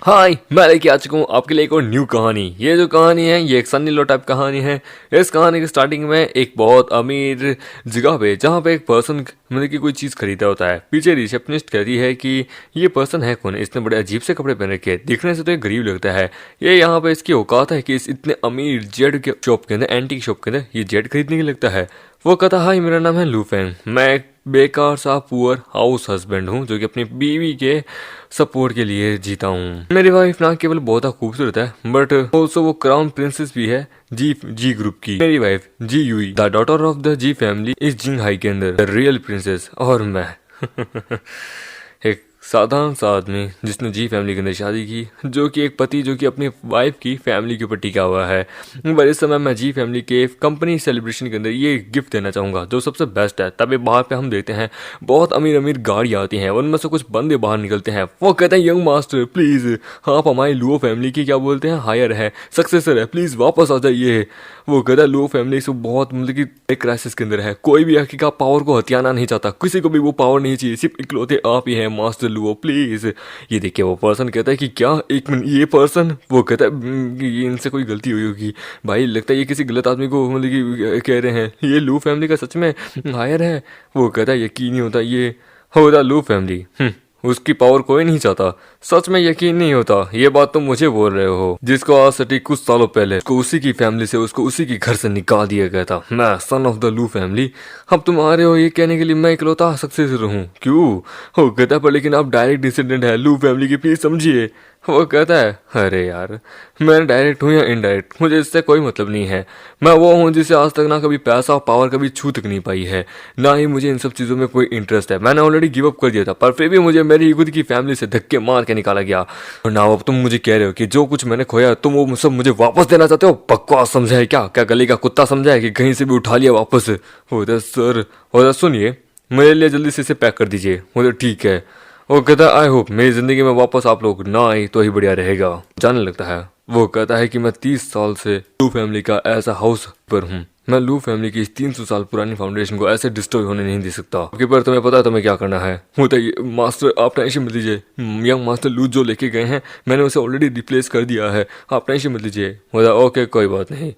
हाय, मैं लेके आ चुका हूँ आपके लिए एक और न्यू कहानी। ये जो कहानी है ये एक सन्नी लो टाइप कहानी है। इस कहानी की स्टार्टिंग में एक बहुत अमीर जगह पे जहाँ पे एक पर्सन मतलब कि कोई चीज़ खरीदा होता है। पीछे रिसेप्शनिस्ट कहती है कि ये पर्सन है कौन, इसने बड़े अजीब से कपड़े पहन रखे हैं, दिखने से तो ये गरीब लगता है। ये यहाँ पे इसकी औकात है कि इस इतने अमीर जेड के शॉप के अंदर, एंटीक शॉप के अंदर ये जेड खरीदने के लिए लगता है। वो कहता हाय, मेरा नाम है लूफेंग, मैं एक बेकार सा पुअर हाउस हस्बैंड हूँ जो कि अपनी बीवी के सपोर्ट के लिए जीता हूँ। मेरी वाइफ ना केवल बहुत खूबसूरत है बट ऑल्सो वो क्राउन प्रिंसेस भी है जी जी ग्रुप की। मेरी वाइफ जी यूई the daughter of the G family is जिंग हाई के अंदर द रियल प्रिंसेस। और मैं एक साधारण सा आदमी जिसने जी फैमिली के अंदर शादी की, जो कि एक पति जो कि अपनी वाइफ की फैमिली के ऊपर टिका हुआ है। पर इस समय मैं जी फैमिली के कंपनी सेलिब्रेशन के अंदर ये गिफ्ट देना चाहूँगा जो सबसे बेस्ट है। तभी बाहर पे हम देखते हैं बहुत अमीर अमीर गाड़ी आती हैं, उनमें से कुछ बंदे बाहर निकलते हैं। वो कहते हैं यंग मास्टर प्लीज़, आप हमारी लुओ फैमिली की क्या बोलते हैं हायर है, सक्सेसर है, प्लीज़ वापस आ जाइए। वो कहता है लुओ फैमिली से बहुत मतलब कि एक क्राइसिस के अंदर है, कोई भी आके का पावर को हथियाना नहीं चाहता, किसी को भी वो पावर नहीं चाहिए, सिर्फ इकलौते आप ही हैं मास्टर लुओ प्लीज़। ये देखिए वो पर्सन कहता है कि क्या, एक मिनट, ये पर्सन? वो कहता है कि ये इनसे कोई गलती हुई होगी भाई, लगता है ये किसी गलत आदमी को मतलब कि कह रहे हैं। ये लू फैमिली का सच में हायर है? वो कहता है यकीन नहीं होता ये होता लू फैमिली, उसकी पावर कोई नहीं चाहता। सच में यकीन नहीं होता, ये बात तुम मुझे बोल रहे हो जिसको आज से कुछ सालों पहले उसको उसी की फैमिली से, उसको उसी के घर से निकाल दिया गया था। मैं सन ऑफ द लू फैमिली। अब तुम आ रहे हो ये कहने के लिए मैं इकलौता सक्सेसर हूँ क्यों? वो कहता पर लेकिन आप डायरेक्ट डिसेंडेंट है लू फैमिली की, प्लीज समझिए। वो कहता है अरे यार, मैं डायरेक्ट हूँ या इनडायरेक्ट मुझे इससे कोई मतलब नहीं है। मैं वो हूँ जिसे आज तक ना कभी पैसा और पावर कभी छू तक नहीं पाई है, ना ही मुझे इन सब चीज़ों में कोई इंटरेस्ट है। मैंने ऑलरेडी गिव अप कर दिया था पर फिर भी मुझे मेरी खुद की फैमिली से धक्के मार के निकाला गया। और ना अब तुम मुझे कह रहे हो कि जो कुछ मैंने खोया तुम वो सब मुझे वापस देना चाहते हो? बकवास समझा है क्या? क्या गली का कुत्ता समझा है कि कहीं से भी उठा लिया वापस? हो सर, हो सुनिए, मेरे लिए जल्दी से इसे पैक कर दीजिए। मुझे ठीक है। वो कहता है आई होप मेरी जिंदगी में वापस आप लोग ना आए तो ही बढ़िया रहेगा। जाने लगता है। वो कहता है कि मैं 30 साल से लू फैमिली का ऐसा हाउस पर हूँ, मैं लू फैमिली की इस 300 साल पुरानी फाउंडेशन को ऐसे डिस्ट्रॉय होने नहीं दे सकता। आपके पर तुम्हें पता है तुम्हें क्या करना है? बताइए मास्टर, आप टेंशन मत लीजिए। यंग मास्टर लू जो लेके गए हैं मैंने उसे ऑलरेडी रिप्लेस कर दिया है, आप टेंशन मत लीजिए। बोला ओके कोई बात नहीं,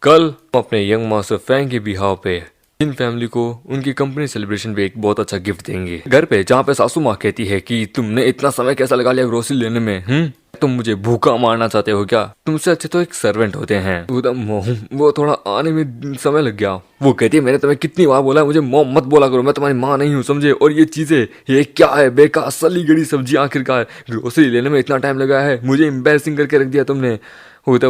कल हम अपने यंग मास्टर फैंग के बिहाव पे इन फैमिली को उनकी कंपनी सेलिब्रेशन पे एक बहुत अच्छा गिफ्ट देंगे घर पे, जहाँ पे सासू माँ कहती है कि तुमने इतना समय कैसा लगा लिया ग्रोसरी लेने में, तुम मुझे भूखा मारना चाहते हो क्या? तुमसे अच्छे तो एक सर्वेंट होते हैं। वो थोड़ा आने में समय लग गया। वो कहती है मैंने तुम्हें कितनी बार बोला है मुझे मॉम मत बोला करो, मैं तुम्हारी माँ नहीं हूँ समझे? और ये चीजें ये क्या है, बेकार सली गड़ी सब्जी, आखिरकार ग्रोसरी लेने में इतना टाइम लगा है, मुझे एम्बेरसिंग करके रख दिया तुमने। होता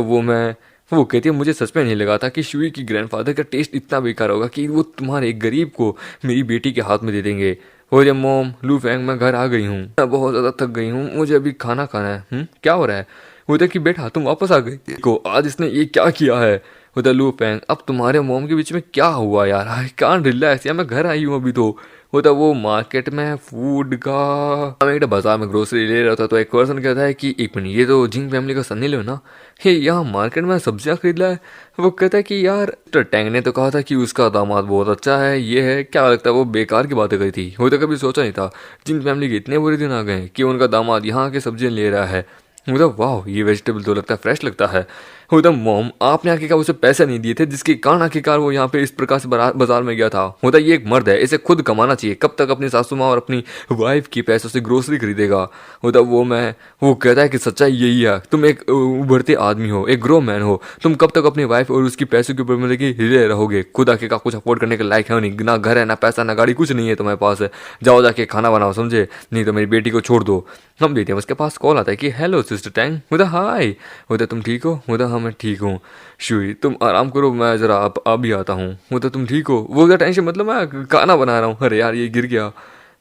वो कहती है मुझे सच में नहीं लगा था कि शुई की ग्रैंडफादर का टेस्ट इतना बेकार होगा कि वो तुम्हारे एक गरीब को मेरी बेटी के हाथ में दे देंगे। हो जब मॉम लू फैंग मैं घर आ गई हूँ, मैं बहुत ज़्यादा थक गई हूँ, मुझे अभी खाना खाना है। क्या हो रहा है? होता कि बेटा तुम वापस आ गई को, आज इसने ये क्या किया है? होता लू फैंग अब तुम्हारे मॉम के बीच में क्या हुआ यार, आई कांट रिलैक्स यार, मैं घर आई हूँ अभी तो। होता वो मार्केट में फूड का, मैं एक बाजार में ग्रोसरी ले रहा था तो एक पर्सन कहता है कि एक मिनट, ये तो जिंग फैमिली का सन्नी लो ना, ये यहाँ मार्केट में सब्जियां खरीद रहा है। वो कहता है कि यार तो टैंग ने तो कहा था कि उसका दामाद बहुत अच्छा है, ये है, क्या लगता है वो बेकार की बातें करी थी। वो तो कभी सोचा नहीं था जिंग फैमिली के इतने बुरे दिन आ गए कि उनका दामाद यहाँ के सब्जियां ले रहा है। मतलब वाह, ये वेजिटेबल तो लगता है फ्रेश लगता है। मतलब मॉम आपने आखिरकार उसे पैसे नहीं दिए थे जिसके कारण आखिरकार वो यहाँ पे इस प्रकार से बाजार में गया था। होता ये एक मर्द है, इसे खुद कमाना चाहिए, कब तक अपनी सासू माँ और अपनी वाइफ की पैसों से ग्रोसरी खरीदेगा? होता वो कहता है कि सच्चाई यही है, तुम एक उभरते आदमी हो, एक ग्रो मैन हो, तुम कब तक अपनी वाइफ और उसकी पैसों के ऊपर मतलब कि हिले रहोगे? खुद आखिरकार कुछ अफोर्ड करने के लायक है नहीं, ना घर है ना पैसा ना गाड़ी, कुछ नहीं है तुम्हारे पास। जाओ जाके खाना बनाओ समझे, नहीं तो मेरी बेटी को छोड़ दो। हम देते हैं उसके पास कॉल आता है कि हेलो सिस्टर टैंग। होता हाय। होता तुम ठीक हो? होता हाँ मैं ठीक हूँ। शुई तुम आराम करो, मैं जरा अभी आता हूँ। होता तुम ठीक हो? वो क्या टेंशन, मतलब मैं खाना बना रहा हूँ। अरे यार ये गिर गया।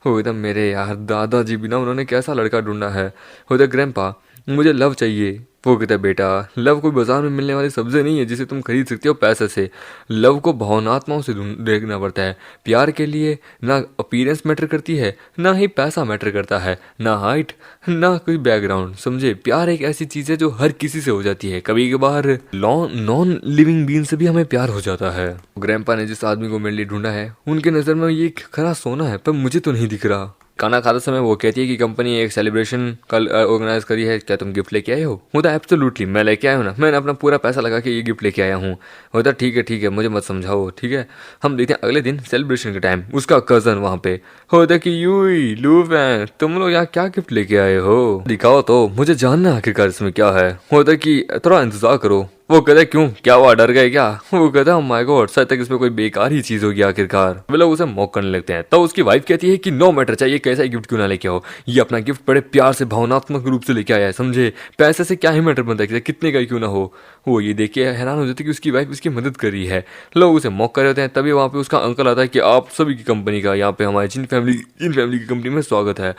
होता मेरे यार दादाजी भी ना, उन्होंने कैसा लड़का ढूंढा है। होता ग्रैंडपा मुझे लव चाहिए। वो कहता है बेटा लव कोई बाजार में मिलने वाली सब्जी नहीं है जिसे तुम खरीद सकते हो पैसे से। लव को भावनात्माओं से देखना पड़ता है। प्यार के लिए ना अपीयरेंस मैटर करती है, ना ही पैसा मैटर करता है, ना हाइट ना कोई बैकग्राउंड समझे। प्यार एक ऐसी चीज है जो हर किसी से हो जाती है, कभी कभार नॉन लिविंग बीन से भी हमें प्यार हो जाता है। ग्रैंडपा ने जिस आदमी को मेरे लिए ढूंढा है उनके नजर में ये खरा सोना है, पर मुझे तो नहीं दिख रहा। खाना खाते समय वो कहती है कि कंपनी एक सेलिब्रेशन कल ऑर्गेनाइज करी है, क्या तुम गिफ्ट लेके आए हो? होता एब्सोल्युटली मैं लेके आया हूँ ना, मैंने अपना पूरा पैसा लगा के ये गिफ्ट लेके आया हूँ। होता ठीक है मुझे मत समझाओ, ठीक है। हम देखते हैं अगले दिन सेलिब्रेशन के टाइम उसका कजन वहाँ पे। होता कि यूई लू फैंग तुम लोग यहाँ क्या गिफ्ट लेके आए हो, दिखाओ तो मुझे जानना आखिरकार इसमें क्या है। होता कि थोड़ा इंतजार करो। वो कहता क्यों, क्या हुआ, डर गए क्या? वो कहता है माय गॉड शायद तक इसमें कोई बेकार ही चीज होगी आखिरकार। वे लोग उसे मॉक करने लगते हैं। तो उसकी वाइफ कहती है कि नो मैटर चाहिए कैसा ही गिफ्ट क्यों ना लेके आओ, ये अपना गिफ्ट बड़े प्यार से भावनात्मक रूप से लेके आया है, समझे, पैसे से क्या ही मैटर बनता है, कितने का ही क्यों ना हो। वो ये देख के हैरान हो जाते कि उसकी वाइफ उसकी मदद कर रही है। लोग उसे मॉक कर रहे होते हैं। तभी वहाँ पे उसका अंकल आता है कि आप सभी की कंपनी का यहाँ पे हमारे जिन फैमिली की कंपनी में स्वागत है।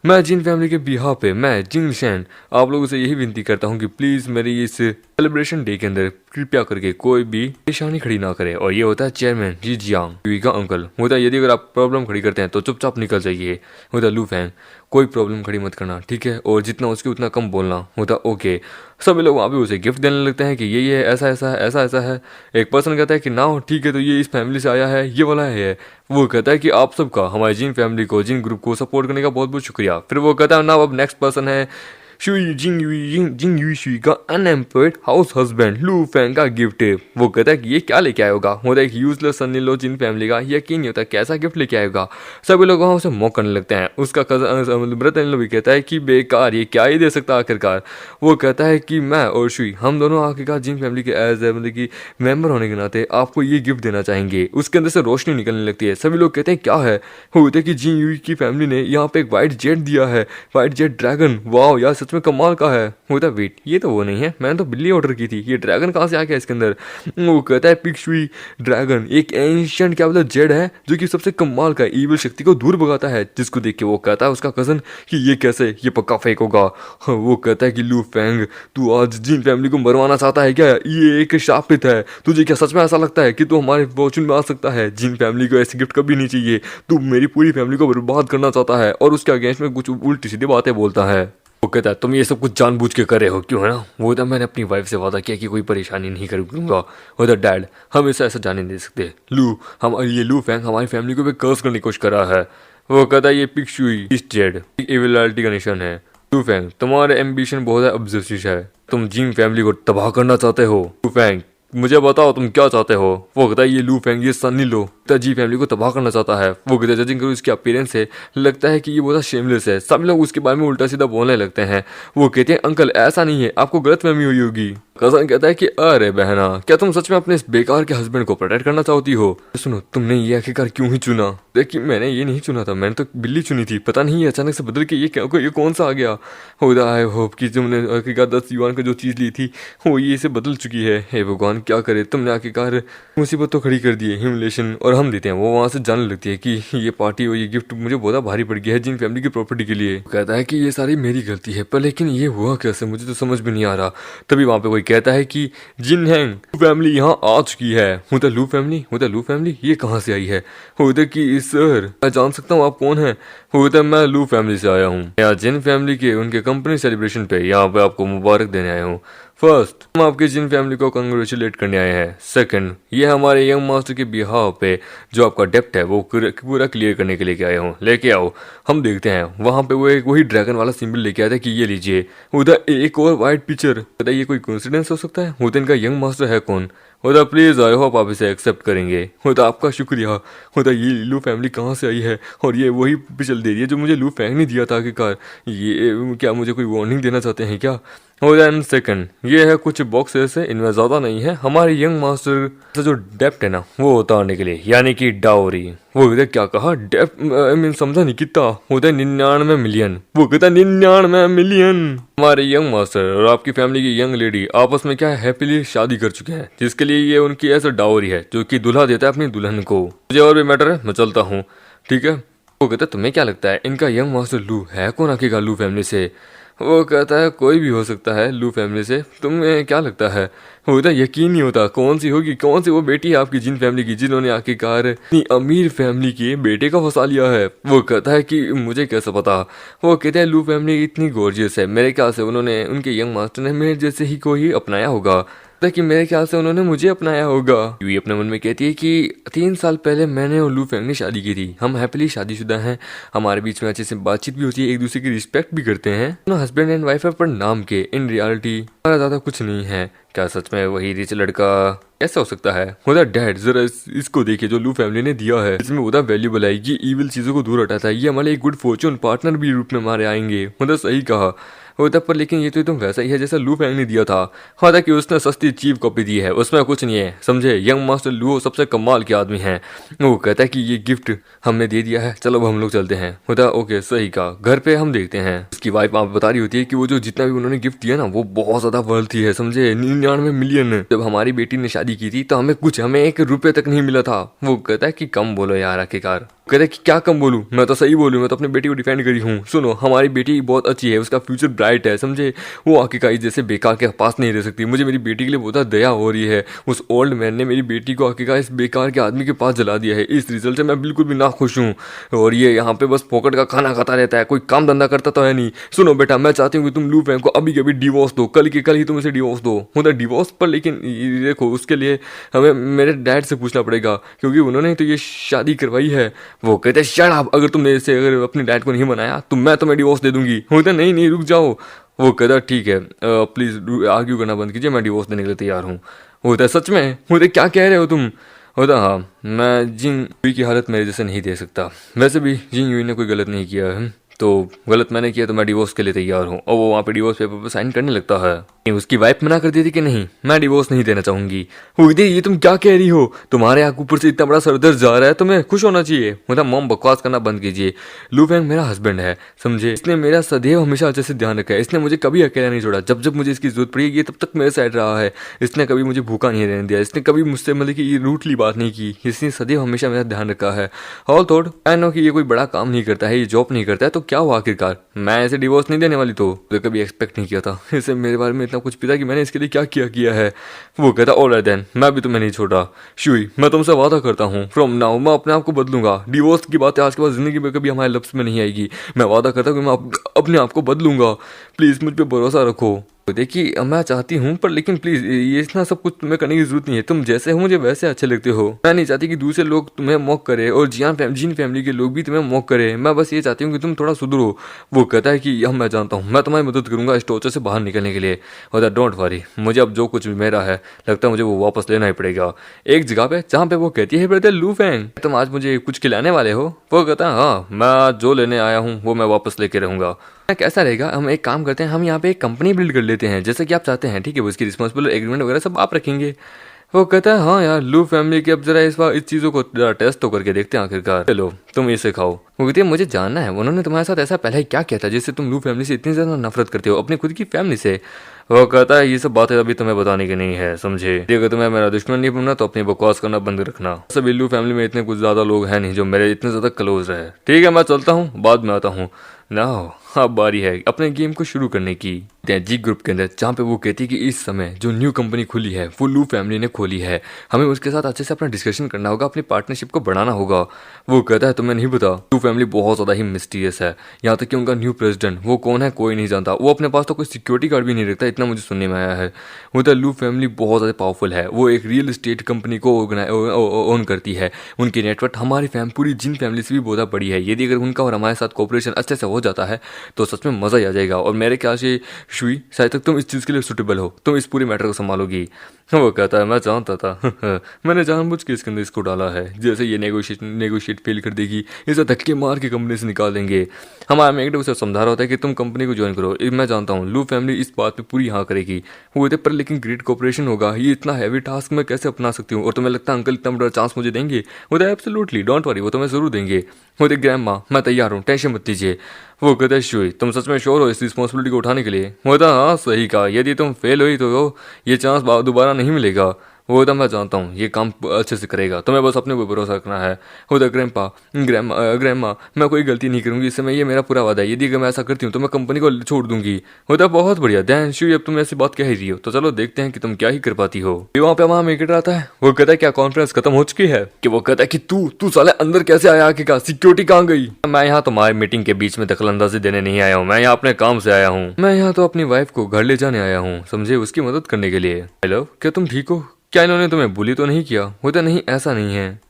मैं जिन फैमिली के बिहाफ पे मैं जिंग शैन आप लोगों से यही विनती करता हूँ कि प्लीज़ मेरी इस सेलिब्रेशन डे के अंदर कृपया करके कोई भी परेशानी खड़ी ना करे। और ये होता है चेयरमैन जी जियांग का अंकल। होता है यदि अगर आप प्रॉब्लम खड़ी करते हैं तो चुपचाप निकल जाइए। होता लू फैंग कोई प्रॉब्लम खड़ी मत करना, ठीक है, और जितना उसके उतना कम बोलना। होता ओके। सभी लोग वहाँ पे उसे गिफ्ट देने लगते हैं कि ये ऐसा ऐसा है ऐसा ऐसा है। एक पर्सन कहता है कि ना ठीक है तो ये इस फैमिली से आया है, ये वाला है। वो कहता है कि आप सबका हमारी जिन फैमिली को जिन ग्रुप को सपोर्ट करने का बहुत बहुत शुक्रिया। फिर वो कहता है ना अब नेक्स्ट पर्सन है शुई जिंग यू शुई का अनएम्प्लॉयड हाउस हस्बैंड लू फैंग का गिफ्ट है। वो कहता है कि ये क्या लेके आएगा। होता है एक यूजलेस सन इन लॉ जिन फैमिली का यकीन नहीं होता कैसा गिफ्ट लेके आएगा। सभी लोग वहाँ उसे मॉक करने लगते हैं। उसका कजन ब्रदर इन लॉ भी कहता है कि बेकार ये क्या ही दे सकता आखिरकार। वो कहता है कि मैं और शुई हम दोनों आखिरकार जिन फैमिली के एज मतलब कि मेंबर होने के नाते आपको ये गिफ्ट देना चाहेंगे। उसके अंदर से रोशनी निकलने लगती है। सभी लोग कहते हैं क्या है। होता है कि जिन यू की फैमिली ने यहाँ पे एक व्हाइट जेट दिया है, व्हाइट जेट ड्रैगन। वाह यार सच में कमाल का है। होता है वेट ये तो वो नहीं है, मैंने तो बिल्ली ऑर्डर की थी, ये ड्रैगन कहाँ से आ गया इसके अंदर। वो कहता है पिक्शुई ड्रैगन एक एंशिएंट क्या बोलता जेड है जो कि सबसे कमाल का ईविल शक्ति को दूर भगाता है। जिसको देख के वो कहता है उसका कजन कि ये कैसे, ये पक्का फेक होगा। वो कहता है कि लू फैंग तू आज जिन फैमिली को मरवाना चाहता है क्या, ये एक शापित है। तुझे क्या सच में ऐसा लगता है कि तू हमारे फॉर्चून में आ सकता है? जिन फैमिली को ऐसी गिफ्ट कभी नहीं चाहिए। तू मेरी पूरी फैमिली को बर्बाद करना चाहता है और उसके अगेंस्ट में कुछ उल्टी सीधी बातें बोलता है। वो कहता है तुम ये सब कुछ जानबूझ के कर रहे हो क्यों, है ना। वो था मैंने अपनी वाइफ से वादा किया कि कोई परेशानी नहीं करूंगा। वो था डैड हमेशा ऐसा जाने नहीं दे सकते। लू हम ये लू फैंग हमारी फैमिली को भी कर्स करने की कोशिश कर रहा है। वो कहता है ये पिक्शुई इस जेड इविलिटी का निशान है। लू फैंग तुम्हारे एम्बिशन बहुत है, ऑब्सेसिव है, तुम जिन फैमिली को तबाह करना चाहते हो। लू फैंग मुझे बताओ तुम क्या चाहते हो। वो कहता है ये लू फैंग ये सनी लो जी फैमिली को तबाह करना चाहता है। वो कहता है जजिंग करो इसके अपीयरेंस से लगता है कि ये बहुत शेमलेस है। सब लोग उसके बारे में उल्टा सीधा बोलने लगते हैं। वो कहते हैं अंकल ऐसा नहीं है, आपको गलतफहमी हुई होगी। कजन कहता है कि अरे बहना क्या तुम सच में अपने इस बेकार के हस्बैंड को प्रोटेक्ट करना चाहती हो। सुनो तुमने ये आखिरकार क्यों ही चुना। देखिए मैंने ये नहीं चुना था, मैंने तो बिल्ली चुनी थी, पता नहीं अचानक से बदल के ये कौन सा आ गया। होता है होप कि तुमने आखिरकार 10 युआन का जो चीज़ ली थी वो ये इसे बदल चुकी है। हे भगवान क्या करे, तुमने आखिरकार मुसीबत तो खड़ी कर दी है। ह्यूमिलेशन और हम देते हैं। वो वहाँ से जानने लगती है कि ये पार्टी और ये गिफ्ट मुझे बहुत भारी पड़ गया है जिन फैमिली की प्रॉपर्टी के लिए। कहता है कि ये सारी मेरी गलती है पर लेकिन ये हुआ कैसे मुझे तो समझ में नहीं आ रहा। तभी वहाँ पे कोई कहता है कि जिन हैंग फैमिली यहाँ आ चुकी है। होता लू फैमिली ये कहाँ से आई है। होता कि सर मैं जान सकता हूँ आप कौन है। होता मैं लू फैमिली से आया हूँ, यहाँ जिन फैमिली के उनके कंपनी सेलिब्रेशन पे यहाँ पे आपको मुबारक देने आया हूँ। फर्स्ट हम आपके जिन फैमिली को कंग्रेचुलेट करने आए हैं। सेकंड ये हमारे यंग मास्टर के बिहाव पे जो आपका डेप्ट है वो पूरा क्लियर करने के लिए आए हूँ। लेके आओ हम देखते हैं। वहाँ पे वो एक वही ड्रैगन वाला सिंबल लेके आया था कि ये लीजिए। उधर एक और वाइट पिक्चर। बताइए ये कोई कोइंसिडेंस हो सकता है। होता इनका यंग मास्टर है कौन। होता प्लीज आई होप आप इसे एक्सेप्ट करेंगे। होता आपका शुक्रिया। होता ये लू फैमिली कहाँ से आई है और ये वही पिक्चर दे रही है जो मुझे लू फैंग नहीं दिया था आखिरकार। ये क्या मुझे कोई वार्निंग देना चाहते हैं क्या। होता एंड सेकंड ये है कुछ बॉक्सेस है, इनमें ज्यादा नहीं है। हमारे यंग मास्टर से जो डेप्ट है ना वो उतारने के लिए यानी कि डाउरी। वो कहते क्या कहा डेप्ट मीन समझा नहीं कितना। होता है 99 मिलियन। वो कहता 99 मिलियन। हमारे यंग मास्टर और आपकी फैमिली की यंग लेडी आपस में क्या हैप्पीली शादी कर चुके हैं जिसके लिए ये उनकी ऐसा डाउरी है जो कि दूल्हा देता है अपनी दुल्हन को। मुझे और भी मैटर है मैं चलता हूँ, ठीक है। वो कहता तुम्हें क्या लगता है इनका यंग मास्टर लू है कौन आखिरकार लू फैमिली से। वो कहता है कोई भी हो सकता है लू फैमिली से, तुम्हें क्या लगता है। होता यकीन नहीं होता कौन सी होगी, कौन सी वो बेटी है आपकी जिन फैमिली की जिन्होंने आखिरकार इतनी अमीर फैमिली के बेटे का फंसा लिया है। वो कहता है कि मुझे कैसे पता। वो कहते हैं लू फैमिली इतनी गॉर्जियस है, मेरे ख्याल से उन्होंने उनके यंग मास्टर ने मेरे जैसे ही को ही अपनाया होगा। कि मेरे ख्याल से उन्होंने मुझे अपनाया होगा। यूई अपने मन में कहती है कि 3 साल पहले मैंने और लू फैंग ने शादी की थी, हम हैप्पीली शादीशुदा हैं, हमारे बीच में अच्छे से बातचीत भी होती है, एक दूसरे की रिस्पेक्ट भी करते हैं, हस्बैंड एंड वाइफ है पर नाम के, इन रियलिटी हमारा ज्यादा कुछ नहीं है। क्या सच में वही रिच लड़का कैसे हो सकता है? खुदा डैड जरा इसको देखिए जो लू फैमिली ने दिया है, इसमें खुदा वैल्यूबल है, ये इविल चीजों को दूर हटाता है, ये हमारे एक गुड फॉर्चून पार्टनर भी रूप में हमारे आएंगे। खुदा सही कहा होता, पर लेकिन ये तो एकदम वैसा ही है जैसा लू फैंग ने दिया था। हालांकि उसने सस्ती चीप कॉपी दी है, उसमें कुछ नहीं है, समझे। यंग मास्टर लू सबसे कमाल के आदमी हैं। वो कहता है कि ये गिफ्ट हमने दे दिया है, चलो अब हम लोग चलते हैं। होता ओके सही कहा, घर पे हम देखते हैं। उसकी वाइफ आप बता रही होती है कि वो जो जितना भी उन्होंने गिफ्ट दिया ना वो बहुत ज्यादा वर्थी है, समझे, 99 मिलियन। जब हमारी बेटी ने शादी की थी तो हमें 1 रुपये तक नहीं मिला था। वो कहता है कि कम बोलो यार आखिरकार। कहते कि क्या कम बोलूं, मैं तो सही बोलूं, मैं तो अपनी बेटी को डिफेंड करी हूँ। सुनो हमारी बेटी बहुत अच्छी है, उसका फ्यूचर ब्राइट है, समझे, वो आखिरकार जैसे बेकार के पास नहीं रह सकती। मुझे मेरी बेटी के लिए बहुत दया हो रही है, उस ओल्ड मैन ने मेरी बेटी को आखिरकार इस बेकार के आदमी के पास जला दिया है। इस रिजल्ट से मैं बिल्कुल भी ना खुश हूँ, और ये यहाँ पे बस फोकट का खाना खाता रहता है, कोई काम धंधा करता तो है नहीं। सुनो बेटा, मैं चाहती हूँ कि तुम लू फैंग को अभी के अभी डिवोर्स दो, कल के कल ही तुम इसे डिवोर्स दो। मतलब डिवोर्स पर, लेकिन देखो उसके लिए हमें मेरे डैड से पूछना पड़ेगा, क्योंकि उन्होंने तो ये शादी करवाई है। वो कहते शट अप, अगर तुमने इसे अगर अपने डैड को नहीं बनाया तो मैं तुम्हें डिवोर्स दे दूंगी। होता नहीं रुक जाओ। वो कहता ठीक है, प्लीज आर्ग्यू करना बंद कीजिए, मैं डिवोर्स देने के लिए तैयार हूँ। होता सच में? होता क्या कह रहे हो तुम? होता हाँ, मैं जिंग यूई की हालत मेरे जैसे नहीं दे सकता। वैसे भी जिंग यूई ने कोई गलत नहीं किया है, तो गलत मैंने किया तो मैं डिवोर्स के लिए तैयार हूँ। और वो वहाँ पे डिवोर्स पेपर पर साइन करने लगता है। उसकी वाइफ मना कर दी थी कि नहीं, मैं डिवोर्स नहीं देना चाहूंगी। ये तुम क्या कह रही हो? तुम्हारे आंख ऊपर से इतना बड़ा सरदर्द जा रहा है, तुम्हें खुश होना चाहिए। मतलब मॉम बकवास करना बंद कीजिए, लू फैंग मेरा हस्बैंड है, समझे, इसने मेरा सदैव हमेशा अच्छे से ध्यान रखा है, इसने मुझे कभी अकेला नहीं छोड़ा। जब जब मुझे इसकी जरूरत पड़ी ये तब तक मेरे साइड रहा है, इसने कभी मुझे भूखा नहीं रहने दिया, इसने कभी मुझसे मतलब कि ये रूटली बात नहीं की, इसने सदैव हमेशा मेरा ध्यान रखा है। ऑल थोड़ आई नो कि ये कोई बड़ा काम नहीं करता है, ये जॉब नहीं करता है, तो क्या हुआ आखिरकार, मैं ऐसे डिवोर्स नहीं देने वाली। तो कभी एक्सपेक्ट नहीं किया था इसे मेरे बारे में इतना कुछ पता कि मैंने इसके लिए क्या किया है। वो कहता ऑलराइट देन, मैं भी तुम्हें नहीं छोड़ा। शुई, मैं तुमसे वादा करता हूँ फ्रॉम नाउ मैं अपने आप को बदलूंगा। डिवोर्स की बात आज के बाद जिंदगी में कभी हमारे लफ्ज में नहीं आएगी। मैं वादा करता हूँ कि मैं अपने आप को बदलूंगा, प्लीज मुझ पर भरोसा रखो। देखिए मैं चाहती हूँ, पर लेकिन प्लीज ये इतना सब कुछ तुम्हें करने की जरूरत नहीं है, तुम जैसे हो मुझे वैसे अच्छे लगते हो। मैं नहीं चाहती कि दूसरे लोग तुम्हें मॉक करे और जिन फैमिली के लोग भी तुम्हें मॉक करे, मैं बस ये चाहती हूँ कि तुम थोड़ा सुधरो। वो कहता है कि हम मैं जानता हूँ, मैं तुम्हारी मदद करूंगा इस टॉर्चर से बाहर निकलने के लिए। और डोंट वरी, मुझे अब जो कुछ भी मेरा है लगता है मुझे वो वापस लेना ही पड़ेगा। एक जगह पे जहाँ पे वो कहती है ब्रदर लू फैंग, तुम आज मुझे कुछ खिलाने वाले हो? वो कहता है हाँ, मैं आज जो लेने आया हूँ वो मैं वापस लेके रहूंगा। कैसा रहेगा, हम एक काम करते हैं, हम यहाँ पे एक कंपनी बिल्ड कर लेते हैं जैसे कि आप चाहते हैं, ठीक है, वो इसकी रिस्पॉन्सिबल एग्रीमेंट वगैरह सब आप रखेंगे। वो कहता है हाँ यार लू फैमिली की अब जरा इस बार इस चीज़ों को टेस्ट तो करके देखते हैं आखिरकार। चलो तुम इसे खाओ। वो कहती है मुझे जानना है उन्होंने तुम्हारे साथ ऐसा पहले क्या किया था जिससे तुम लू फैमिली से इतनी ज़्यादा नफरत करते हो, अपनी खुद की फैमिली से। वो कहता है ये सब बातें अभी तुम्हें बताने की नहीं है, समझे, अगर तुम्हें मेरा दुश्मन नहीं बनना तो अपनी बकवास करना बंद रखना। सब लू फैमिली में इतने कुछ ज़्यादा लोग हैं नहीं जो मेरे इतने ज़्यादा क्लोज रहे। ठीक है मैं चलता हूँ, बाद में आता हूँ ना। अब बारी है अपने गेम को शुरू करने की। जी ग्रुप के अंदर जहाँ पे वो कहती है कि इस समय जो न्यू कंपनी खुली है वो लू फैमिली ने खोली है, हमें उसके साथ अच्छे से अपना डिस्कशन करना होगा, अपनी पार्टनरशिप को बढ़ाना होगा। वो कहता है तुम्हें नहीं पता लू फैमिली बहुत ज़्यादा ही मिस्टीरियस है, यहाँ तक कि उनका न्यू प्रेसिडेंट वो कौन है कोई नहीं जानता, वो अपने पास तो कोई सिक्योरिटी गार्ड भी नहीं रखता, इतना मुझे सुनने में आया है। वो तो लू फैमिली बहुत ज़्यादा पावरफुल है, वो एक रियल एस्टेट कंपनी को ओन करती है, उनकी नेटवर्क हमारी पूरी जिन फैमिली से भी बहुत बड़ी है। यदि अगर उनका और हमारे साथ कोऑपरेशन अच्छे से हो जाता है तो सच में मज़ा ही आ जाएगा। और मेरे ख्याल से शुई शायद तक तुम इस चीज़ के लिए सुटेबल हो, तुम इस पूरे मैटर को संभालोगी। वो कहता है मैं जानता था मैंने जानबूझ के इसके अंदर इसको डाला है, जैसे ये नेगोशिएट फेल कर देगी इसे धक्के मार के कंपनी से निकाल देंगे। हमारा मैगनेट उसे समझा रहा होता है कि तुम कंपनी को ज्वाइन करो। मैं जानता हूँ लू फैमिली इस बात पे पूरी हाँ करेगी। वो कहते पर लेकिन ग्रेट कोऑपरेशन होगा, ये इतना हैवी टास्क मैं कैसे अपना सकती हूँ, और तुम्हें लगता है अंकल इतना बड़ा चांस मुझे देंगे? वो तो एब्सोल्युटली डोंट वरी, वो तुम्हें जरूर देंगे। वो तो ग्रैंड माँ मैं तैयार हूँ, टेंशन मत लीजिए। वो कहते हैं शुई तुम सच में श्योर हो इस रिस्पॉन्सिबिलिटी को उठाने के लिए? वो था हाँ सही कहा, यदि तुम फेल हुई तो ये चांस दोबारा नहीं मिलेगा। वो तो मैं जानता हूँ ये काम अच्छे से करेगा, तुम्हें बस अपने ऊपर भरोसा रखना है। वो तो ग्रैंडमा मैं कोई गलती नहीं करूंगी इस समय, ये मेरा पूरा वादा है। यदि अगर मैं ऐसा करती हूँ तो मैं कंपनी को छोड़ दूंगी। वो तो बहुत बढ़िया देंशु, अब तुम ऐसी बात कह ही रही हो तो चलो देखते हैं कि तुम क्या ही कर पाती हो। वहाँ पे वहाँ मेकेट आता है, वो कहता है क्या कॉन्फ्रेंस खत्म हो चुकी है? कि वो कहता है कि तू साले अंदर कैसे आया, आके कहा सिक्योरिटी कहाँ गई? मैं यहाँ तुम्हारी मीटिंग के बीच में दखलंदाजी देने नहीं आया हूँ, मैं यहाँ अपने काम से आया हूँ। मैं यहाँ तो अपनी वाइफ को घर ले जाने आया हूँ, समझे, उसकी मदद करने के लिए। हेलो, क्या तुम ठीक हो? क्या इन्होंने तुम्हें बुली तो नहीं किया? होता नहीं, ऐसा नहीं है।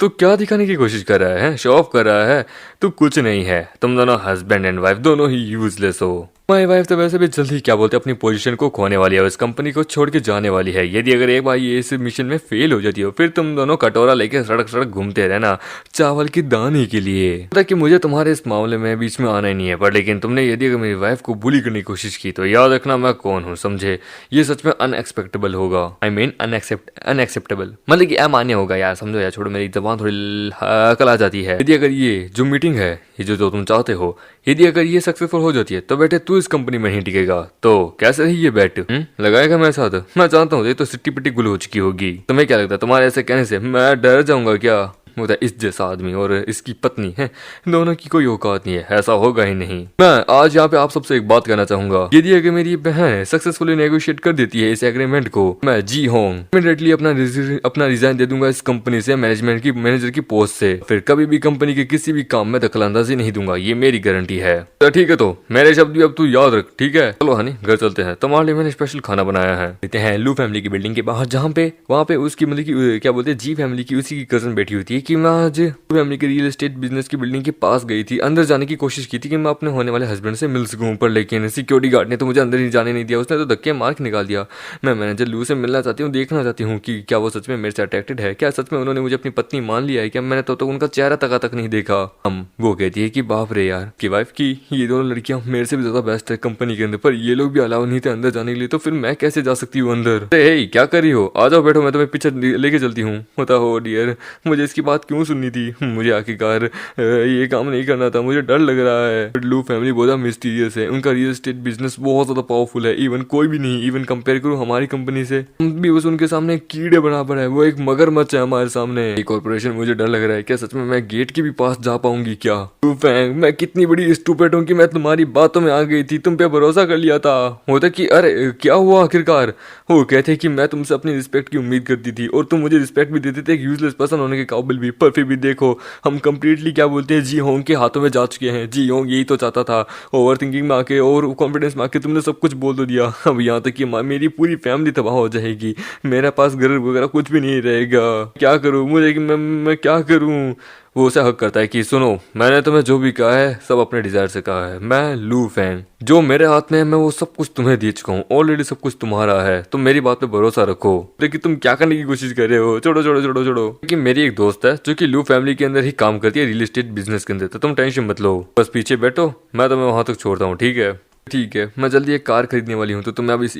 तू क्या दिखाने की कोशिश कर रहा है? शो ऑफ कर रहा है? तू कुछ नहीं है, तुम दोनों हस्बैंड एंड वाइफ दोनों ही यूजलेस हो। माई वाइफ तो वैसे भी जल्दी क्या बोलते अपनी पोजीशन को खोने वाली है, इस कंपनी को छोड़ के जाने वाली है। यदि अगर एक बार ये इस मिशन में फेल हो जाती हो फिर तुम दोनों कटोरा लेके सड़क सड़क घूमते रहना चावल की दाने के लिए। पता कि मुझे तुम्हारे इस मामले में बीच में आना ही नहीं है, पर लेकिन तुमने यदि अगर मेरी वाइफ को बुली करने की कोशिश की तो याद रखना मैं कौन हूँ, समझे। ये सच में अनएक्सपेक्टेबल होगा, आई मीन अनएक्सेप्टेबल, मतलब कि अमान्य होगा यार, समझो यार, छोड़ो, मेरी जबान थोड़ी अकल आ जाती है। यदि अगर ये जो मीटिंग है, ये जो तुम चाहते हो, यदि अगर ये सक्सेसफुल हो जाती है तो बेटे तू इस कंपनी में नहीं टिकेगा। तो कैसे रही ये बैट लगाएगा मेरे साथ? मैं जानता हूँ ये तो सिट्टी पिट्टी गुल हो चुकी होगी। तुम्हें क्या लगता है तुम्हारे ऐसे कहने से मैं डर जाऊंगा क्या? होता इस जैसा आदमी और इसकी पत्नी है, दोनों की कोई औकात नहीं है, ऐसा होगा ही नहीं। मैं आज यहाँ पे आप सबसे एक बात कहना चाहूंगा, यदि अगर मेरी बहन सक्सेसफुली नेगोशिएट कर देती है इस एग्रीमेंट को, मैं जी होंग इमीडिएटली अपना रिजाइन दे दूंगा इस कंपनी से, मैनेजर की पोस्ट से। फिर कभी भी कंपनी के किसी भी काम में दखलंदाजी नहीं दूंगा, ये मेरी गारंटी है। तो ठीक है, तो मेरे शब्द भी अब तू याद रख, ठीक है? चलो हनी घर चलते हैं, तुम्हारे लिए मैंने स्पेशल खाना बनाया है। देखते हैं लू फैमिली की बिल्डिंग के बाहर, जहाँ पे वहाँ पे उसकी मतलब की क्या बोलते हैं जी फैमिली की उसी की कजन बैठी होती है कि मैं आज फैमिली के रियल एस्टेट बिजनेस की बिल्डिंग के पास गई थी, अंदर जाने की कोशिश की थी कि मैं अपने होने वाले हस्बैंड से मिल सकूं, पर लेकिन सिक्योरिटी गार्ड ने तो मुझे अंदर ही जाने नहीं दिया, उसने तो धक्के मार के निकाल दिया। मैं मैनेजर लू से मिलना चाहती हूँ, देखना चाहती हूँ कि क्या वो सच में मेरे से अट्रैक्टेड है, क्या सच में उन्होंने मुझे अपनी पत्नी मान लिया है क्या? मैंने तो उनका चेहरा तक नहीं देखा। हम वो कहती है कि बाप रे यार की वाइफ की ये दोनों लड़कियां मेरे से भी ज्यादा बेस्ट है कंपनी के अंदर, पर ये लोग भी अलाउ नहीं थे अंदर जाने के लिए, तो फिर मैं कैसे जा सकती हूँ अंदर? क्या कर रही हो? आ जाओ बैठो, मैं तुम्हें पीछे लेके चलती हूँ। होता हो डियर, मुझे इसकी बात क्यों सुननी थी? मुझे आखिरकार ये काम नहीं करना था, मुझे डर लग रहा है। लू फैमिली बहुत मिस्टीरियस है, उनका रियल एस्टेट बिजनेस बहुत ज्यादा पावरफुल है, इवन कोई भी नहीं, इवन कंपेयर करूँ हमारी कंपनी से, हम भी बस उनके सामने कीड़े बराबर है, वो एक मगरमच्छ है हमारे सामने। ये कॉर्पोरेशन, मुझे डर लग रहा है, क्या सच में मैं गेट के भी पास जा पाऊंगी क्या? लू फैंग, मैं कितनी बड़ी स्टूपिड हूँ कि मैं तुम्हारी बातों में आ गई थी, तुम पे भरोसा कर लिया था। होता कि अरे क्या हुआ आखिरकार? वो कहते कि मैं तुमसे अपनी रिस्पेक्ट की उम्मीद करती थी और तुम मुझे रिस्पेक्ट भी देते थे एक यूजलेस पर्सन होने के काबिल भी, पर फिर भी देखो हम कंप्लीटली क्या बोलते हैं जी होंग के हाथों में जा चुके हैं। जी होंग यही तो चाहता था, ओवर थिंकिंग में आके और कॉन्फिडेंस में आके तुमने सब कुछ बोल तो दिया। अब यहाँ तक कि मेरी पूरी फैमिली तबाह हो जाएगी, मेरे पास घर वगैरह कुछ भी नहीं रहेगा, क्या करूँ मुझे, मैं क्या करूँ? वो उसे हक करता है कि सुनो, मैंने तुम्हें जो भी कहा है सब अपने डिजायर से कहा है, मैं लू फैंग, जो मेरे हाथ में है मैं वो सब कुछ तुम्हें दे चुका हूँ, ऑलरेडी सब कुछ तुम्हारा है, तुम मेरी बात पे भरोसा रखो। लेकिन तुम क्या करने की कोशिश कर रहे हो? छोड़ो छोड़ो छोड़ो छोड़ो। लेकिन मेरी एक दोस्त है जो कि लू फैमिली के अंदर ही काम करती है, रियल एस्टेट बिजनेस के अंदर, तो तुम टेंशन मत लो, बस पीछे बैठो, मैं तुम्हें वहां तक छोड़ता हूँ, ठीक है? ठीक है, मैं जल्दी एक कार खरीदने वाली हूँ, तो तुम्हें अब इस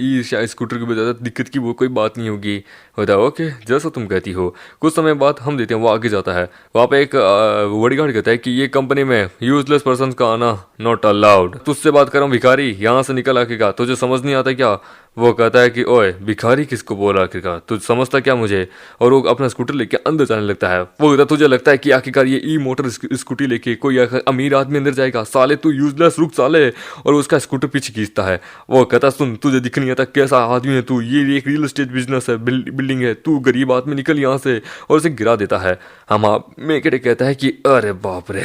स्कूटर की ज़्यादा दिक्कत की वो कोई बात नहीं होगी। होता ओके, जैसा तुम कहती हो। कुछ समय बाद हम देते हैं, वो आगे जाता है, वहाँ पे एक बॉडीगार्ड कहता है कि ये कंपनी में यूजलेस पर्सन का आना नॉट अलाउड। तुझसे बात कर रहा हूँ भिखारी, यहाँ से निकल आखिरकार, तुझे समझ नहीं आता क्या? वो कहता है कि ओए भिखारी किसको बोला आखिरकार, तुझ समझता क्या मुझे? और वो अपना स्कूटर लेके अंदर जाने लगता है। वो कहता तुझे लगता है कि आखिरकार ये ई मोटर स्कूटी लेके कोई अमीर आदमी अंदर जाएगा? साले तू यूजलेस, रुक साले। और उसका स्कूटर पीछे खींचता है। वो कहता सुन, तुझे दिख नहीं आता कैसा आदमी है तू, ये एक रियल एस्टेट बिजनेस है, बिल्डिंग है, तू गरीब आदमी निकल यहाँ से, और उसे गिरा देता है। हम मेकेटे कहता है कि अरे बाप रे,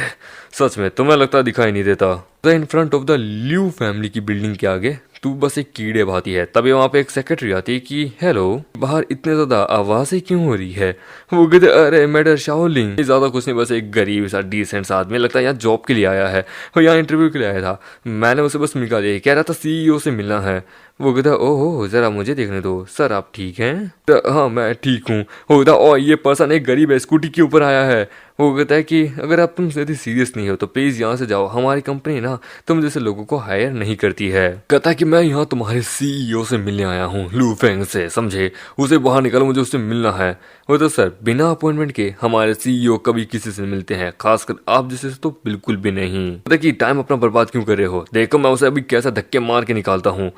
सच में तुम्हें लगता दिखाई नहीं देता। In front of the Liu family की बिल्डिंग के आगे तू बस एक कीड़े भाती है। तभी वहाँ पे एक सेक्रेटरी आती है कि हेलो, बाहर इतने ज्यादा आवाजें क्यों हो रही है? वो कहते अरे मैडर शाओलिंग, ज्यादा कुछ नहीं, बस एक गरीब सा डिसेंट सा आदमी, लगता है यहाँ जॉब के लिए आया है और यहाँ इंटरव्यू के लिए आया था। मैंने उसे बस निकाल दिया, कह रहा था सीईओ से मिलना है। वो कहता ओहो जरा मुझे देखने दो, सर आप ठीक हैं? तो हाँ मैं ठीक हूँ। वो कहता ओ ये पर्सन एक गरीब है, स्कूटी के ऊपर आया है। वो कहता है कि अगर आप तुम यदि सीरियस नहीं हो तो प्लीज यहाँ से जाओ, हमारी कंपनी ना तुम जैसे लोगों को हायर नहीं करती है। कहता है कि मैं यहाँ तुम्हारे सीईओ से मिलने आया हूँ, लू फैंग से, समझे? उसे बाहर निकालो, मुझे उससे मिलना है। वो तो सर बिना अपॉइंटमेंट के हमारे सीईओ कभी किसी से मिलते हैं, खासकर आप जैसे से तो बिल्कुल भी नहीं। कहता कि टाइम अपना बर्बाद क्यों कर रहे हो, देखो मैं उसे अभी कैसा धक्के मार के निकालता हूँ।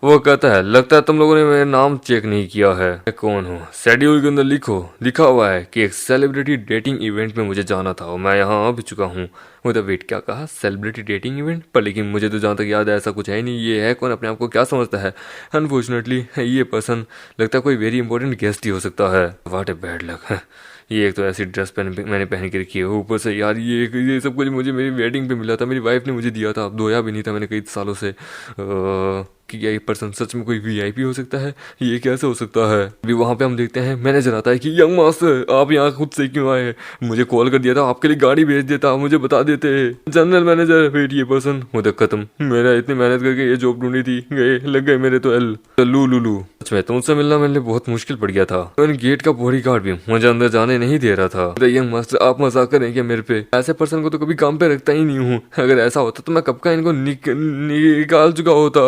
वो कहता है लगता है तुम लोगों ने मेरा नाम चेक नहीं किया है, मैं कौन हूँ। शेड्यूल के अंदर लिखा हुआ है कि एक सेलिब्रिटी डेटिंग इवेंट में मुझे जाना था और मैं यहाँ आ भी चुका हूँ। वो तो वेट क्या कहा, सेलिब्रिटी डेटिंग इवेंट पर? लेकिन मुझे तो जहाँ तक याद है ऐसा कुछ है ही नहीं। ये है कौन, अपने आप को क्या समझता है? अनफॉर्चुनेटली ये पर्सन लगता है कोई वेरी इंपॉर्टेंट गेस्ट ही हो सकता है। व्हाट ए बैड लक है। ये एक तो ऐसी ड्रेस मैंने पहन के रखी है, ऊपर से यार ये सब कुछ मुझे मेरी वेडिंग पे मिला था, मेरी वाइफ ने मुझे दिया था, अब धोया भी नहीं था मैंने कई सालों से। कि क्या ये पर्सन सच में कोई वीआईपी हो सकता है? ये कैसे हो सकता है? अभी वहाँ पे हम देखते हैं मैनेजर आता है कि यंग मास्टर आप यहाँ खुद से क्यों आए? मुझे कॉल कर दिया था, आपके लिए गाड़ी भेज देता, मुझे बता देते। जनरल मैनेजर वेट ये पर्सन मुझे खत्म, मेरा इतनी मेहनत करके ये जॉब ढूंढी थी, गए लग गए मेरे तो एल लू। सच में तुमसे मिलना मेरे लिए बहुत मुश्किल पड़ गया था। गेट का बॉडी गार्ड भी मुझे अंदर जाने नहीं दे रहा था। यंग मास्टर आप मजाक करें क्या मेरे पे? ऐसे पर्सन को तो कभी काम पे रखता ही नहीं हूँ। अगर ऐसा होता तो मैं कब का इनको निकाल चुका होता।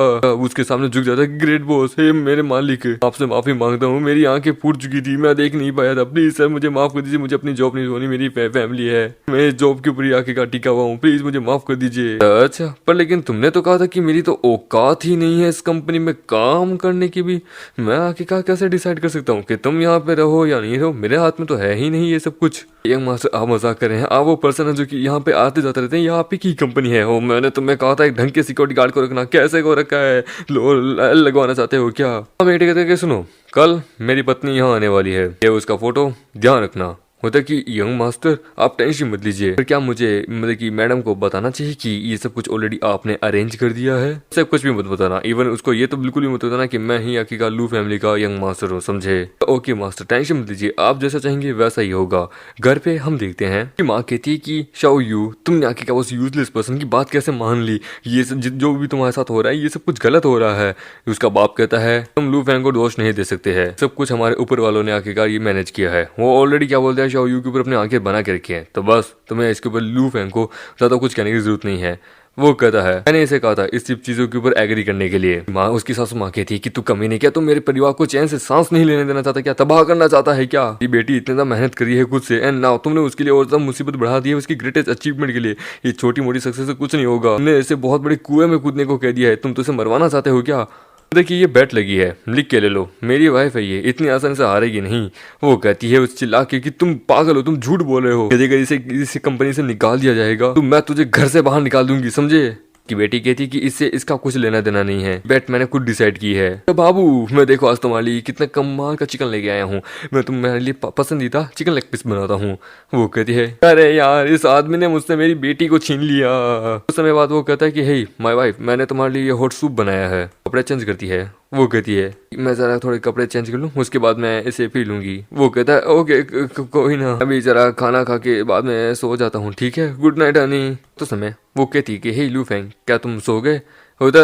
उसके सामने झुक जाता, ग्रेट बॉस, हे मेरे मालिक आपसे माफी मांगता हूँ, मेरी आंखें फूट चुकी थी, मैं देख नहीं पाया था, प्लीज सर मुझे माफ कर दीजिए, मुझे अपनी जॉब नहीं होनी, मेरी फैमिली है, मैं जॉब के ऊपर ही आके का टिका हुआ हूँ, प्लीज मुझे माफ कर दीजिए। अच्छा पर लेकिन तुमने तो कहा था कि मेरी तो औकात ही नहीं है इस कंपनी में काम करने की भी। मैं आके का कैसे डिसाइड कर सकता हूँ कि तुम यहाँ पे रहो या नहीं रहो? मेरे हाथ में तो है ही नहीं ये सब कुछ। यंग मास्टर आप मजाक कर रहे हैं, आप वो पर्सन है जो कि यहाँ पे आते जाते रहते हैं, यहाँ पे की कंपनी है? हो मैंने तुम्हें कहा था एक ढंग के सिक्योरिटी गार्ड को रखना, कैसे को रखा है? लगवाना चाहते हो क्या? वेट करके सुनो, कल मेरी पत्नी यहाँ आने वाली है, ये उसका फोटो ध्यान रखना। होता कि यंग मास्टर आप टेंशन मत लीजिए, फिर क्या मुझे मतलब कि मैडम को बताना चाहिए कि ये सब कुछ ऑलरेडी आपने अरेंज कर दिया है? सब कुछ भी मत बताना, इवन उसको ये तो बिल्कुल भी मत बताना कि मैं ही आखिर लू फैमिली का यंग मास्टर हूँ, समझे? ओके मास्टर टेंशन मत लीजिए, आप जैसा चाहेंगे वैसा ही होगा। घर पे हम देखते हैं कि माँ कहती है कि शाओ यू तुमने आखिर उस यूजलेस पर्सन की बात कैसे मान ली? ये सब जो भी तुम्हारे साथ हो रहा है ये सब कुछ गलत हो रहा है। उसका बाप कहता है तुम लू फैन को दोष नहीं दे सकते हैं, सब कुछ हमारे ऊपर वालों ने आखिरकार ये मैनेज किया है। वो ऑलरेडी क्या बोलते हैं, शाओ यू के ऊपर अपनी आंखें बना के रखी है, तो बस तुम्हें इसके ऊपर लू फैन को ज्यादा कुछ कहने की जरूरत नहीं है। वो कहता है मैंने इसे कहा था इस सब चीजों के ऊपर एग्री करने के लिए। माँ उसकी सासू माँ कहती कि तू कमी नहीं, क्या तुम मेरे परिवार को चैन से सांस नहीं लेने देना चाहता? क्या तबाह करना चाहता है क्या? ये बेटी इतनी ज्यादा मेहनत करी है खुद से, एंड नाउ तुमने उसके लिए और ज्यादा मुसीबत बढ़ा दी है उसकी ग्रेटेस्ट अचीवमेंट के लिए। ये छोटी मोटी सक्सेस से कुछ नहीं होगा, तुमने इसे बहुत बड़े कुएं में कूदने को कह दिया है, तुम तो इसे मरवाना चाहते हो क्या? देखिए ये बैट लगी है, लिख के ले लो, मेरी वाइफ है, ये इतनी आसानी से हारेगी नहीं। वो कहती है उस चिल्ला के कि तुम पागल हो, तुम झूठ बोल रहे हो, यदि इसे कंपनी से निकाल दिया जाएगा तो मैं तुझे घर से बाहर निकाल दूंगी, समझे? की बेटी कहती कि इससे इसका कुछ लेना देना नहीं है, बेट मैंने खुद डिसाइड की है। तो बाबू मैं देखो आज तुम्हारे लिए कितना कमाल का चिकन लेके आया हूँ, मैं तुम्हारे लिए पसंदीदा चिकन लेग पीस बनाता हूँ। वो कहती है अरे यार इस आदमी ने मुझसे मेरी बेटी को छीन लिया। कुछ समय बाद वो कहता है कि हे माय वाइफ मैंने तुम्हारे लिए हॉट सूप बनाया है। कपड़े चेंज करती है, वो कहती है मैं जरा थोड़े कपड़े चेंज कर लूँ उसके बाद मैं इसे पी लूंगी। वो कहता है ओके कोई ना, अभी जरा खाना खा के बाद में सो जाता हूँ, ठीक है, गुड नाइट हनी। तो समय वो कहती है कि हे लू फैंग क्या तुम सो गए? होता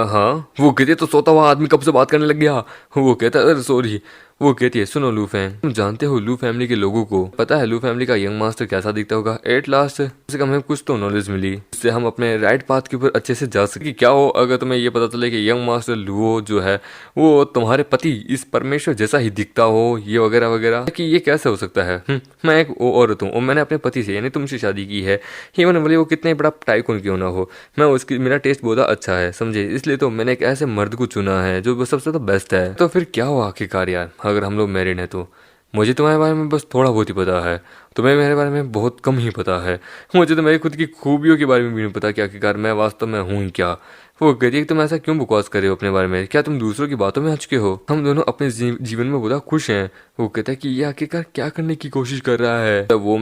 हाँ। वो कहती है तो सोता हुआ आदमी कब से बात करने लग गया? वो कहता है अरे सॉरी। वो कहती है सुनो लू फैंग तुम जानते हो लू फैमिली के लोगों को पता है लू फैमिली का यंग मास्टर कैसा दिखता होगा? एट लास्ट से कम हमें कुछ तो नॉलेज मिली, इससे हम अपने राइट पाथ के ऊपर अच्छे से जा सके। क्या हो अगर तुम्हें ये पता चले कि यंग मास्टर लुओ जो है वो तुम्हारे पति इस परमेश्वर जैसा ही दिखता हो, ये वगैरह वगैरह, कि ये कैसे हो सकता है? मैं एक औरत हूँ और मैंने अपने पति से यानी तुमसे शादी की है, इवन भले वो कितने बड़ा टाइकून क्यों ना हो, मैं उसकी मेरा टेस्ट बहुत अच्छा है, समझे? इसलिए तो मैंने एक ऐसे मर्द को चुना है जो सबसे तो बेस्ट है। तो फिर क्या हो आखिरकार यार, अगर हम लोग मैरिड हैं तो मुझे तुम्हारे बारे में बस थोड़ा बहुत ही पता है, तुम्हें मेरे बारे में बहुत कम ही पता है। मुझे तो मेरी खुद की खूबियों के बारे में भी नहीं पता कि आखिरकार मैं वास्तव में हूँ ही क्या। वो कहती है तुम ऐसा क्यों बकवास कर रहे हो अपने बारे में? क्या तुम दूसरों की बातों में आ चुके हो? हम दोनों अपने जीवन में बहुत खुश हैं। वो कहता है कि ये आखिरकार क्या करने की कोशिश कर रहा है? वो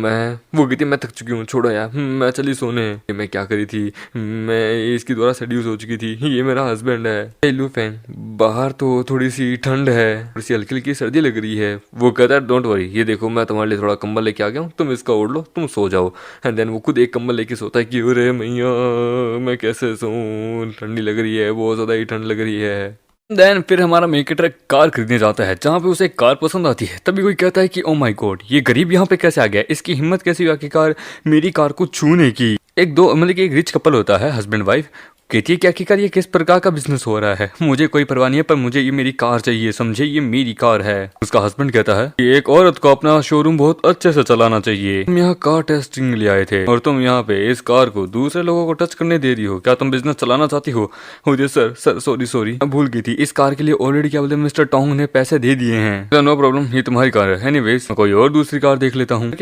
कहती है मैं थक चुकी हूँ, छोड़ो यार, मैं चली सोने। मैं क्या करी थी, मैं इसकी द्वारा सेड्यूस हो चुकी थी, ये मेरा हस्बैंड है। लू फैन बाहर तो थोड़ी सी ठंड है, थोड़ी सी हल्की हल्की सर्दी लग रही है। वो कहता है डोंट वरी, ये देखो मैं तुम्हारे लिए थोड़ा कंबल लेके आ गया हूँ, तुम इसका ओढ़ लो, तुम सो जाओ। एंड देन वो खुद एक कंबल लेके सोता है कि अरे मैया मैं कैसे सोऊं, ठंडी लग रही है, बहुत ज्यादा ही ठंड लग रही है। देन फिर हमारा मेकेटर कार खरीदने जाता है जहाँ पे उसे एक कार पसंद आती है। तभी कोई कहता है कि ओ माय गॉड ये गरीब यहाँ पे कैसे आ गया, इसकी हिम्मत कैसी हुई आखिरकार मेरी कार को छूने की। एक दो मतलब कि एक रिच कपल होता है हस्बैंड वाइफ, कहती है कि आखिरकार ये किस प्रकार का बिजनेस हो रहा है, मुझे कोई परवाह नहीं है, पर मुझे ये मेरी कार चाहिए, समझे, ये मेरी कार है। उसका हस्बैंड कहता है कि एक औरत को अपना शोरूम बहुत अच्छे से चलाना चाहिए। तुम यहाँ कार टेस्टिंग ले आए थे और तुम यहाँ पे इस कार को दूसरे लोगों को टच करने दे रही हो, क्या तुम बिजनेस चलाना चाहती हो? मुझे सर सॉरी भूल गई थी, इस कार के लिए ऑलरेडी क्या बोलते मिस्टर टोंग ने पैसे दे दिए हैं। नो प्रॉब्लम, ये तुम्हारी कार है, एनीवेज मैं कोई और दूसरी कार देख लेता हूँ।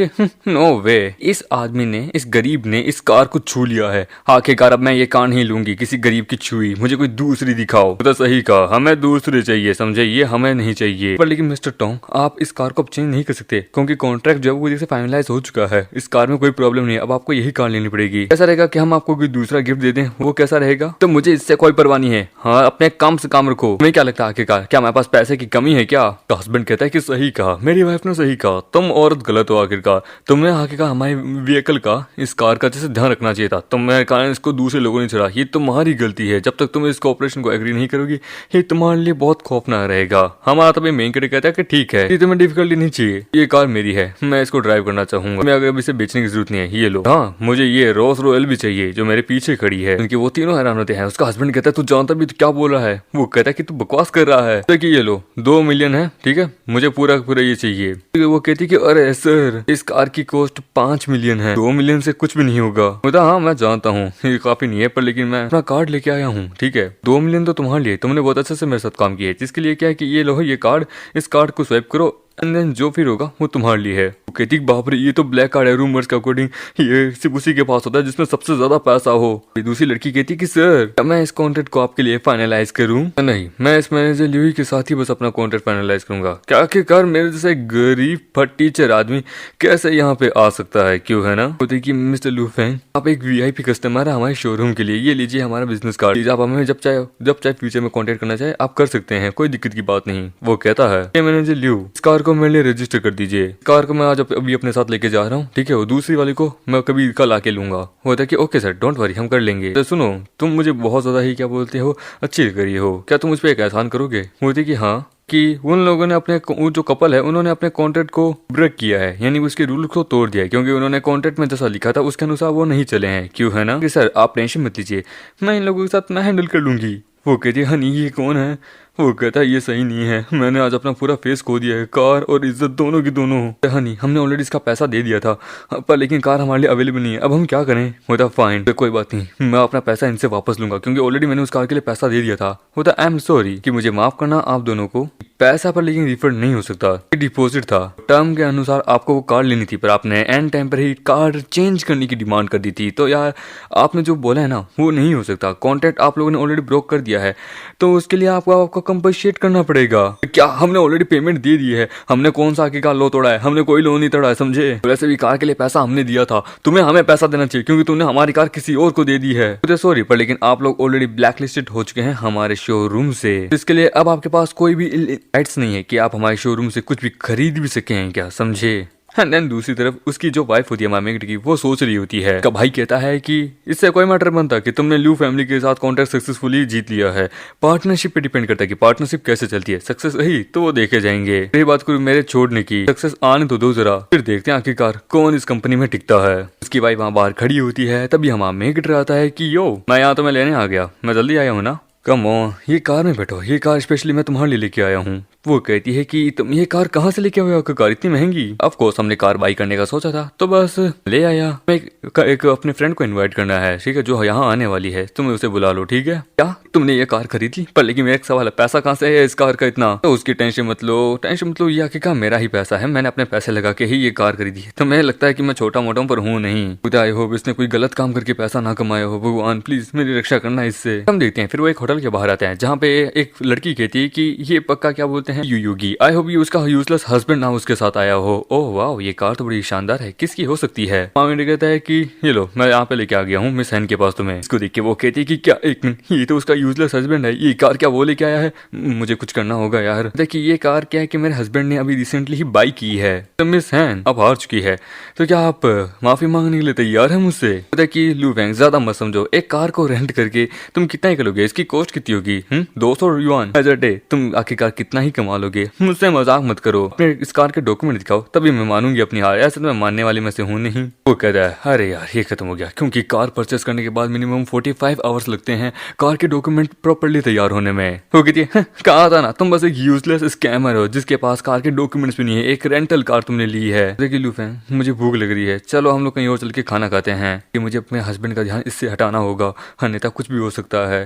नो वे, इस आदमी ने, इस गरीब ने इस कार को छू लिया है। आखिरकार अब मैं ये कार नहीं लूंगी किसी गरीब की छुई, मुझे कोई दूसरी दिखाओ। तो सही कहा, हमें दूसरी चाहिए, समझे, ये हमें नहीं चाहिए। पर लेकिन मिस्टर टोंग, आप इस कार को अब चेंज नहीं कर सकते क्योंकि कॉन्ट्रैक्ट जो है वो फाइनलाइज हो चुका है। इस कार में कोई प्रॉब्लम नहीं है, अब आपको यही कार लेनी पड़ेगी। ऐसा रहेगा कि हम आपको कोई दूसरा गिफ्ट दे दें, वो कैसा रहेगा? तो मुझे इससे कोई परवाह नहीं है। हाँ, अपने काम से काम रखो। तुम्हें क्या लगता है आखिरकार क्या हमारे पास पैसे की कमी है क्या? तो हस्बैंड कहता है कि सही कहा, मेरी वाइफ ने सही कहा, तुम औरत गलत हो। आखिरकार तुमने आखिरकार हमारे व्हीकल का, इस कार का जैसे ध्यान रखना चाहिए था। तुम्हारे कारण इसको दूसरे लोगों ने चढ़ा, ये तुम्हारी गलती है। जब तक तुम इस ऑपरेशन को एग्री नहीं करोगी, ये तुम्हारे लिए बहुत खौफनाक रहेगा। हमारा तभी मेन कैरेक्टर कहता है कि ठीक है, ये तुम्हें डिफिकल्टी नहीं चाहिए, ये कार मेरी है, मैं इसको ड्राइव करना चाहूंगा, मैं अगर इसे बेचने की जरूरत नहीं है, ये लो। हाँ, मुझे ये रोल्स रॉयल भी चाहिए जो मेरे पीछे खड़ी है। उनके वो तीनों हैरान होते हैं। उसका हस्बैंड कहता है तू जानता भी तो क्या बोल रहा है? वो कहता है कि तू बकवास कर रहा है। तो ये लो 2 मिलियन है, ठीक है, मुझे पूरा पूरा ये चाहिए। वो कहती कि अरे सर, इस कार की कॉस्ट 5 मिलियन है, 2 मिलियन से कुछ भी नहीं होगा। बोला हाँ मैं जानता हूँ ये काफी नहीं है, पर लेकिन मैं अपना कार्ड लेके आया हूँ, ठीक है, 2 मिलियन तो तुम्हारे लिए, तुमने बहुत अच्छे से मेरे साथ काम किया है, जिसके लिए क्या है कि ये लो ये कार्ड, इस कार्ड को स्वाइप करो एंड देन जो फिर होगा वो तुम्हारे लिए है। वो कहती बाप रे, ये तो ब्लैक कार्ड है, रूमर्स के अकॉर्डिंग ये सिर्फ उसी के पास होता है जिसमें सबसे ज्यादा पैसा हो। दूसरी लड़की कहती कि सर मैं इस कॉन्ट्रैक्ट को आपके लिए फाइनलाइज करूं? नहीं, मैं इस मैनेजर ल्यूई के साथ ही बस अपना कॉन्ट्रैक्ट फाइनलाइज करूंगा। क्या आखिरकार मेरे जैसे गरीब फट टीचर आदमी कैसे यहाँ पे आ सकता है, क्यों है ना? बोलते कि मिस्टर लू फैंग, आप एक VIP कस्टमर है हमारे शोरूम के लिए, ये लीजिए हमारा बिजनेस कार्ड, आप हमें जब चाहे फ्यूचर में कॉन्टेक्ट करना चाहे आप कर सकते हैं, कोई दिक्कत की बात नहीं। वो कहता है मैनेजर ल्यू, इस कार को मेरे लिए रजिस्टर कर दीजिए, कार को मैं आज अभी अपने साथ लेके जा रहा हूँ, ठीक है, वो दूसरी वाली को मैं कभी कल आके लूंगा। होता है कि ओके सर, डोंट वरी, हम कर लेंगे। तो सुनो, तुम मुझे बहुत ज्यादा ही क्या बोलते हो, अच्छी करी हो, क्या तुम मुझ पर एक एहसान करोगे? बोलते कि हाँ, कि उन लोगों ने अपने जो कपल है उन्होंने अपने कॉन्ट्रैक्ट को ब्रेक किया है, यानी उसके रूल को तोड़ दिया है, क्योंकि उन्होंने कॉन्ट्रैक्ट में जैसा लिखा था उसके अनुसार वो नहीं चले हैं, क्यों है ना? कि सर आप टेंशन मत लीजिए, मैं इन लोगों के साथ मैं हैंडल कर लूंगी। वो कहती है हनी ये कौन है? वो कहता है ये सही नहीं है, मैंने आज अपना पूरा फेस खो दिया है, कार और इज्जत दोनों की दोनों। हनी हमने ऑलरेडी इसका पैसा दे दिया था, पर लेकिन कार हमारे लिए अवेलेबल नहीं है, अब हम क्या करें? होता फाइन, कोई बात नहीं, मैं अपना पैसा इनसे वापस लूंगा क्योंकि ऑलरेडी मैंने उस कार के लिए पैसा दे दिया था। होता आई एम सॉरी, कि मुझे माफ करना आप दोनों को, पैसा पर लेकिन रिफंड नहीं हो सकता, डिपॉजिट था, टर्म के अनुसार आपको वो कार लेनी थी, पर आपने एंड टाइम पर ही कार चेंज करने की डिमांड कर दी थी। तो यार आपने जो बोला है ना वो नहीं हो सकता, कॉन्ट्रैक्ट आप लोगों ने ऑलरेडी ब्रोक कर दिया है, तो उसके लिए आपको कंपनसेट करना पड़ेगा। क्या हमने ऑलरेडी पेमेंट दे दी है, हमने कौन सा आगे का लो तोड़ा है, हमने कोई लो नहीं तोड़ा है, समझे? वैसे भी कार के लिए पैसा हमने दिया था, तुम्हें हमें पैसा देना चाहिए क्योंकि तुमने हमारी कार किसी और को दे दी है। मुझे सॉरी, पर लेकिन आप लोग ऑलरेडी ब्लैक लिस्टेड हो चुके हैं हमारे शोरूम से, इसके लिए अब आपके पास कोई भी राइट्स नहीं है कि आप हमारे शोरूम से कुछ भी खरीद भी सके हैं, क्या समझे? एंड देन दूसरी तरफ उसकी जो वाइफ होती है मामेगट की, वो सोच रही होती है, का भाई कहता है कि इससे कोई मैटर बनता कि तुमने ल्यू फैमिली के साथ कॉन्ट्रैक्ट सक्सेसफुली जीत लिया है, पार्टनरशिप पे डिपेंड करता है कि पार्टनरशिप कैसे चलती है, सक्सेस रही तो वो देखे जाएंगे। रही बात करूँ मेरे छोड़ने की, सक्सेस आने तो दो जरा, फिर देखते हैं आखिरकार कौन इस कंपनी में टिकता है। उसकी वाइफ वहाँ बाहर खड़ी होती है, तभी हम मामेगट आता है कि यो मैं यहाँ तो मैं लेने आ गया, मैं जल्दी आया हूँ ना, कम ऑन ये कार में बैठो, ये कार स्पेशली मैं तुम्हारे लिए लेके आया हूँ। वो कहती है कि तुम ये कार कहाँ से लेके आए हो, कार इतनी महंगी? ऑफ कोर्स हमने कार बाई करने का सोचा था तो बस ले आया। एक अपने फ्रेंड को इनवाइट करना है, ठीक है, जो यहाँ आने वाली है, तुम उसे बुला लो, ठीक है? क्या तुमने ये कार खरीद ली? पर लेकिन मेरा एक सवाल है, पैसा कहाँ से है इस कार का इतना? तो उसकी टेंशन मत लो, ये आखिरकार मेरा ही पैसा है, मैंने अपने पैसे लगा के ही ये कार खरीदी है, तो मुझे लगता है कि मैं छोटा मोटा पर हूँ नहीं। खुदा आई होप इसने कोई गलत काम करके पैसा ना कमाया हो, भगवान प्लीज मेरी रक्षा करना इससे। हम देखते हैं फिर वो एक होटल के बाहर आते हैं जहाँ पे एक लड़की कहती है कि ये पक्का क्या बोलते हैं युयोगी, आई होप ये उसका यूजलेस हस्बैंड ना उसके साथ आया हो। ओह वाह, ये कार तो बड़ी शानदार है, किसकी हो सकती है? मामी कहता है कि ये लो मैं यहाँ पे लेके आ गया हूँ मिस हैन के पास तुम्हें। इसको देख के वो कहती है कि क्या, एक मिनट, ये तो उसका यूजलेस हस्बैंड है, ये कार क्या वो लेके आया है? मुझे कुछ करना होगा यार। देखिए ये कार क्या है कि मेरे हस्बैंड ने अभी रिसेंटली ही बाई की है, तो मिस हैन अब हार चुकी है, तो क्या आप माफी मांगने के लिए तैयार है मुझसे? कि लू फैंग ज्यादा मत समझो, एक कार को रेंट करके तुम कितना ही करोगे, इसकी कॉस्ट कितनी होगी? 200 युआन एज अ डे, तुम आखिरकार कितना ही कमा लोगे, मुझसे मजाक मत करो, अपने इस कार के डॉक्यूमेंट दिखाओ तभी मैं मानूंगी अपनी हार, ऐसे तो मैं मानने वाली में से हूँ नहीं। वो कहता है अरे यार ये खत्म हो गया, क्योंकि कार परचेस करने के बाद मिनिमम 45 आवर्स लगते हैं कार के डॉक्यूमेंट प्रॉपर्ली तैयार होने में। वो कहती है कहा था ना तुम बस एक यूजलेस स्कैमर हो जिसके पास कार के डॉक्यूमेंट्स भी नहीं है, एक रेंटल कार तुमने ली है। देखिए लूफेंग, मुझे भूख लग रही है, चलो हम लोग कहीं और चल के खाना खाते हैं, कि मुझे अपने हस्बैंड का ध्यान इससे हटाना होगा, अन्यथा कुछ भी हो सकता है,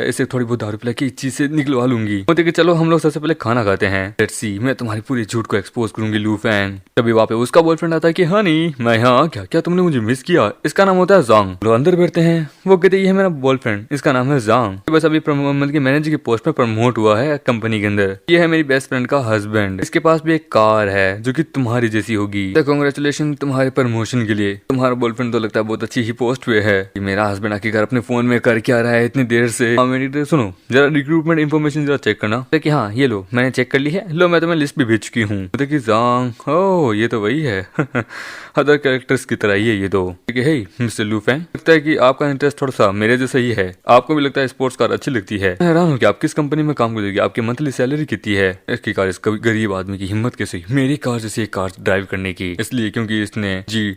इसे थोड़ी बहुत दारू पिला के इस चीज से निकलवा लूंगी। वो देखिए चलो हम लोग सबसे पहले खाना खाते हैं, लेट्स सी, मैं तुम्हारी पूरी झूठ को एक्सपोज करूंगी लूफेंग। तभी वहाँ पे उसका बॉयफ्रेंड आता है कि हनी मैं यहाँ क्या क्या तुमने मुझे मिस किया, इसका नाम होता है जांग। लोग अंदर बैठते हैं, वो कहते हैं ये है मेरा बॉयफ्रेंड, इसका नाम है जांग, बस अभी मतलब मैनेजर की पोस्ट पे प्रमोट हुआ है कंपनी के अंदर, ये है मेरी बेस्ट फ्रेंड का हस्बैंड, इसके पास भी एक कार है जो कि तुम्हारी जैसी होगी, कांग्रेचुलेशन तुम्हारे प्रमोशन के लिए। तुम्हारा बॉयफ्रेंड तो लगता है बहुत अच्छी ही पोस्ट पे है, मेरा हस्बैंड आके घर अपने फोन में कर क्या रहा है इतनी देर से। सुनो जरा रिक्रूटमेंट इन्फॉर्मेशन जरा चेक करना। देखिए हाँ ये लो मैंने चेक कर ली है, लो मैं तुम्हें लिस्ट भी भेज चुकी हूँ। देखिए जांग, ओह ये तो वही है अदर कैरेक्टर्स की तरह ही है ये तो। हे मिस्टर लूफेंग, लगता है कि आपका इंटरेस्ट थोड़ा सा मेरे जैसा ही है, आपको भी लगता है स्पोर्ट्स कार अच्छी लगती है। मैं हैरान हूँ कि आप किस कंपनी में काम करोगे, आपकी मंथली सैलरी कितनी है। इसकी कार इस गरीब आदमी की हिम्मत कैसे मेरी कार जैसी एक कार ड्राइव करने की, इसलिए क्योंकि इसने जी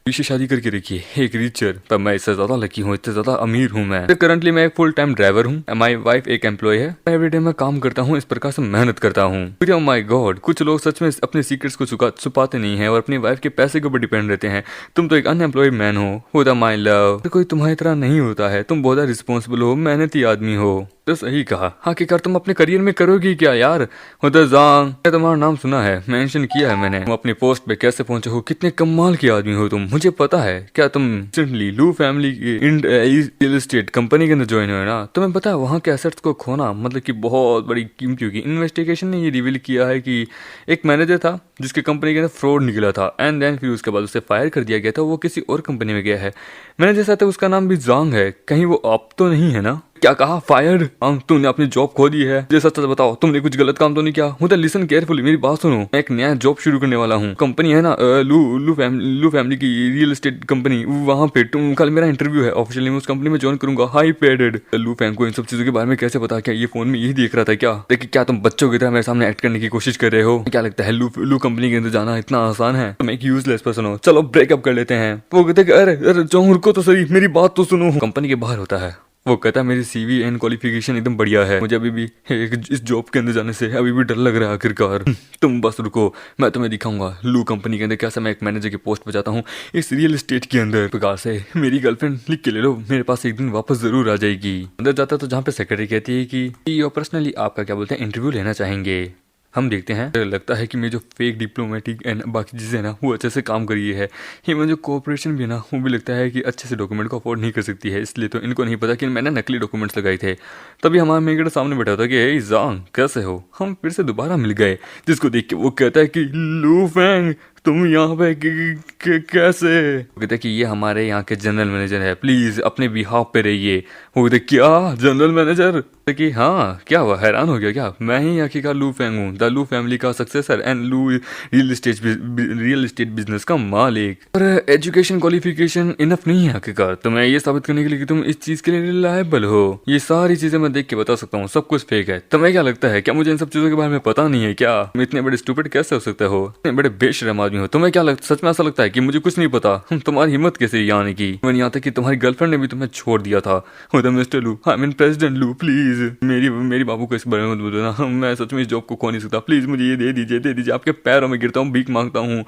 पीछे शादी करके रखी है एक रिचर, पर मैं इससे ज्यादा लकी हूँ, इससे ज्यादा अमीर हूँ मैं। करंटली मैं एक फुल टाइम ड्राइवर हूँ, माई वाइफ एक एम्प्लॉय है, एवरीडे मैं काम करता हूँ, इस प्रकार से मेहनत करता हूँ। माई गॉड, कुछ लोग सच में अपने सीक्रेट्स को छुपाते नहीं है और अपनी वाइफ के पैसे के ऊपर डिपेंड रहते हैं। तुम तो एक अनएम्प्लॉयड मैन हो माई लव, कोई तुम्हारी तरह नहीं होता है, तुम बहुत रिस्पॉन्सिबल हो, मेहनती आदमी हो। तो सही कहा, आखिरकार तुम अपने करियर में करोगी क्या यार। जांग, तुम्हारा नाम सुना है, मेंशन किया है मैंने, तुम अपनी पोस्ट पे कैसे पहुंचे हो, कितने कमाल के आदमी हो तुम, मुझे पता है। क्या तुम रिसेंटली लू फैमिली की रियल एस्टेट कंपनी के अंदर ज्वाइन हुए ना, तुम्हें पता है वहाँ के एसेट्स को खोना मतलब कि बहुत बड़ी कीमती होगी। इन्वेस्टिगेशन ने ये रिवील किया है कि एक मैनेजर था जिसके कंपनी के अंदर फ्रॉड निकला था, एंड देन फिर उसके बाद उसे फायर कर दिया गया था, वो किसी और कंपनी में गया है। मैनेजर साथ उसका नाम भी जांग है, कहीं वो आप तो नहीं है ना। क्या कहा, फायर? तुमने अपनी जॉब खो दी है, मुझे सच बताओ तुमने कुछ गलत काम तो नहीं किया। मुझे लिसन केयरफुली, मेरी बात सुनो, मैं एक नया जॉब शुरू करने वाला हूँ, कंपनी है ना लू फैमिली की रियल एस्टेट कंपनी, वहाँ पे तुम कल मेरा इंटरव्यू है, ऑफिशियली मैं उस कंपनी में ज्वाइन करूंगा, हाई पेडेड। लू फैम को इन सब चीजों के बारे में कैसे पता, क्या ये फोन में यही देख रहा था क्या? देखिए क्या तुम बच्चों की तरह मेरे सामने एक्ट करने की कोशिश कर रहे हो? क्या लगता है लू कंपनी के अंदर जाना इतना आसान है? तुम एक यूजलेस पर्सन हो, चलो ब्रेकअप कर लेते हैं। वो कहते अरे जाओ, रुको तो सही, मेरी बात तो सुनो। कंपनी के बाहर होता है, वो कहता है मेरी सीवी एंड क्वालिफिकेशन एकदम बढ़िया है, मुझे अभी भी इस जॉब के अंदर जाने से अभी भी डर लग रहा है आखिरकार। तुम बस रुको, मैं तुम्हें दिखाऊंगा लू कंपनी के अंदर कैसे मैं एक मैनेजर की पोस्ट पे जाता हूँ इस रियल एस्टेट के अंदर। प्रकार से मेरी गर्लफ्रेंड लिख के ले लो, मेरे पास एक दिन वापस जरूर आ जाएगी। अंदर जाता तो जहाँ पे सेक्रेटरी कहती है कि पर्सनली आपका क्या बोलते हैं इंटरव्यू लेना चाहेंगे। हम देखते हैं, लगता है कि मैं जो फेक डिप्लोमेटिक एंड बाकी चीज़ें ना वो अच्छे से काम करी है, ये मैं जो कोऑपरेशन भी ना वो भी लगता है कि अच्छे से डॉक्यूमेंट को अफोर्ड नहीं कर सकती है, इसलिए तो इनको नहीं पता कि मैंने नकली डॉक्यूमेंट्स लगाए थे। तभी हमारा मेगड़ सामने बैठा था कि हे जांग कैसे हो, हम फिर से दोबारा मिल गए, जिसको देख के वो कहता है कि लू फैंग तुम यहाँ पे कैसे? कहते कि ये हमारे यहाँ के जनरल मैनेजर है, प्लीज अपने बिहाफ पे रहिए। वो कहते क्या जनरल मैनेजर? कि हाँ क्या हुआ, हैरान हो गया क्या? मैं ही यहाँ का लू फैंग हूँ, द लू फैमिली का सक्सेसर एंड लू रियल एस्टेट बिजनेस का मालिक। पर एजुकेशन क्वालिफिकेशन इनफ नहीं है आखिरकार तुम्हें ये साबित करने के लिए कि तुम इस चीज के लिए रिलायबल हो। ये सारी चीजें मैं देख के बता सकता हूँ, सब कुछ फेक है। तुम्हें क्या लगता है, क्या मुझे इन सब चीजों के बारे में पता नहीं है क्या? तुम इतने बड़े स्टूपिड कैसे हो सकते हो, इतने बड़े बेशरम आदमी हो? तुम्हें क्या लगता, सच में ऐसा लगता है कि मुझे कुछ नहीं पता? तुम्हारी हिम्मत कैसे यहाँ आने की? मैंने यहाँ तक कि तुम्हारी गर्लफ्रेंड ने भी तुम्हें छोड़ दिया था। मिस्टर लू, आई मीन प्रेसिडेंट लू, प्लीज मेरी बाबू को इस बारे में मत बोलना, मैं सच में इस जॉब को खो नहीं सकता, प्लीज मुझे ये दे दीजिए, आपके पैरों में गिरता हूँ, भीख मांगता हूँ।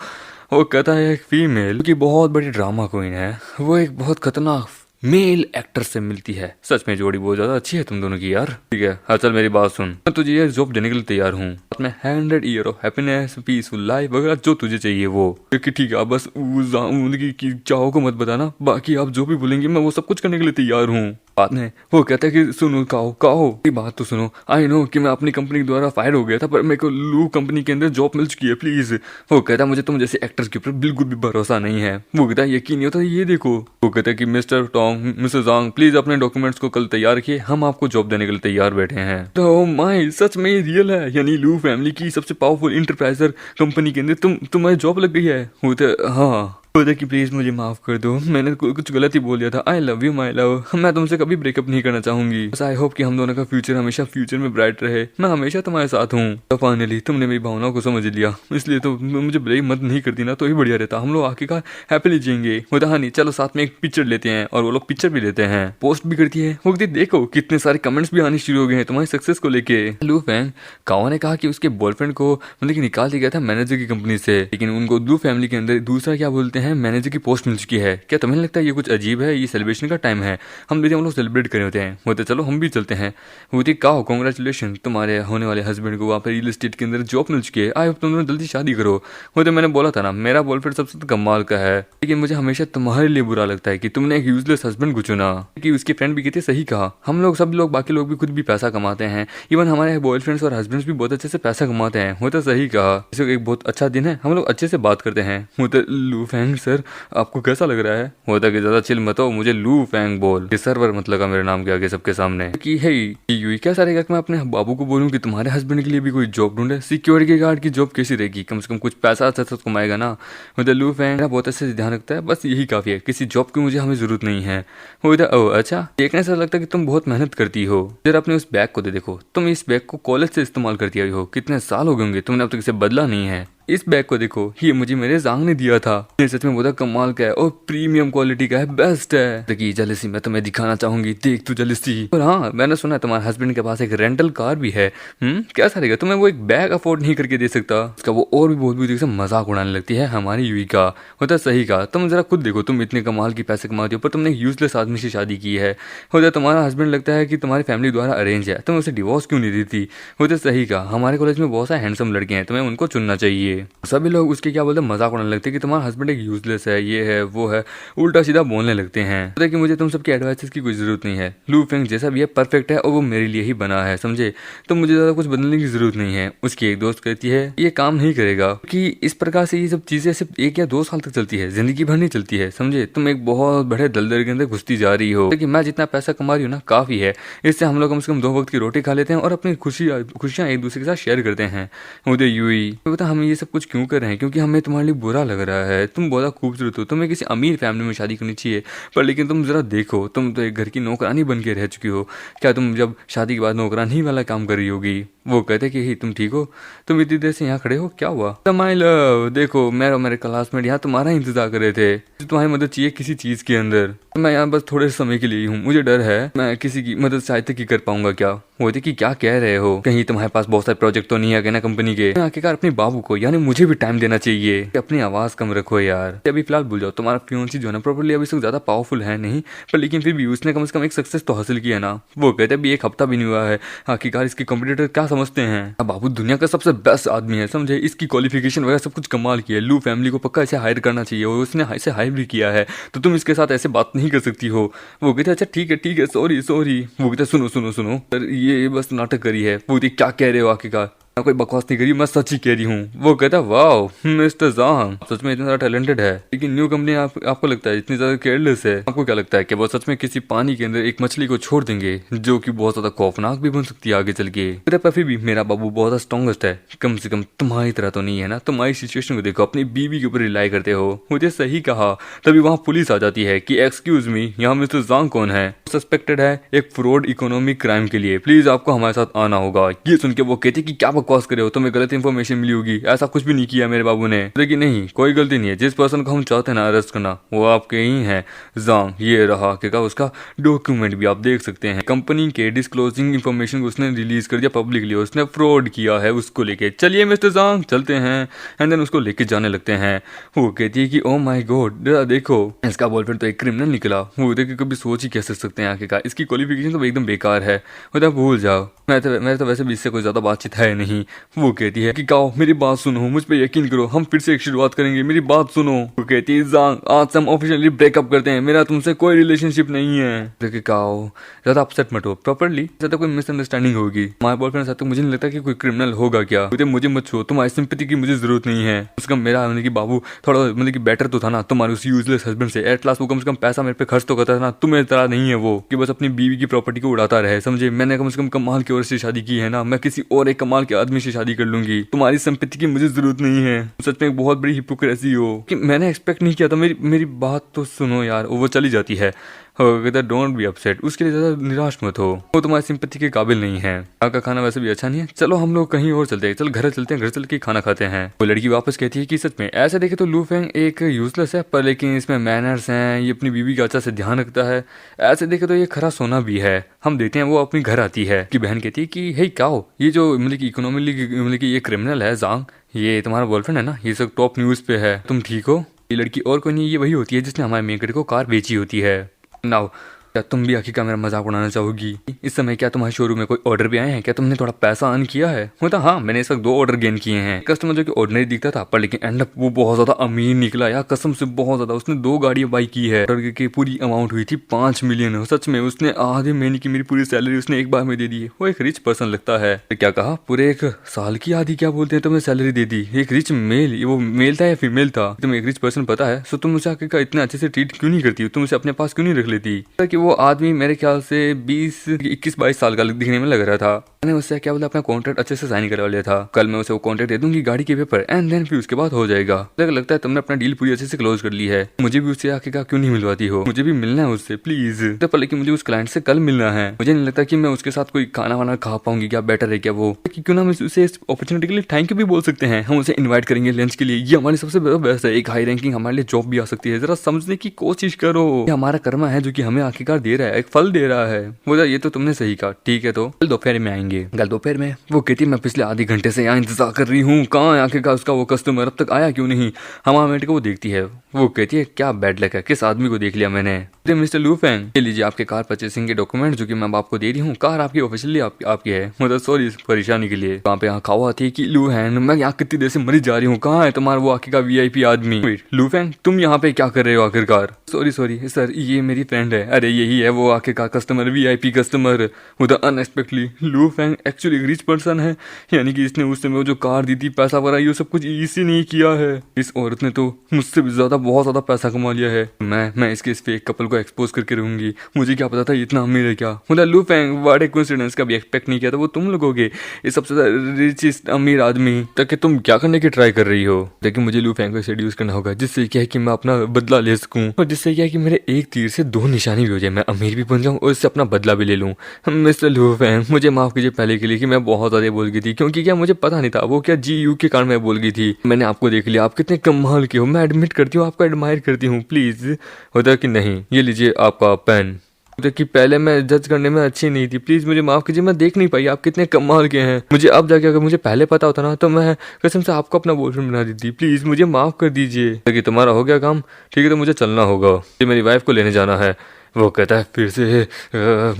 वो कहता है एक फीमेल की बहुत बड़ी ड्रामा क्वीन है, वो एक बहुत खतरनाक मेल एक्टर से मिलती है। सच में जोड़ी बहुत ज्यादा अच्छी है तुम दोनों की यार। ठीक है हाँ चल मेरी बात सुन, मैं तुझे ये जॉब देने के लिए तैयार हूँ, अपने 100 year of happiness, peaceful life वगैरह जो तुझे चाहिए वो। क्योंकि ठीक है बस उनकी चाहों को मत बताना, बाकी आप जो भी बोलेंगे मैं वो सब कुछ करने के लिए तैयार हूँ। बाद में वो कहता है कि सुनो कहो बात तो सुनो, आई नो कि मैं अपनी कंपनी के द्वारा फायर हो गया था, पर मेरे को लू कंपनी के अंदर जॉब मिल चुकी है, प्लीज। वो कहता है मुझे तुम जैसे एक्टर्स के ऊपर बिल्कुल भी भरोसा नहीं है। वो कहता है यकीन नहीं होता, ये देखो। वो कहता है कि मिस्टर जांग प्लीज अपने डॉक्यूमेंट्स को कल तैयार रखिए, हम आपको जॉब देने के लिए तैयार बैठे हैं। तो माय सच में रियल है, यानी लू फैमिली की सबसे पावरफुल इंटरप्राइजर कंपनी के अंदर तुम्हारी जॉब लग गई है? वो तो हाँ बोला कि प्लीज मुझे माफ कर दो, मैंने कुछ गलत ही बोल दिया था। I love you my love, मैं तुमसे कभी ब्रेकअप नहीं करना चाहूंगी। बस आई होप कि हम दोनों का फ्यूचर हमेशा फ्यूचर में ब्राइट रहे, मैं हमेशा तुम्हारे साथ हूँ। तो फाइनली तुमने मेरी भावनाओं को समझ लिया, इसलिए तो मुझे ब्रेक मत नहीं करती ना तो ही बढ़िया रहता, हम लोग आखिरकार हैप्पीली जिएंगे। बोलता हाँ नहीं चलो साथ में एक पिक्चर लेते हैं, और वो लोग पिक्चर भी लेते हैं, पोस्ट भी करती है। वो कहती देखो कितने सारे कमेंट्स भी आने शुरू हो गए हैं तुम्हारी सक्सेस को लेके। लू फैंग काओ ने कहा कि उसके बॉयफ्रेंड को मतलब कि निकाल दिया गया था मैनेजर की कंपनी से, लेकिन उनको लू फैमिली के अंदर दूसरा क्या बोलते हैं मैनेजर की पोस्ट मिल चुकी है। क्या तुम्हें लगता है ये कुछ अजीब है? ये सेलिब्रेशन का टाइम है, हम लोग सेलिब्रेट करे होते हैं। बोलते चलो हम भी चलते हैं। बोलती काओ कॉन्ग्रेचुलेशन, तुम्हारे होने वाले हस्बैंड को वहाँ पर रियल एस्टेट के अंदर जॉब मिल चुकी है, आई होप तुम दोनों जल्दी शादी करो। बोलते मैंने बोला था ना मेरा बॉयफ्रेंड सबसे कमाल का है, लेकिन मुझे हमेशा तुम्हारे लिए बुरा लगता है कि तुमने एक यूजलेस हस्बैंड को चुना। कि उसके फ्रेंड भी कहते सही कहा, हम लोग सब लोग बाकी लोग भी खुद भी पैसा कमाते हैं, इवन हमारे बॉयफ्रेंड्स और हस्बैंड्स भी बहुत अच्छे से पैसा कमाते हैं। वो तो सही कहा, इसे एक बहुत अच्छा दिन है, हम लोग अच्छे से बात करते हैं। वो तो लू फैंग सर आपको कैसा लग रहा है? वो तो ज्यादा चिल मत हो, मुझे लू फैंग बोल, सर्वर मत लगा मेरे नाम के आगे सबके सामने। कि है यू कैसा रहेगा कि मैं अपने बाबू को बोलूँ कि तुम्हारे हस्बैंड के लिए भी कोई जॉब ढूंढे, सिक्योरिटी गार्ड की जॉब कैसी रहेगी, कम से कम कुछ पैसा अच्छा सा कमाएगा ना। वो तो लू फैंग बहुत अच्छे से ध्यान रखता है, बस यही काफी है, किसी जॉब की मुझे हमें जरूरत नहीं है। वो तो ओ अच्छा, देखने से लगता है कि तुम बहुत मेहनत करती हो। जरा अपने उस बैग को दे देखो, तुम इस बैग को कॉलेज से इस्तेमाल करती आई हो, कितने साल हो गए होंगे, तुमने अब तक इसे बदला नहीं है। इस बैग को देखो, ये मुझे मेरे जांग ने दिया था, ये सच में बहुत कमाल का है और प्रीमियम क्वालिटी का है, बेस्ट है। देखिए जेलसी मैं तुम्हें दिखाना चाहूंगी, देख तू जेलसी। और हाँ मैंने सुना है तुम्हारे हस्बैंड के पास एक रेंटल कार भी है। कैसा रहेगा, तुम्हें वो एक बैग अफोर्ड नहीं करके दे सकता, उसका वो और भी बहुत बुरी से मजाक उड़ाने लगती है हमारी यूई का। होता सही कहा, तुम जरा खुद देखो, तुम इतने कमाल की पैसे कमाती हो पर तुमने यूजलेस आदमी से शादी की है। होता तुम्हारा हस्बैंड लगता है कि तुम्हारी फैमिली द्वारा अरेंज है, तुम उसे डिवोर्स क्यों नहीं देती। होता सही कहा, हमारे कॉलेज में बहुत सारे हैंडसम लड़के हैं, तुम्हें उनको चुनना चाहिए। सभी लोग उसके क्या बोलते हैं मजाक उड़ाने लगते हैं कि तुम्हारा हस्बैंड एक यूजलेस है, ये है वो है, उल्टा सीधा बोलने लगते हैं। पता है कि मुझे तुम सबकी एडवाइस की कोई जरूरत नहीं है, लू फेंग जैसा भी है परफेक्ट है और वो मेरे लिए ही बना है, समझे, तो मुझे ज्यादा कुछ बदलने की जरूरत नहीं है। उसकी एक दोस्त कहती है ये काम नहीं करेगा कि इस प्रकार से ये सब चीजें सिर्फ 1 या 2 साल तक चलती है, जिंदगी भर नहीं चलती है, समझे, तुम एक बहुत बड़े दलदल के अंदर घुसती जा रही हो। लेकिन मैं जितना पैसा कमा रही हूँ ना काफी है, इससे हम लोग कम से कम 2 वक्त की रोटी खा लेते हैं और अपनी खुशियां एक दूसरे के साथ शेयर करते हैं। मुझे यूई पता हम ये सब कुछ क्यों कर रहे हैं, क्योंकि हमें तुम्हारे लिए बुरा लग रहा है, तुम बहुत खूबसूरत हो, तुम्हें किसी अमीर फैमिली में शादी करनी चाहिए, पर लेकिन तुम जरा देखो, तुम तो एक घर की नौकरानी बन के रह चुकी हो, क्या तुम जब शादी के बाद नौकरानी वाला काम कर रही होगी। वो कहते कि ही तुम ठीक हो, तुम इतनी देर से यहाँ खड़े हो, क्या हुआ। माय लव देखो मेरा मेरे क्लासमेट यहाँ तुम्हारा इंतजार कर रहे थे, तुम्हारी मदद चाहिए किसी चीज के अंदर, मैं यहाँ बस थोड़े समय के लिए हूँ, मुझे डर है मैं किसी की मदद शायद तक ही कर पाऊंगा। क्या वो थे कि क्या कह रहे हो, कहीं तुम्हारे पास बहुत सारे प्रोजेक्ट तो नहीं है ना कंपनी के। आखिरकार अपने बाबू को यानी मुझे भी टाइम देना चाहिए, अपनी आवाज कम रखो यार, अभी फिलहाल भूल जाओ, तुम्हारा फियांसी जो है ना प्रॉपर्ली अभी ज्यादा पावरफुल है नहीं, पर लेकिन फिर भी उसने कम से कम एक सक्सेस तो हासिल किया ना। वो कहते अभी 1 हफ्ता भी नहीं हुआ है, आखिरकार इसके कंपटीटर क्या समझते हैं, बाबू दुनिया का सबसे बेस्ट आदमी है, समझे, इसकी क्वालिफिकेशन वगैरह सब कुछ कमाल की है, लू फैमिली को पक्का इसे हायर करना चाहिए और उसने इसे हायर भी किया है, तो तुम इसके साथ ऐसे बात नहीं कर सकती हो। वो कहते अच्छा ठीक है सॉरी। वो कहते सुनो सर ये बस नाटक करी है। वो क्या कह रहे हो आखिरकार, कोई बकवास नहीं करी, मैं सच ही कह रही हूँ। वो कहता वाह मिस्टर जांग सच में इतना ज्यादा टैलेंटेड है, लेकिन न्यू कंपनी आपको लगता है इतनी ज्यादा केयरलेस है, आपको क्या लगता है कि वो सच में किसी पानी के अंदर एक मछली को छोड़ देंगे जो कि बहुत ज्यादा खौफनाक भी बन सकती है आगे चल के। पर फिर भी मेरा बाबू बहुत स्ट्रॉन्गेस्ट है, कम से कम तुम्हारी तरह तो नहीं है ना, तुम्हारी सिचुएशन को देखो, अपनी बीवी के ऊपर रिलाई करते हो। मुझे सही कहा, तभी वहाँ पुलिस आ जाती है कि एक्सक्यूज मी यहाँ मिस्टर जांग कौन है, सस्पेक्टेड है एक फ्रॉड इकोनॉमिक क्राइम के लिए, प्लीज आपको हमारे साथ आना होगा। ये सुन के वो कहते कि क्या बकवास करे हो, तुम्हें गलत इंफॉर्मेशन मिली होगी, ऐसा कुछ भी नहीं किया मेरे बाबू ने। लेकिन नहीं कोई गलती नहीं है, जिस पर्सन को हम चाहते हैं ना अरेस्ट करना वो आपके ही हैं जांग। ये रहा क्या उसका डॉक्यूमेंट भी आप देख सकते हैं, कंपनी के डिस्क्लोजिंग इंफॉर्मेशन को उसने रिलीज कर दिया पब्लिकली, उसने फ्रॉड किया है उसको लेके। चलिए मिस्टर जांग चलते हैं, एंड देन उसको लेके जाने लगते हैं। वो कहती है कि ओ माय गॉड देखो इसका बॉयफ्रेंड तो एक क्रिमिनल निकला। वो देखिए कभी सोच ही कैसे सकते हैं आखिरकार, इसकी क्वालिफिकेशन तो एकदम बेकार है, वो भूल जाओ, मैं तो वैसे भी इससे कोई ज्यादा बातचीत है नहीं। वो कहती है कि काओ मेरी बात सुनो, मुझ पे यकीन करो, हम फिर से एक शुरुआत करेंगे, मेरी बात सुनो। वो कहती है जांग आज से हम ऑफिशियली ब्रेकअप करते हैं, मेरा तुमसे कोई रिलेशनशिप नहीं है। देखिए काओ ज्यादा अपसेट मत हो, प्रॉपर्ली ज्यादा कोई मिसअंडरस्टैंडिंग होगी, हमारे बॉयफ्रेंड साथ मुझे नहीं लगता कि कोई क्रिमिनल होगा। क्या मुझे मत छो, तुम्हारी सिंपैथी की मुझे जरूरत नहीं है, उसका मेरा मतलब कि बाबू थोड़ा मतलब कि बेटर तो था ना तुम्हारे उस यूजलेस हस्बैंड से, एट लास्ट वो कम से कम पैसा मेरे पे खर्च तो करता था ना, तुम्हें तरह नहीं है वो कि बस अपनी बीवी की प्रॉपर्टी को उड़ाता रहे, समझे। मैंने कम से कम कमाल की ओर से शादी की है ना, मैं किसी और एक कमाल के आदमी से शादी कर लूंगी, तुम्हारी संपत्ति की मुझे जरूरत नहीं है। सच में एक बहुत बड़ी हिपोक्रेसी हो कि मैंने एक्सपेक्ट नहीं किया था। मेरी मेरी बात तो सुनो यार। वो चली जाती है। कहता डोंट बी अपसेट, उसके लिए ज्यादा निराश मत हो, वो तुम्हारी सिंपत्ति के काबिल नहीं है। यहाँ का खाना वैसे भी अच्छा नहीं है, चलो हम लोग कहीं और चलते हैं, चल घर चलते हैं, घर चल के खाना खाते हैं। वो लड़की वापस कहती है कि सच में ऐसे देखे तो लू फेंग एक यूजलेस है, पर लेकिन इसमें मैनर्स हैं, ये अपनी बीवी का अच्छा से ध्यान रखता है, ऐसे देखे तो ये खरा सोना भी है। हम देखते हैं वो अपनी घर आती है कि बहन कहती है कि हे काओ, ये जो मतलब की इकोनॉमिकली मतलब की ये क्रिमिनल है जांग, ये तुम्हारा बॉयफ्रेंड है ना, ये सब टॉप न्यूज पे है, तुम ठीक हो? ये लड़की और कोई नहीं, ये वही होती है जिसने हमारे मेकर को कार बेची होती है। नाउ क्या तुम भी आखिर का मेरा मजाक उड़ाना चाहोगी? इस समय क्या तुम्हारे शोरूम में कोई ऑर्डर भी आए हैं? क्या तुमने थोड़ा पैसा अर्न किया है? मतलब हाँ, मैंने इस वक्त 2 ऑर्डर गेन किए हैं। कस्टमर जो कि ऑर्डिनरी दिखता था, पर लेकिन एंड अप वो बहुत ज्यादा अमीर निकला यार, कसम से बहुत ज्यादा। उसने 2 गाड़ियां बाई की है। ऑर्डर की पूरी अमाउंट हुई थी 5 मिलियन। सच में उसने आधे महीने की मेरी पूरी सैलरी उसने एक बार में दे दी है। वो एक रिच पर्सन लगता है। क्या कहा? पूरे 1 साल की आधी क्या बोलते हैं तुमने सैलरी दे दी? एक रिच मेल, वो मेल था या फीमेल था? तुम एक रिच पर्सन पता है, सो तुम उसे आखिर इतना अच्छे से ट्रीट क्यों नहीं करती? तुम उसे अपने पास क्यों नहीं रख लेती? कि वो आदमी मेरे ख्याल से 21-22 साल का दिखने में लग रहा था। मैंने उससे क्या बोला, अपना कॉन्ट्रैक्ट अच्छे से साइन करवा लिया था। कल मैं उसे वो कॉन्ट्रैक्ट दे दूंगी, गाड़ी के पेपर, एंड देन फिर उसके बाद हो जाएगा। लगता है तुमने अपना डील पूरी अच्छे से क्लोज कर ली है। मुझे भी उससे आखिर क्यों नहीं मिलवाती हो? मुझे भी मिलना है उससे प्लीज। पर लेकिन मुझे उस क्लाइंट से कल मिलना है। मुझे नहीं लगता कि मैं उसके साथ कोई खाना वाना खा पाऊंगी। क्या बेटर है क्या वो? क्यों ना हम उसे इस अपॉर्चुनिटी के लिए थैंक यू भी बोल सकते हैं। हम उसे इन्वाइट करेंगे लंच के लिए। ये हमारी सबसे बेस्ट है। एक हाई रैंकिंग हमारे लिए जॉब भी आ सकती है। जरा समझने की कोशिश करो। ये हमारा कर्मा है जो कि हमें आखिरकार दे रहा है, एक फल दे रहा है। बोला ये तो तुमने सही कहा, ठीक है तो कल दोपहर में आएंगे। कल दोपहर में वो कहती मैं पिछले आधे घंटे से यहाँ इंतजार कर रही हूँ, कहाँ है आखिरकार उसका वो कस्टमर, अब तक आया क्यों नहीं? हमारा मेट को वो देखती है। वो कहती है क्या बैड लक है, किस आदमी को देख लिया मैंने? मिस्टर लू फेंग, ले लीजिए आपके कार परचेसिंग के डॉक्यूमेंट जो कि मैं आपको दे रही हूँ। कार आपकी ऑफिशियली आपकी है। मतलब सॉरी इस परेशानी के लिए। वहाँ पे यहाँ खावा थी कि लू हैंग, मैं यहाँ कितनी देर से मरी जा रही हूँ, कहाँ है तुम्हारा वो आखिर का वीआईपी आदमी? लू फेंग, तुम यहाँ पे क्या कर रहे हो आखिरकार? सॉरी सर, ये मेरी फ्रेंड है। अरे यही है वो आखिरकार कस्टमर, वीआईपी कस्टमर। उधर अनएक्सपेक्टली लू फेंग एक्चुअली एक रिच पर्सन है, यानी कि इसने उस समय वो जो कार दी थी, पैसा वगैरह ये सब कुछ इसी नहीं किया है। इस औरत ने तो मुझसे भी ज्यादा बहुत ज्यादा पैसा कमा लिया है। मैं इसके इस फेक कपल को एक्सपोज करके रहूंगी। मुझे क्या पता था इतना अमीर है क्या? मतलब लू फेंग, बड़े कोइंसिडेंस का भी एक्सपेक्ट नहीं किया था वो तुम लोगोगे, ये सबसे रिचेस्ट अमीर आदमी तक तुम क्या करने की ट्राई कर रही हो? लेकिन मुझे लू फेंग को सेड्यूस करना होगा, जिससे क्या है कि मैं अपना बदला ले सकूं, और जिससे क्या है कि मेरे एक तीर से 2 निशानी भी हो जाए। मैं अमीर भी बन जाऊं और इससे अपना बदला भी ले लूं। मिस्टर लू फेंग, मुझे माफ कीजिए पहले के लिए कि मैं बहुत ज्यादा बोल गई थी, क्योंकि क्या मुझे पता नहीं था वो क्या GU के कारण मैं बोल गई थी। मैंने आपको देख लिया, आप कितने कमाल के हो, मैं एडमिट करती हूँ, आपको एडमायर करती हूँ। प्लीज होता कि नहीं, ये लीजिए आपका पेन। कि पहले मैं जज करने में अच्छी नहीं थी, प्लीज मुझे माफ कीजिए, मैं देख नहीं पाई आप कितने कमाल के हैं। मुझे अब जाके अगर मुझे पहले पता होता ना तो मैं कसम से आपको अपना बॉयफ्रेंड बना देती। प्लीज मुझे माफ कर दीजिए। कि तुम्हारा हो गया काम, ठीक है तो मुझे चलना होगा, मेरी वाइफ को लेने जाना है। वो कहता है फिर से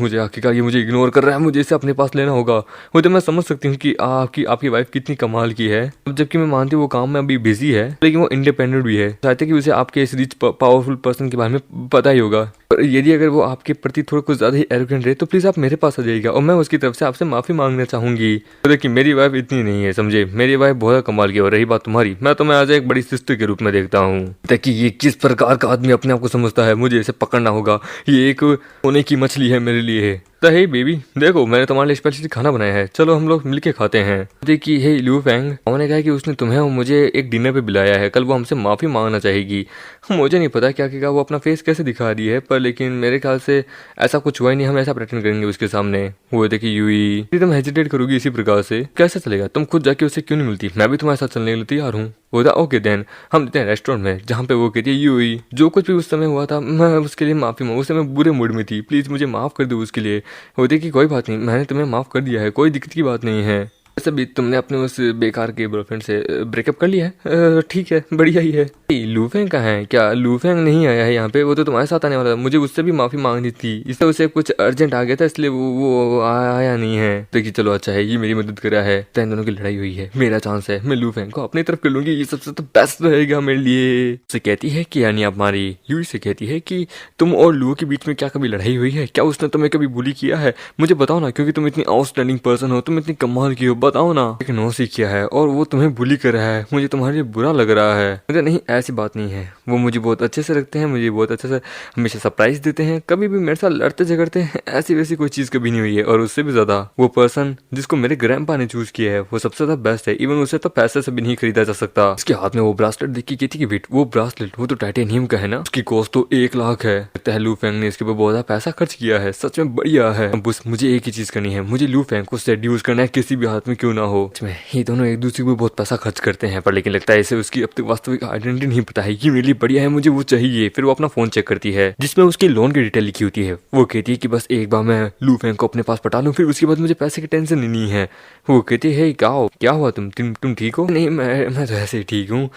मुझे आखिरकार ये मुझे इग्नोर कर रहा है, मुझे इसे अपने पास लेना होगा। वो तो मैं समझ सकती हूँ कि आपकी वाइफ कितनी कमाल की है, जबकि मैं मानती हूँ वो काम में अभी बिजी है, लेकिन वो इंडिपेंडेंट भी है। चाहते कि उसे आपके इस रिच पावरफुल पर्सन के बारे में पता ही होगा। पर यदि अगर वो आपके प्रति थोड़ा कुछ ज्यादा ही एरोगेंट रहे तो प्लीज आप मेरे पास आ जाइएगा, और मैं उसकी तरफ से आपसे माफी मांगना चाहूंगी। तो देखिए मेरी वाइफ इतनी नहीं है, समझे, मेरी वाइफ बहुत कमाल की। और रही बात तुम्हारी, मैं तुम्हें आज एक बड़ी सिस्टर के रूप में देखता हूँ। देखिए ये किस प्रकार का आदमी अपने आप को समझता है, मुझे इसे पकड़ना होगा। ये एक सोने की मछली है मेरे लिए। तो हे बेबी, देखो मैंने तुम्हारे लिए स्पेशली खाना बनाया है, चलो हम लोग मिलके खाते हैं। देखिए हे लू फेंग, उन्होंने कहा कि उसने तुम्हें और मुझे एक डिनर पे बुलाया है, कल वो हमसे माफी मांगना चाहेगी। मुझे नहीं पता क्या क्या वो अपना फेस कैसे दिखा रही है, पर लेकिन मेरे ख्याल से ऐसा कुछ हुआ ही नहीं, हम ऐसा प्रेटेंड करेंगे उसके सामने। वो देखिए यूई, तुम हेजिटेट करोगी इसी प्रकार से, कैसे चलेगा? तुम खुद जाके उससे क्यों नहीं मिलती? मैं भी तुम्हारे साथ चलने के लिए तैयार हूँ। बोला ओके देन, हम देते हैं रेस्टोरेंट में, जहाँ पे वो कहती है यूई जो कुछ भी उस समय हुआ था मैं उसके लिए माफी मांगू, उस समय बुरे मूड में थी, प्लीज मुझे माफ कर दो उसके लिए। वो देखिए कोई बात नहीं, मैंने तुम्हें माफ कर दिया है, कोई दिक्कत की बात नहीं है। वैसे भी तुमने अपने उस बेकार के बॉयफ्रेंड से ब्रेकअप कर लिया है, ठीक है बढ़िया ही है। लू फेंग कहाँ है? क्या लू फेंग नहीं आया है यहाँ पे? वो तो तुम्हारे साथ आने वाला था, मुझे उससे भी माफी मांगनी थी, इससे उसे कुछ अर्जेंट आ गया था इसलिए वो आया नहीं है। देखिए चलो अच्छा है, ये मेरी मदद करा है, तो इन दोनों की लड़ाई हुई है, मेरा चांस है, मैं लू फेंग को अपनी तरफ कर लूंगी, ये सबसे तो बेस्ट रहेगा मेरे लिए। उसे कहती है कि यानी आप हमारी यूई से कहती है कि तुम और लू के बीच में क्या कभी लड़ाई हुई है? क्या उसने तुम्हें कभी बुली किया है? मुझे बताओ ना, क्योंकि तुम इतनी आउटस्टैंडिंग पर्सन हो, तुम इतनी कमाल की हो, बताओ ना। लेकिन नौसी क्या है और वो तुम्हें बुली कर रहा है, मुझे तुम्हारे लिए बुरा लग रहा है। मुझे नहीं, ऐसी बात नहीं है, वो मुझे बहुत अच्छे से रखते हैं, मुझे बहुत अच्छे से हमेशा सरप्राइज देते हैं, कभी भी मेरे साथ लड़ते झगड़ते हैं, ऐसी वैसी कोई चीज कभी नहीं हुई है। और उससे भी ज्यादा वो पर्सन जिसको मेरे ग्रैंडपा ने चूज किया है वो सबसे ज्यादा बेस्ट है। इवन उसे तो पैसे से भी नहीं खरीदा जा सकता। उसके हाथ में वो ब्रासलेट देख के कहती कि वेट, वो ब्रासलेट वो तो टाइटेनियम का है ना, उसकी कॉस्ट तो 1 लाख है। लू फेंग ने इसके ऊपर बहुत ज्यादा पैसा खर्च किया है, सच में बढ़िया है। बस मुझे एक ही चीज करनी है, मुझे लू फेंग को सेड्यूस करना है, किसी भी हाथ में क्यों ना हो। ये दोनों एक दूसरे को बहुत पैसा खर्च करते हैं, पर लेकिन लगता है इसे उसकी अब तक वास्तविक आइडेंटिटी नहीं पता है। ये मेरे लिए बढ़िया है, मुझे वो चाहिए। फिर वो अपना फोन चेक करती है जिसमें उसकी लोन की डिटेल लिखी होती है। वो कहती है कि बस एक बार मैं लू फेंग को अपने पास पटा लूं, फिर उसके बाद मुझे पैसे की टेंशन ही नहीं है। वो कहती है क्या हुआ, तुम ठीक हो? नहीं, मैं तो ऐसे ही ठीक हूँ,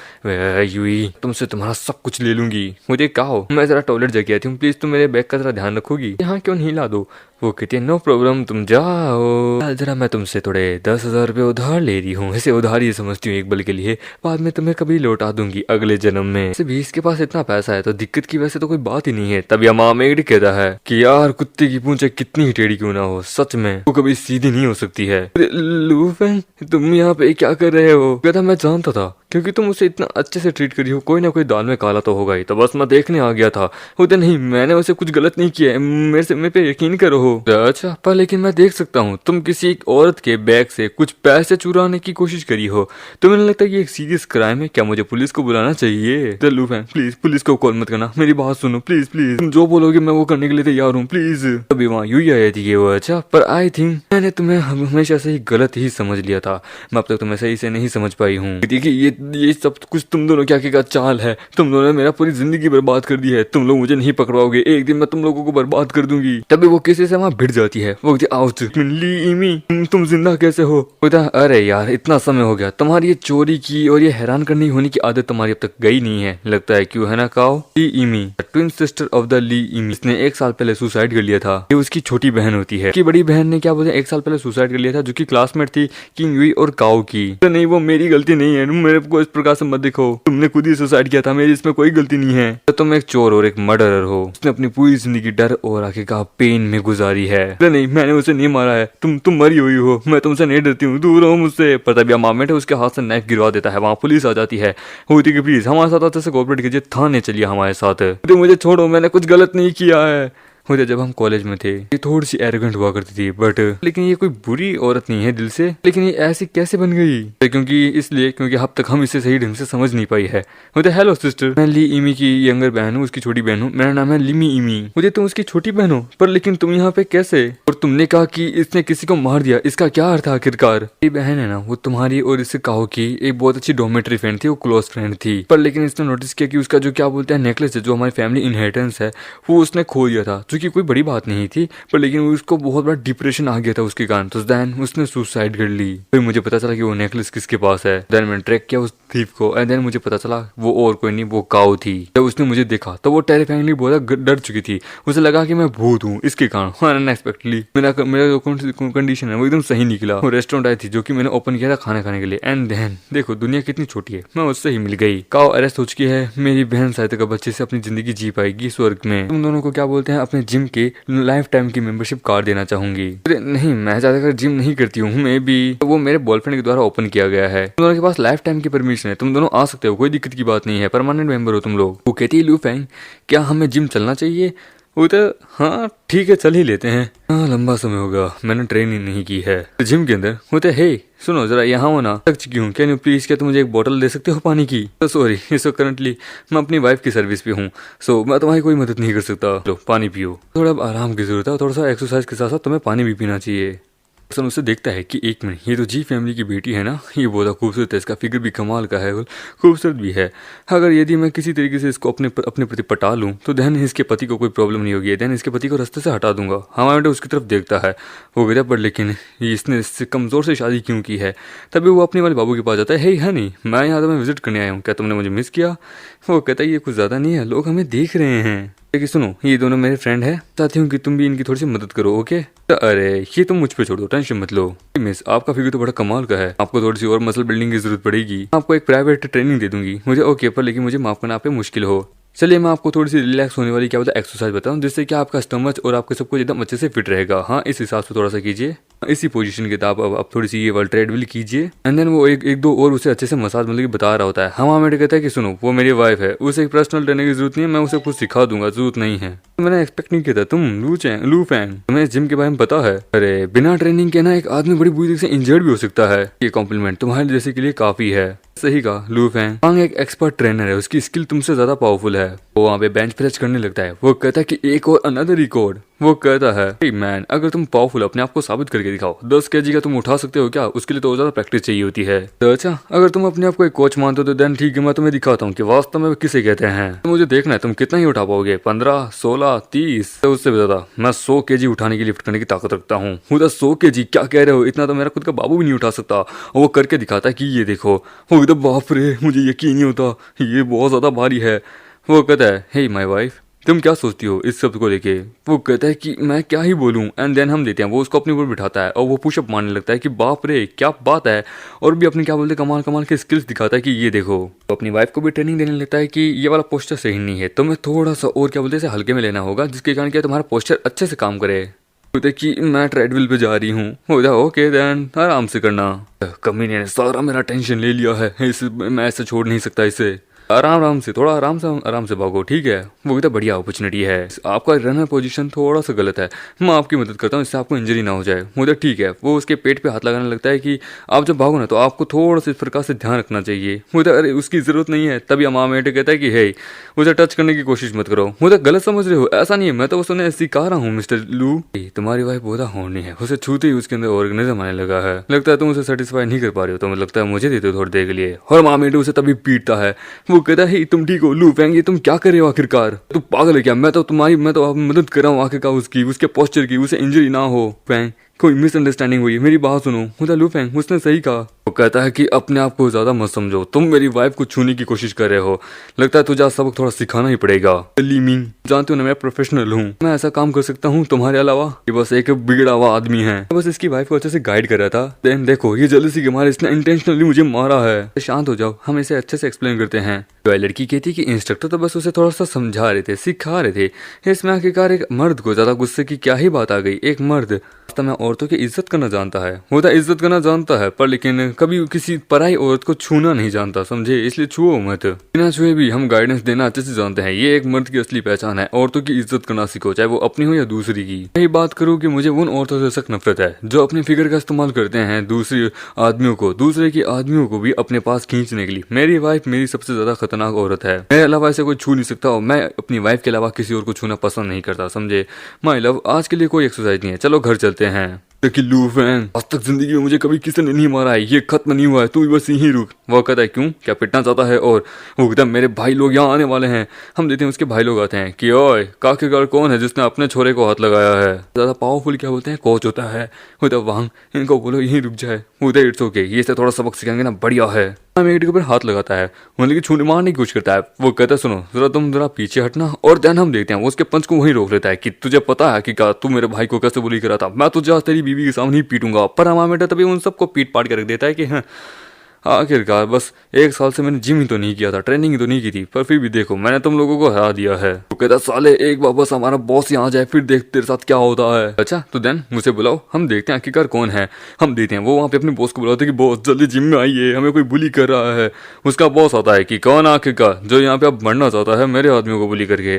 यूई तुमसे तुम्हारा सब कुछ ले लूंगी। मुझे कहो, मैं जरा टॉयलेट जाके आती हूँ, प्लीज तुम मेरे बैग का जरा ध्यान रखोगी? यहाँ क्यों नहीं ला दो? वो कहती है नो प्रॉब्लम, तुम जाओ। जरा मैं तुमसे थोड़े 10,000 रुपये उधार ले रही हूँ, ऐसे उधार ही समझती हूँ एक पल के लिए, बाद में तुम्हें कभी लौटा दूंगी अगले जन्म में। से भी इसके पास इतना पैसा है तो दिक्कत की वैसे तो कोई बात ही नहीं है। तब माम एक कहता है कि यार कुत्ते की पूंछे कितनी ही टेढ़ी क्यों ना हो, सच में वो कभी सीधी नहीं हो सकती है। लू फेंग, तुम यहाँ पे क्या कर रहे हो? कहता मैं जानता था क्योंकि तुम उसे इतना अच्छे से ट्रीट करी हो, कोई ना कोई दाल में काला तो होगा ही, तो बस मैं देखने आ गया था। होता नहीं, मैंने उसे कुछ गलत नहीं किया है, मेरे पे यकीन करो। अच्छा, पर लेकिन मैं देख सकता हूँ तुम किसी एक औरत के बैग से कुछ पैसे चुराने की कोशिश करी हो, तो मैंने लगता है ये एक सीरियस क्राइम है। क्या मुझे पुलिस को बुलाना चाहिए? लू फेंग प्लीज पुलिस को कॉल मत करना, मेरी बात सुनो प्लीज प्लीज, तुम जो बोलोगे मैं वो करने के लिए तैयार हूँ प्लीज। अभी वहाँ यूं ही आई थी वो। अच्छा, पर आई थिंक मैंने तुम्हें हमेशा से ही गलत ही समझ लिया था, मैं अब तक तुम्हें सही से नहीं समझ पाई हूँ। देखिए ये सब कुछ तुम दोनों क्या का चाल है, तुम दोनों ने मेरा पूरी जिंदगी बर्बाद कर दी है, तुम लोग मुझे नहीं पकड़वाओगे, एक दिन मैं तुम लोगों को बर्बाद कर दूंगी। तभी वो किसी से वहाँ भिड़ जाती है, वो आउट ली इमी तुम जिंदा कैसे हो? बोलता अरे यार इतना समय हो गया, तुम्हारी ये चोरी की और ये हैरान करनी होने की आदत तुम्हारी अब तक गई नहीं है लगता है, क्यों है ना Kao? Li Imi twin sister of the Li Imi, इसने 1 साल पहले सुसाइड कर लिया था। ये उसकी छोटी बहन होती है। बड़ी बहन ने क्या बोलते 1 साल पहले सुसाइड कर लिया था, जो की क्लासमेट थी किंग यूई और काओ की। तो नहीं, वो मेरी गलती नहीं है, मेरे को इस प्रकार से मत देखो, तुमने खुद ही सुसाइड किया था, मेरी इसमें कोई गलती नहीं है। तो तुम एक चोर और एक मर्डरर हो। उसने अपनी पूरी जिंदगी डर और आगे का पेन में गुजारी है। नहीं, मैंने उसे नहीं मारा है, तुम मरी हुई हो, मैं तुमसे नहीं डरती हूँ, दूर रहो मुझसे। पर तभी मामेट है उसके हाथ से नाइफ गिरवा देता है, वहाँ पुलिस आ जाती है। होती कि प्लीज हमारे साथ अच्छे से कोऑपरेट कीजिए, थाने चलिए हमारे साथ, तो मुझे छोड़ो, मैंने कुछ गलत नहीं किया है। मुझे जब हम कॉलेज में थे ये थोड़ी सी एरोगेंट हुआ करती थी, बट लेकिन ये कोई बुरी औरत नहीं है दिल से, लेकिन ये ऐसी कैसे बन गई? क्योंकि अब तक हम इसे सही ढंग से समझ नहीं पाई है। मुझे हेलो सिस्टर, मैं ली इमी की यंगर बहन हूँ, उसकी छोटी बहन हूँ, मेरा नाम है लिमी इमी। मुझे तुम उसकी छोटी बहन हो, पर लेकिन तुम यहाँ पे कैसे? और तुमने कहा कि इसने किसी को मार दिया, इसका क्या अर्थ आखिरकार? ये बहन है ना, वो तुम्हारी और इससे काओ की एक बहुत अच्छी डोमेट्री फ्रेंड थी, वो क्लोज फ्रेंड थी। पर लेकिन इसने नोटिस किया कि उसका जो क्या बोलते हैं नेकलेस है, जो हमारी फैमिली इनहेरिटेंस है, वो उसने खो दिया था, जो कि कोई बड़ी बात नहीं थी, पर लेकिन उसको बहुत बड़ा डिप्रेशन आ गया था उसके कारण, तो देन उसने सुसाइड कर ली। फिर मुझे पता चला कि वो नेकलेस किसके पास है। देन मैंने ट्रैक किया उस थीफ को, एंड देन मुझे पता चला वो और कोई नहीं, वो काओ थी। जब उसने मुझे देखा तो वो टेरिफाइंगली बहुत डर चुकी थी, उसे लगा कि मैं भूत हूँ इसके कारण। अनएक्सपेक्टेडली मेरा जो कंडीशन है वो एकदम सही निकला। वो रेस्टोरेंट आई थी जो कि मैंने ओपन किया था खाना खाने के लिए, एंड देन देखो दुनिया कितनी छोटी है, मैं उससे ही मिल गई। काओ अरेस्ट हो चुकी है, मेरी बहन शायद तक बच्चे से अपनी जिंदगी जी पाएगी स्वर्ग में। तुम दोनों को क्या बोलते हैं अपने जिम के लाइफ टाइम की मेंबरशिप कार्ड देना चाहूंगी। नहीं, मैं ज्यादातर जिम नहीं करती हूँ, मैं भी वो मेरे बॉयफ्रेंड के द्वारा ओपन किया गया है। तुम दोनों के पास लाइफ टाइम की परमिशन है, तुम दोनों आ सकते हो, कोई दिक्कत की बात नहीं है, परमानेंट मेंबर हो तुम लोग। वो कहती है लू फेंग क्या हमें जिम चलना चाहिए? वो तो हाँ ठीक है चल ही लेते हैं। हाँ लंबा समय होगा, मैंने ट्रेनिंग नहीं की है। जिम के अंदर होते हे सुनो जरा यहाँ हो ना, थक चुकी हूँ, कैन यू प्लीज क्या तुम मुझे एक बोतल दे सकते हो पानी की? तो सॉरी, इस वक्त करंटली मैं अपनी वाइफ की सर्विस पे हूँ, सो मैं तुम्हारी कोई मदद नहीं कर सकता। लो पानी पियो, थोड़ा आराम की जरूरत है, थोड़ा सा एक्सरसाइज के साथ साथ तुम्हें पानी भी पीना चाहिए। पर्सन उससे देखता है कि एक मिनट, ये तो जी फैमिली की बेटी है ना, ये बहुत खूबसूरत है, इसका फिगर भी कमाल का है, खूबसूरत भी है। अगर यदि मैं किसी तरीके से इसको अपने प्रति पटा लूँ तो देन इसके पति को कोई प्रॉब्लम नहीं होगी, देन इसके पति को रास्ते से हटा दूंगा। हमारा बेटा उसकी तरफ देखता है, वो कहता है पर लेकिन इसने इससे कमजोर से शादी क्यों की है? तभी वो अपने वाले बाबू के पास जाता है, हे हनी मैं यहाँ तुम्हें विजिट करने आया हूँ, क्या तुमने मुझे मिस किया? वो कहता है ये कुछ ज्यादा नहीं है, लोग हमें देख रहे हैं। लेकिन सुनो ये दोनों मेरे फ्रेंड है, चाहती हूँ कि तुम भी इनकी थोड़ी सी मदद करो, ओके? अरे ये तुम मुझ पे छोड़ दो, टेंशन मत लो। मिस आपका फिगर तो बड़ा कमाल का है, आपको थोड़ी सी और मसल बिल्डिंग की जरूरत पड़ेगी, आपको एक प्राइवेट ट्रेनिंग दे दूंगी। मुझे ओके, पर लेकिन मुझे माफ करना आप पे मुश्किल हो। चलिए मैं आपको थोड़ी सी रिलैक्स होने वाली क्या बोलते हैं एक्सरसाइज बताऊं, जिससे कि आपका स्टमच और आपका सब कुछ एकदम अच्छे से फिट रहेगा। हाँ, इस हिसाब से थोड़ा सा कीजिए, इसी पोजीशन के आप अब थोड़ी सी ये वाला ट्रेडमिल कीजिए। एंड देन वो एक दो और उसे अच्छे से मसाज मतलब कि बता रहा होता है। हमारा मेरे कहता है कि सुनो, वो मेरी वाइफ है, उसे एक पर्सनल ट्रेनर की जरूरत नहीं है, मैं उसे कुछ सिखा दूंगा, जरूरत नहीं है। मैंने एक्सपेक्ट नहीं किया था तुम लू फैंग, तुम्हें जिम के बारे में पता है? अरे बिना ट्रेनिंग के ना एक आदमी बड़ी बुरी तरह से इंजर्ड भी हो सकता है। ये कॉम्प्लीमेंट तुम्हारे जैसे के लिए काफी है। सही कहा लू फैंग। वांग एक एक्सपर्ट ट्रेनर है, उसकी स्किल तुमसे ज्यादा पावरफुल है। वो वहाँ पे बेंच प्रेस करने लगता है। वो कहता है कि एक और अनदर रिकॉर्ड। वो कहता है hey मैन, अगर तुम पावरफुल अपने आप को साबित करके दिखाओ। 10 kg का तुम उठा सकते हो क्या? उसके लिए तो ज्यादा प्रैक्टिस चाहिए होती है। तो अच्छा, अगर तुम अपने आप को एक कोच मानते हो तो देन ठीक है, मैं तुम्हें दिखाता हूँ कि वास्तव में किसे कहते हैं। तो मुझे देखना है तुम कितना ही उठा पाओगे, 15, 16, 30, उससे भी ज्यादा। मैं 100 kg उठाने की लिफ्ट करने की ताकत रखता हूँ। 100 kg क्या कह रहे हो? इतना तो मेरा खुद का बाबू भी नहीं उठा सकता। और वो करके दिखाता है कि ये देखो। वो एकदम बाप रे, मुझे यकीन नहीं होता, ये बहुत ज्यादा भारी है। वो कहता है हे माय वाइफ, तुम क्या सोचती हो इस सब को लेके? वो कहता है कि मैं क्या ही बोलूं। एंड देन हम देते हैं, वो उसको अपने ऊपर बिठाता है और वो पुशअप मारने लगता है कि बाप रे क्या बात है। और भी अपने क्या बोलते हैं कमाल कमाल के स्किल्स दिखाता है कि ये देखो। तो अपनी वाइफ को भी ट्रेनिंग देने लगता है कि ये वाला पोस्टर सही नहीं है, तुम्हें थोड़ा सा और क्या बोलते हैं हल्के में लेना होगा, जिसके कारण क्या तुम्हारा पोस्टर अच्छे से काम करे। बोलते कि मैं ट्रेडमिल पे जा रही हूँ। ओके देन आराम से करना। कमीने ने सारा मेरा टेंशन ले लिया है, मैं ऐसे छोड़ नहीं सकता इसे। आराम से, थोड़ा आराम से भागो, ठीक है? वो भी तो बढ़िया अपॉर्चुनिटी है। आपका रनर पोजीशन थोड़ा सा गलत है, मैं आपकी मदद करता हूँ, इससे आपको इंजरी ना हो जाए। मुझे ठीक है। वो उसके पेट पे हाथ लगाने लगता है कि आप जब भागो ना तो आपको थोड़ा सा इस प्रकार से ध्यान रखना चाहिए। मुझे अरे उसकी जरूरत नहीं है। तभी हमारा मेट कहता है कि हे, मुझे टच करने की कोशिश मत करो। मुझे गलत समझ रहे हो, ऐसा नहीं है, मैं तो उन्हें सिखा रहा हूँ मिस्टर लू। तुम्हारी वाइफ बहुत होनी है, उसे छूते ही उसके अंदर ऑर्गेनिज्म आने लगा है। लगता है तुम उसे सेटिस्फाई नहीं कर पा रहे हो, तो लगता है मुझे देते हो थोड़ी देर के लिए। और मामेट उसे तभी पीटता है। वो कहता है तुम ठीक हो लू फैंग? ये तुम क्या कर रहे हो आखिरकार? तुम पागल है क्या? मैं तो मदद कर रहा हूँ आखिरकार उसके पोस्चर की, उसे इंजरी ना हो। फैंग, कोई मिसअंडरस्टैंडिंग हुई है, मेरी बात सुनो। मुझे लू फैंग, उसने सही कहा। वो कहता है कि अपने आप को ज्यादा मत समझो, तुम मेरी वाइफ को छूने की कोशिश कर रहे हो। लगता है तुझे सबक थोड़ा सिखाना ही पड़ेगा। लीमिंग, जानते हो ना मैं प्रोफेशनल हूँ, मैं ऐसा काम कर सकता हूँ तुम्हारे अलावा? ये बस एक बिगड़ा हुआ आदमी है, बस इसकी वाइफ को अच्छे से गाइड कर रहा था। देन देखो ये जल्दी के मारे इसने इंटेंशनली मुझे मारा है। शांत हो जाओ, हम इसे अच्छे से एक्सप्लेन करते हैं। तो लड़की कहती कि इंस्ट्रक्टर तो बस उसे थोड़ा सा समझा रहे थे, सिखा रहे थे। इसमें आखिरकार एक मर्द को ज्यादा गुस्से की क्या ही बात आ गई? एक मर्द वास्तव में औरतों की इज्जत करना जानता है, वो तो इज्जत करना जानता है, पर लेकिन कभी किसी पराई औरत को छूना नहीं जानता, समझे? इसलिए छुओ मत। बिना छुए भी हम गाइडेंस देना अच्छे से जानते हैं। ये एक मर्द की असली पहचान है। औरतों की इज्जत करना सीखो, चाहे वो अपनी हो या दूसरी की। यही बात करूँ कि मुझे उन औरतों से सख्त नफरत है जो अपनी फिगर का इस्तेमाल करते हैं दूसरे की आदमियों को भी अपने पास खींचने के लिए। मेरी वाइफ मेरी सबसे ज्यादा खतरनाक औरत है, मेरे अलावा ऐसे कोई छू नहीं सकता और मैं अपनी वाइफ के अलावा किसी और को छूना पसंद नहीं करता, समझे? माय लव, आज के लिए कोई एक्सरसाइज नहीं है, चलो घर चलते हैं। कि लू फैंग, आज तक जिंदगी में मुझे कभी किसी ने नहीं मारा है, ये खत्म नहीं हुआ है, तू बस यहीं रुक। वो कहता है क्यों, क्या पिटना चाहता है? और वो कहता है मेरे भाई लोग यहाँ आने वाले हैं। हम देते हैं उसके भाई लोग आते हैं कि ओए काकेगार कौन है जिसने अपने छोरे को हाथ लगाया है? ज्यादा पावरफुल क्या बोलते हैं, कोच होता है। वो वांग, इनको बोलो यहीं रुक जाए। वो इट्स ओके, ये से थोड़ा सबक सिखाएंगे ना, बढ़िया है। मेट के ऊपर हाथ लगाता है, मतलब कि छूने मारने की कोशिश करता है। वो कहता है सुनो जरा, तुम जरा पीछे हटना। और ध्यान हम देखते हैं वो उसके पंच को वहीं रोक लेता है कि तुझे पता है कि क्या तू मेरे भाई को कैसे बुली करा था? मैं तुझे आज तेरी बीवी के सामने ही पीटूंगा। पर हमारा बेटा तभी उन सबको पीट पाट के रख देता है कि हाँ आखिरकार बस 1 साल से मैंने जिम ही तो नहीं किया था, ट्रेनिंग ही तो नहीं की थी, पर फिर भी देखो मैंने तुम लोगों को हरा दिया है। तो कहता साले एक बार बस हमारा बॉस यहाँ आ जाए, फिर देख तेरे साथ क्या होता है। अच्छा तो देन मुझे बुलाओ, हम देखते हैं आखिरकार कौन है। हम देखते हैं वो वहाँ पे अपने बॉस को बुलाते कि बॉस जल्दी जिम में आइए, हमें कोई बुली कर रहा है। उसका बॉस आता है कि कौन आखिरकार जो यहाँ पे अब बढ़ना चाहता है मेरे आदमियों को बुली करके?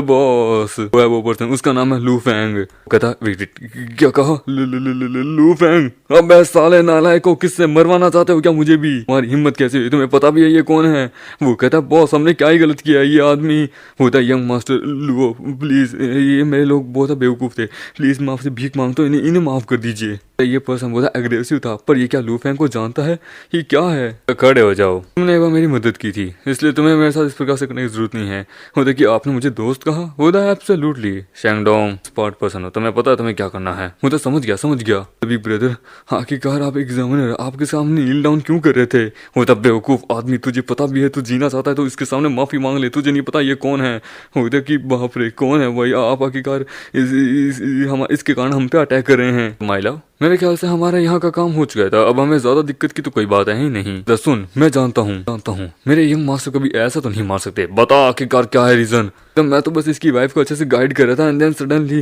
बॉस वो पर्सन, उसका नाम है लू फैंग। कहता क्या कहा? लू फैंग? अब साले नालायक को किससे मरवाना चाहते हो क्या मुझे भी? तुम्हारी हिम्मत कैसे हुई? तुम्हें पता भी है ये कौन है? वो कहता बॉस हमने क्या ही गलत किया? ये आदमी होता यंग मास्टर लुओ, प्लीज ये मेरे लोग बहुत बेवकूफ थे, प्लीज मैं आपसे भीख मांगता हूँ, इन्हें माफ कर दीजिए। ये पर्सन बहुत एग्रेसिव था, पर ये क्या लू फैंग को जानता है? ये क्या है? खड़े हो जाओ, तुमने एक बार मेरी मदद की थी, इसलिए तुम्हें मेरे साथ इस प्रकार से करने की जरूरत नहीं है। होता कि आपने मुझे दोस्त कहा, होता है एब्सोल्युटली। शैंगडोंग स्पॉट पर्सन हो, तुम्हें पता है तुम्हें क्या करना है। मुझे समझ गया। तभी ब्रदर आखिरकार आप एग्जामिनर आपके सामने नील डाउन क्यों कर रहे थे? होता बेवकूफ आदमी, तुझे पता भी है तू जीना चाहता है तो इसके सामने माफी मांग ले, तुझे नहीं पता ये कौन है? होता कि बाप रे कौन है भाई? आप आखिरकार इसके कारण हम पे अटैक कर रहे हैं। माय लव मेरे ख्याल से हमारा यहाँ का काम हो चुका था, अब हमें ज्यादा दिक्कत की तो कोई बात है ही नहीं। तो सुन, मैं जानता हूँ मेरे यंग मास्टर कभी ऐसा तो नहीं मार सकते। बता आखिरकार क्या है रीजन। तो मैं तो बस इसकी वाइफ को अच्छे से गाइड कर रहा था, एंड देन सडनली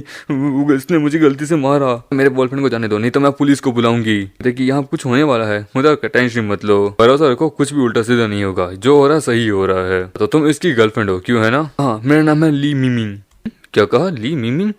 इसने मुझे गलती से मारा। मेरे बॉयफ्रेंड को जाने दो, नहीं तो मैं पुलिस को बुलाऊंगी। देखिए यहाँ कुछ होने वाला है, मुझे टेंशन मत लो, भरोसा रखो, कुछ भी उल्टा सीधा नहीं होगा, जो हो रहा है सही हो रहा है। तो तुम इसकी गर्लफ्रेंड हो, क्यों है ना? हाँ, मेरा नाम है ली मिमिंग। क्या कहा? ली मिमिंग?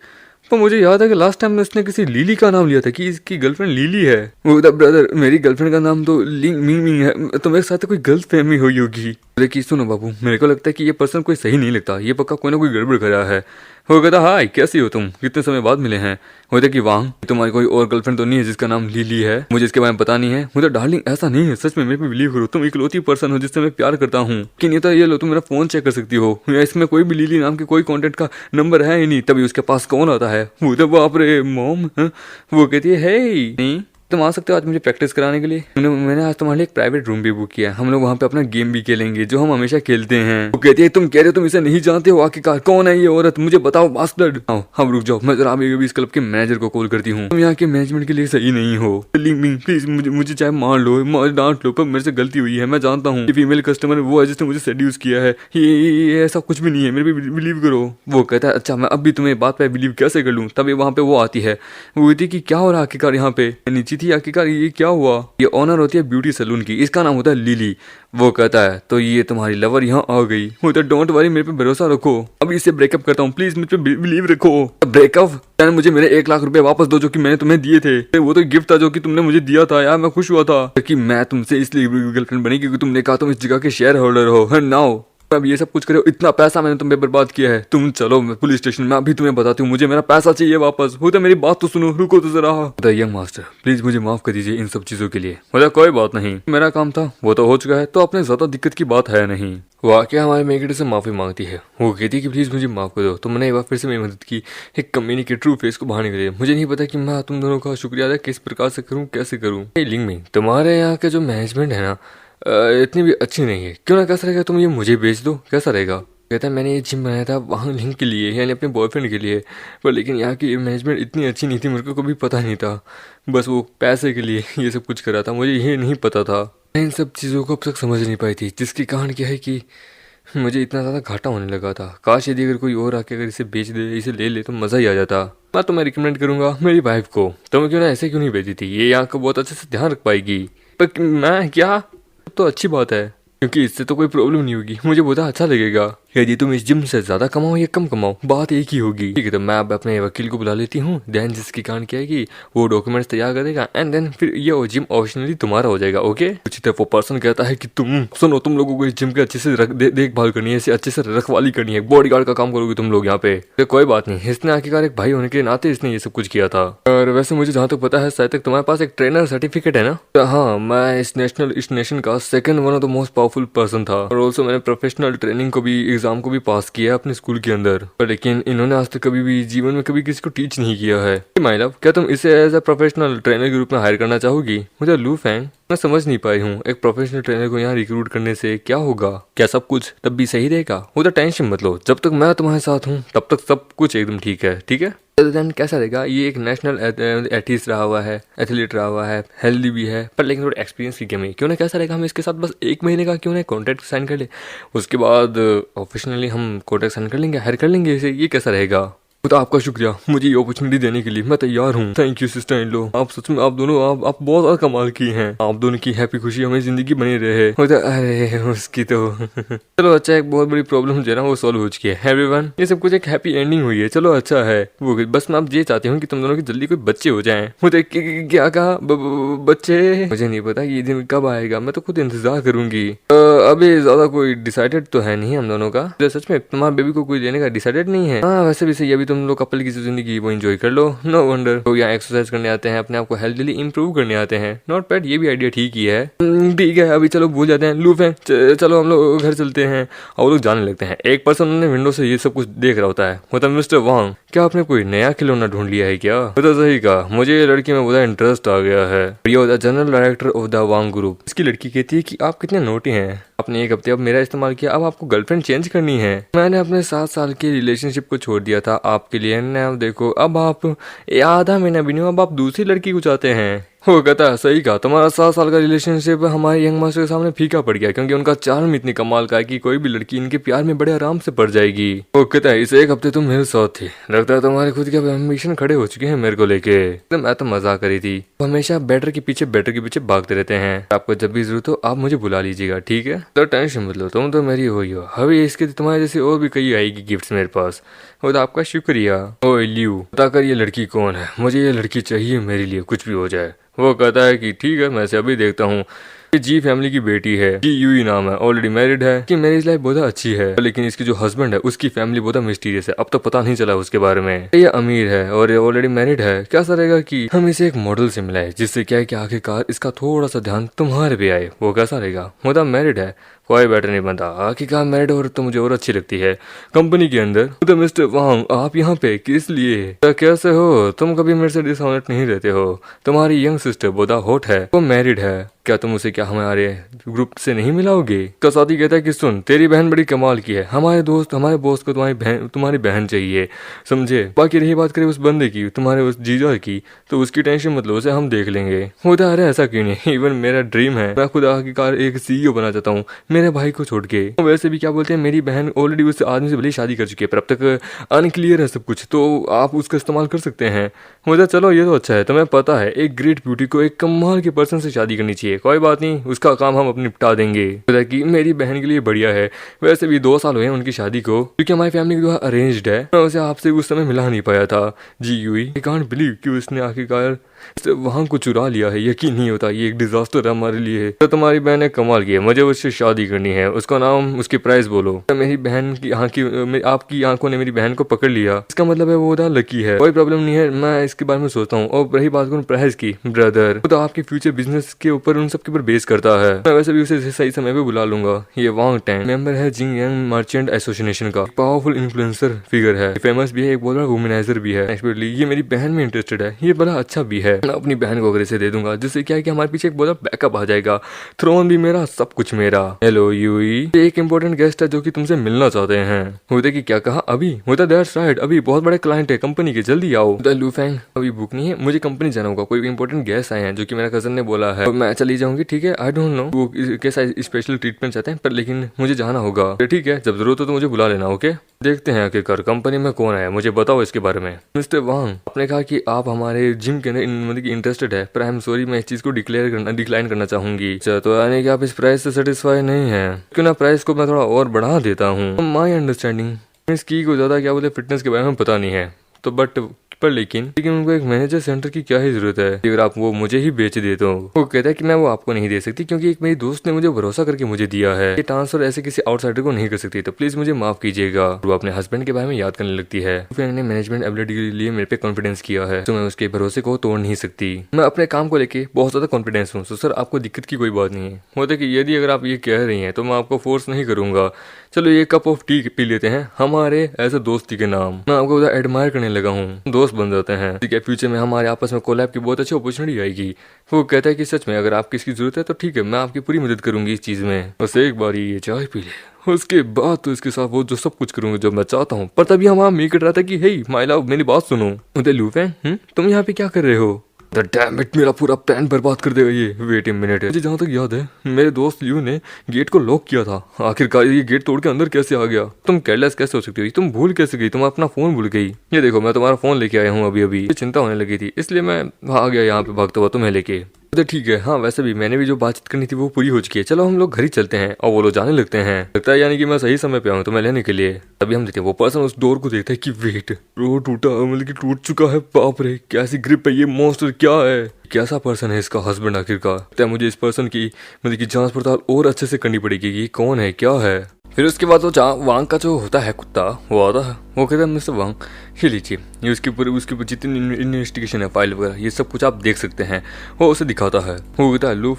तो मुझे याद है कि लास्ट टाइम उसने किसी लीली का नाम लिया था कि इसकी गर्लफ्रेंड लीली है। वो ब्रदर, मेरी गर्लफ्रेंड का नाम तो ली मिमिंग है, तो मेरे साथ कोई गलत फहमी हुई होगी। देखिए सुनो बाबू, मेरे को लगता है कि ये पर्सन कोई सही नहीं लगता, ये पक्का कोई ना कोई गड़बड़ करा है। वो कहता, हाय कैसी हो तुम, कितने समय बाद मिले हैं। होता कि वाह, तुम्हारी कोई और गर्लफ्रेंड तो नहीं है जिसका नाम लीली है? मुझे इसके बारे में पता नहीं है। मुझे डार्लिंग ऐसा नहीं है, सच में मेरे पे बिलीव करो, तुम इकलौती पर्सन हो जिससे मैं प्यार करता हूँ। कि नहीं तो ये लो, तुम मेरा फोन चेक कर सकती हो, इसमें कोई भी लीली नाम के कोई कॉन्टेक्ट का नंबर है ही नहीं। तभी उसके पास कौन आता है? वो तो बाप रे मॉम। वो कहती है, हे नहीं तुम आ सकते हो आज मुझे प्रैक्टिस कराने के लिए। मैंने आज तुम्हारे लिए एक प्राइवेट रूम भी बुक किया है, हम लोग वहाँ पे अपना गेम भी खेलेंगे जो हम हमेशा खेलते हैं। वो कहती है, तुम कह रहे हो तुम इसे नहीं जानते हो, आखिरकार कौन है ये औरत, मुझे बताओ बास्टर्ड। आओ हम रुक जाओ, मैं जरा अभी इस क्लब के मैनेजर को कॉल करती हूँ। तुम यहाँ के मैनेजमेंट के लिए सही नहीं हो, प्लीज मुझे चाहे मार लो, डांट लो, पर मेरे से गलती हुई है। मैं जानता हूँ फीमेल कस्टमर वो है जिसने मुझे सेड्यूस किया है, ये ऐसा कुछ भी नहीं है, मेरे पे बिलीव करो। वो कहता है, अच्छा मैं अभी तुम्हें बात पे बिलीव कैसे कर लूँ। तभी वहाँ पे वो आती है, वो कहती है कि क्या हो रहा है आखिरकार यहाँ पे। नीचे थी, आखिरकार ये क्या हुआ। ये ऑनर होती है ब्यूटी सैलून की, इसका नाम होता है लिली। वो कहता है, तो ये तुम्हारी लवर यहाँ आ गई। होता है, डोंट वरी, मेरे पे भरोसा रखो, अभी इससे ब्रेकअप करता हूँ, प्लीज मुझ पे बिलीव रखो। ब्रेकअप? यार मुझे मेरे 1 लाख रुपए वापस दो जो कि मैंने तुम्हें दिए थे। वो तो गिफ्ट था जो कि तुमने मुझे दिया था। यार मैं खुश हुआ था कि मैं तुमसे इसलिए गर्लफ्रेंड बनी क्योंकि तुमने कहा तुम इस जगह के शेयर होल्डर हो। नाउ अब ये सब कुछ करे हो, इतना पैसा मैंने तुम पे बर्बाद किया है। तुम चलो पुलिस स्टेशन में, अभी तुम्हें बताती हूँ, मुझे मेरा पैसा चाहिए वापस। हो तो मेरी बात तो सुनो, रुको तो जरा। यंग मास्टर प्लीज मुझे माफ कर दीजिए इन सब चीजों के लिए। मुझे कोई बात नहीं, मेरा काम था वो तो हो चुका है, तो अपने ज्यादा दिक्कत की बात है नहीं। वाकया हमारे मेकेटर से माफी मांगती है, वो कहती है कि प्लीज मुझे माफ कर दो। तो मैंने एक बार फिर से मेरी मदद की एक कम्युनी के ट्रू फेस को बाहर निकले। मुझे नहीं पता कि मैं तुम दोनों का शुक्रिया अदा किस प्रकार से करूँ, कैसे करूँ। लिंग में तुम्हारे यहाँ के जो मैनेजमेंट है ना इतनी भी अच्छी नहीं है, क्यों ना कैसा रहेगा तुम ये मुझे बेच दो, कैसा रहेगा। कहता है, मैंने ये जिम बनाया था वहाँ लिंक के लिए, यानी अपने बॉयफ्रेंड के लिए, पर लेकिन यहाँ की मैनेजमेंट इतनी अच्छी नहीं थी, मेरे को कभी पता नहीं था, बस वो पैसे के लिए ये सब कुछ करा था, मुझे ये नहीं पता था। मैं इन सब चीज़ों को अब तक समझ नहीं पाई थी, जिसकी कारण क्या है कि मुझे इतना ज़्यादा घाटा होने लगा था। काश यदि अगर कोई और आके अगर इसे बेच दे, इसे ले ले, तो मज़ा ही आ जाता। मैं तुम्हें रिकमेंड करूंगा मेरी वाइफ को, तुम क्यों ना ऐसे क्यों नहीं भेजी थी, ये यहाँ का बहुत अच्छे से ध्यान रख पाएगी। पर मैं क्या, तो अच्छी बात है क्योंकि इससे तो कोई प्रॉब्लम नहीं होगी, मुझे बहुत अच्छा लगेगा। यदि तुम इस जिम से ज्यादा कमाओ या कम कमाओ, बात एक ही होगी। ठीक है, तो मैं अब अपने वकील को बुला लेती हूँ, देन जिसकी कारण क्या है कि वो डॉक्यूमेंट्स तैयार करेगा, एंड देन फिर ये जिम ऑप्शनली तुम्हारा हो जाएगा। ओके, उसी तरह वो पर्सन कहता है कि तुम सुनो, तुम लोगों को इस जिम के अच्छे से देखभाल करनी है, इसे अच्छे से रखवाली करनी है, बॉडीगार्ड का काम करोगे तुम लोग यहाँ पे। तो कोई बात नहीं, इसने आखिरकार एक भाई होने के नाते इसने ये सब कुछ किया था। और वैसे मुझे जहाँ तक पता है, शायद तक तुम्हारे पास एक ट्रेनर सर्टिफिकेट है ना? तो हाँ, मैं इस नेशन का second one of the most powerful person था, और ऑल्सो मैंने प्रोफेशनल ट्रेनिंग को भी, एग्जाम को भी पास किया अपने स्कूल के अंदर। पर लेकिन इन्होंने आज तक कभी भी जीवन में कभी किसी को टीच नहीं किया है। माय लव, क्या तुम इसे एज अ प्रोफेशनल ट्रेनर के रूप में हायर करना चाहोगी? मुझे लू फैंग, मैं समझ नहीं पाई हूँ, एक प्रोफेशनल ट्रेनर को यहाँ रिक्रूट करने से क्या होगा? क्या सब कुछ तब भी सही रहेगा? वो तो टेंशन मत लो, जब तक मैं तुम्हारे साथ हूँ तब तक सब कुछ एकदम ठीक है। ठीक है, देन कैसा रहेगा? ये एक नेशनल एथलीट रहा हुआ है, एथलीट रहा हुआ है, हेल्दी भी है, पर लेकिन थोड़ा एक्सपीरियंस की कमी। क्यों ना कैसा रहेगा, हम इसके साथ बस 1 महीने का क्यों ना कॉन्ट्रैक्ट साइन कर ले, उसके बाद ऑफिशियली हम कॉन्ट्रैक्ट साइन कर लेंगे, हायर कर लेंगे इसे। ये कैसा रहेगा? तो आपका शुक्रिया मुझे ये अपॉर्चुनिटी देने के लिए, मैं तैयार हूँ। Thank you sister in law, आप सच में, आप दोनों आप बहुत ज्यादा कमाल की हैं। आप दोनों की हैप्पी खुशी हमें जिंदगी बनी रहे। अरे उसकी तो चलो अच्छा, एक बहुत बड़ी प्रॉब्लम जो है ना वो सॉल्व हो चुकी है एवरीवन, ये सब कुछ एक हैप्पी एंडिंग हुई है। चलो अच्छा है वो, बस मैं अब ये चाहती हूँ कि तुम दोनों की जल्दी कोई बच्चे हो जाएं। मुझे क्या कहा? बच्चे? मुझे नहीं पता ये दिन कब आएगा, मैं तो खुद इंतजार करूंगी। अभी ज्यादा कोई डिसाइडेड तो है नहीं हम दोनों का। सच में तुम्हारे बेबी को कोई देने का डिसाइडेड नहीं है? हाँ वैसे भी सही, अभी तुम लोग कपल की जिंदगी वो एंजॉय कर लो। नो वंडर तो यहाँ एक्सरसाइज करने आते हैं, अपने आप को हेल्थली इंप्रूव करने आते हैं। नॉट बैड, ये भी आइडिया ठीक ही है। ठीक है, अभी चलो भूल जाते हैं लूफ है, चलो हम लोग घर चलते हैं। और लोग जाने लगते हैं। एक पर्सन ने विंडो से ये सब कुछ देख रहा होता है, मतलब मिस्टर वांग, क्या आपने कोई नया खिलौना ढूंढ लिया है क्या? तो सही कहा, मुझे ये लड़की में बहुत इंटरेस्ट आ गया है। ये होता है general director of the Wang group. इसकी लड़की कहती है कि आप कितने नोटी हैं, आपने 1 हफ्ते अब मेरा इस्तेमाल किया, अब आपको गर्लफ्रेंड चेंज करनी है। मैंने अपने 7 साल के रिलेशनशिप को छोड़ दिया था आपके लिए ना, अब देखो अब आप आधा महीना भी नहीं हुआ, अब आप दूसरी लड़की को चाहते हैं। वो कहता है सही कहा, तुम्हारा 7 साल का रिलेशनशिप हमारे यंग मास्टर के सामने फीका पड़ गया, क्योंकि उनका चार्म इतनी कमाल का है कि कोई भी लड़की इनके प्यार में बड़े आराम से पड़ जाएगी। वो कहता है इस एक हफ्ते तुम मेरे साथ थे, लगता है तुम्हारे खुद के एम्बिशन खड़े हो चुके हैं मेरे को लेके। मैं तो मजाक करी थी, हमेशा बैटर के पीछे भागते रहते हैं। आपको जब भी जरूरत हो आप मुझे बुला लीजिएगा, ठीक है? तो टेंशन मत लो, तुम तो मेरी हो ही हो। अभी इसके तुम्हारे जैसे और भी कई आएगी गिफ्ट्स मेरे पास। वो तो आपका शुक्रिया। ओ लियो, बताकर ये लड़की कौन है, मुझे ये लड़की चाहिए मेरे लिए, कुछ भी हो जाए। वो कहता है कि ठीक है, मैं से अभी देखता हूँ। ये जी फैमिली की बेटी है, जी यूई नाम है, ऑलरेडी मैरिड है, कि मैरिज लाइफ बहुत अच्छी है, लेकिन इसकी जो हस्बैंड है उसकी फैमिली बहुत मिस्टीरियस है, अब तो पता नहीं चला उसके बारे में। ये अमीर है और ये ऑलरेडी मैरिड है। क्या सा रहेगा कि हम इसे एक मॉडल से मिलाए, जिससे क्या है कि आखिरकार इसका थोड़ा सा ध्यान तुम्हारे पे आए। वो कैसा रहेगा? मतलब मैरिड है, कोई बेटर नहीं बनता। आखिरकार मैरिड और तो मुझे और अच्छी लगती है कंपनी के अंदर। तो मिस्टर वांग, आप यहाँ पे किस लिए? तो कैसे हो तुम? कभी मेरे से डिसऑनेस्ट नहीं रहते हो। तुम्हारी यंग सिस्टर बोधा होट है, वो मैरिड है, क्या तुम उसे क्या हमारे ग्रुप से नहीं मिलाओगे? तो साथी कहता है कि सुन, तेरी बहन बड़ी कमाल की है, हमारे बॉस को तुम्हारी बहन चाहिए, समझे? बाकी रही बात करें उस बंदे की, तुम्हारे उस जीजा की, तो उसकी टेंशन मत लो, उसे हम देख लेंगे। होता अरे ऐसा क्यों नहीं, इवन मेरा ड्रीम है, मैं खुद आखिरकार एक CEO बना चाहता हूँ मेरे भाई को छोड़ के। वैसे भी क्या बोलते हैं, मेरी बहन ऑलरेडी उस आदमी से भले शादी कर चुकी है, पर अब तक अनक्लियर है सब कुछ, तो आप उसका इस्तेमाल कर सकते हैं। मुझे चलो ये तो अच्छा है, तुम्हें पता है एक ग्रेट ब्यूटी को एक कमाल के पर्सन से शादी करनी चाहिए। कोई बात नहीं, उसका काम हम अपनी निपटा देंगे। कि मेरी बहन के लिए बढ़िया है। वैसे भी 2 साल हुए हैं उनकी शादी को, क्योंकि हमारी फैमिली जो है अरेंज्ड है। मैं उसे आपसे उस समय मिला नहीं पाया था। जी यूई, आई कांट बिलीव कि उसने आखिरकार वहां को चुरा लिया है। यकीन नहीं होता, ये एक डिजास्टर है हमारे लिए। तो तुम्हारी बहन ने कमाल की है, मुझे उससे शादी करनी है। उसका नाम, उसकी प्राइस बोलो। मेरी बहन की आपकी आंखों ने मेरी बहन को पकड़ लिया, इसका मतलब है वो लकी है। कोई प्रॉब्लम नहीं है, मैं इसके बारे में सोचता हूँ। और रही बात करूँ प्राइस की, ब्रदर तो आपके फ्यूचर बिजनेस के ऊपर उन सब के ऊपर बेस करता है। मैं वैसे भी उसे सही समय पे बुला लूंगा। ये वांग टैंग मेंबर है जिंग यंग मर्चेंट एसोसिएशन का, पावरफुल इन्फ्लुएंसर फिगर है, फेमस भी है, एक बहुत बड़ा वुमेनाइजर भी है। ये मेरी बहन में इंटरेस्टेड है, ये बड़ा अच्छा भी है। अपनी बहन को अगर इसे दे दूंगा, जिससे क्या है कि हमारे पीछे एक बहुत बैकअप आ जाएगा। थ्रोन भी मेरा, सब कुछ मेरा। हेलो यूई, एक इंपॉर्टेंट गेस्ट है जो कि तुमसे मिलना चाहते हैं। होते कि क्या कहा अभी? होता दैट्स राइट, अभी बहुत बड़े क्लाइंट है कंपनी के, जल्दी आओ। लू फैंग अभी बुक नहीं है, मुझे कंपनी जाना होगा, कोई इंपॉर्टेंट गेस्ट आए हैं जो कि मेरा कजन ने बोला है, तो मैं चली जाऊंगी। ठीक है, आई डोंट नो वो कैसा स्पेशल ट्रीटमेंट चाहते हैं, पर लेकिन मुझे जाना होगा। ठीक है, जब जरूरत हो तो मुझे बुला लेना। ओके, देखते हैं आखिरकार कंपनी में कौन है, मुझे बताओ इसके बारे में। मिस्टर वांग, आपने कहा कि आप हमारे जिम के अंदर मतलब कि इंटरेस्टेड है, पर आई एम सॉरी, मैं इस चीज को डिक्लाइन करना चाहूंगी। अच्छा, तो यानी कि आप इस प्राइस से सेटिस्फाई नहीं है? क्यों ना प्राइस को मैं थोड़ा और बढ़ा देता हूँ। माई अंडरस्टैंडिंग इसकी को ज्यादा क्या बोले फिटनेस के बारे में पता नहीं है, तो बट लेकिन उनको एक मैनेजर सेंटर की क्या ही जरूरत है अगर आप वो मुझे ही बेच देते हो। वो कहता है कि मैं वो आपको नहीं दे सकती, क्योंकि एक मेरी दोस्त ने मुझे भरोसा करके मुझे दिया है। ये ट्रांसफर ऐसे किसी आउटसाइडर को नहीं कर सकती, तो प्लीज मुझे माफ कीजिएगा। वो अपने हस्बैंड के बारे में याद करने लगती है। फिर ने मैनेजमेंट एबिलिटी के लिए मेरे पे कॉन्फिडेंस किया है, तो मैं उसके भरोसे को तोड़ नहीं सकती। मैं अपने काम को लेके बहुत ज्यादा कॉन्फिडेंस हूँ, तो सर आपको दिक्कत की कोई बात नहीं है। होता कि यदि अगर आप ये कह रही हैं तो मैं आपको फोर्स नहीं करूंगा। चलो ये कप ऑफ टी पी लेते हैं हमारे ऐसे दोस्ती के नाम। मैं आपको उधर एडमायर करने लगा हूँ, दोस्त बन जाते हैं। ठीक है, फ्यूचर में हमारे आपस में कोलैब की बहुत अच्छी अपॉर्चुनिटी आएगी। वो कहता है कि सच में अगर आपकी इसकी जरूरत है तो ठीक है, मैं आपकी पूरी मदद करूंगी इस चीज में, बस एक बार ये चाय पी ले, उसके बाद तो इसके साथ वो जो सब कुछ करूंगा जो मैं चाहता हूँ। पर तभी हम मेक रहा था कि हे माय लव, मेरी बात सुनो। लू फैंग, तुम यहाँ पे क्या कर रहे हो? डैम इट, मेरा पूरा प्लान बर्बाद कर देगा ये। वेट ए मिनट, मुझे जहाँ तक याद है मेरे दोस्त लियो ने गेट को लॉक किया था, आखिरकार ये गेट तोड़ के अंदर कैसे आ गया? तुम केयरलेस कैसे हो सकती हो? तुम भूल कैसे गई? तुम अपना फोन भूल गई। ये देखो, मैं तुम्हारा फोन लेके आया हूँ अभी चिंता होने लगी थी, इसलिए मैं आ गया यहाँ पे भागता हुआ तुम्हें लेके। तो ठीक है, हाँ वैसे भी मैंने भी जो बातचीत करनी थी वो पूरी हो चुकी है, चलो हम लोग घर ही चलते हैं। और वो लोग जाने लगते हैं। लगता है यानी कि मैं सही समय पे आऊँ तुम्हें लेने के लिए। तभी हम देखते हैं वो पर्सन उस डोर को देखता है कि वेट, डोर टूटा, मतलब कि टूट चुका है। बाप रे, कैसी ग्रिप है, ये मॉन्स्टर क्या है? कैसा पर्सन है इसका हस्बैंड आखिरकार? मुझे इस पर्सन की मतलब की जांच पड़ताल और अच्छे से करनी पड़ेगी कि कौन है, क्या है। फिर उसके बाद वो वांग का जो होता है कुत्ता, वो आता है, वो कहता है मिस्टर वांग ये लीजिए, ये उसके ऊपर जितनी इन्वेस्टिगेशन है, फाइल वगैरह, ये सब कुछ आप देख सकते हैं। वो उसे दिखाता है। वो कहता है लू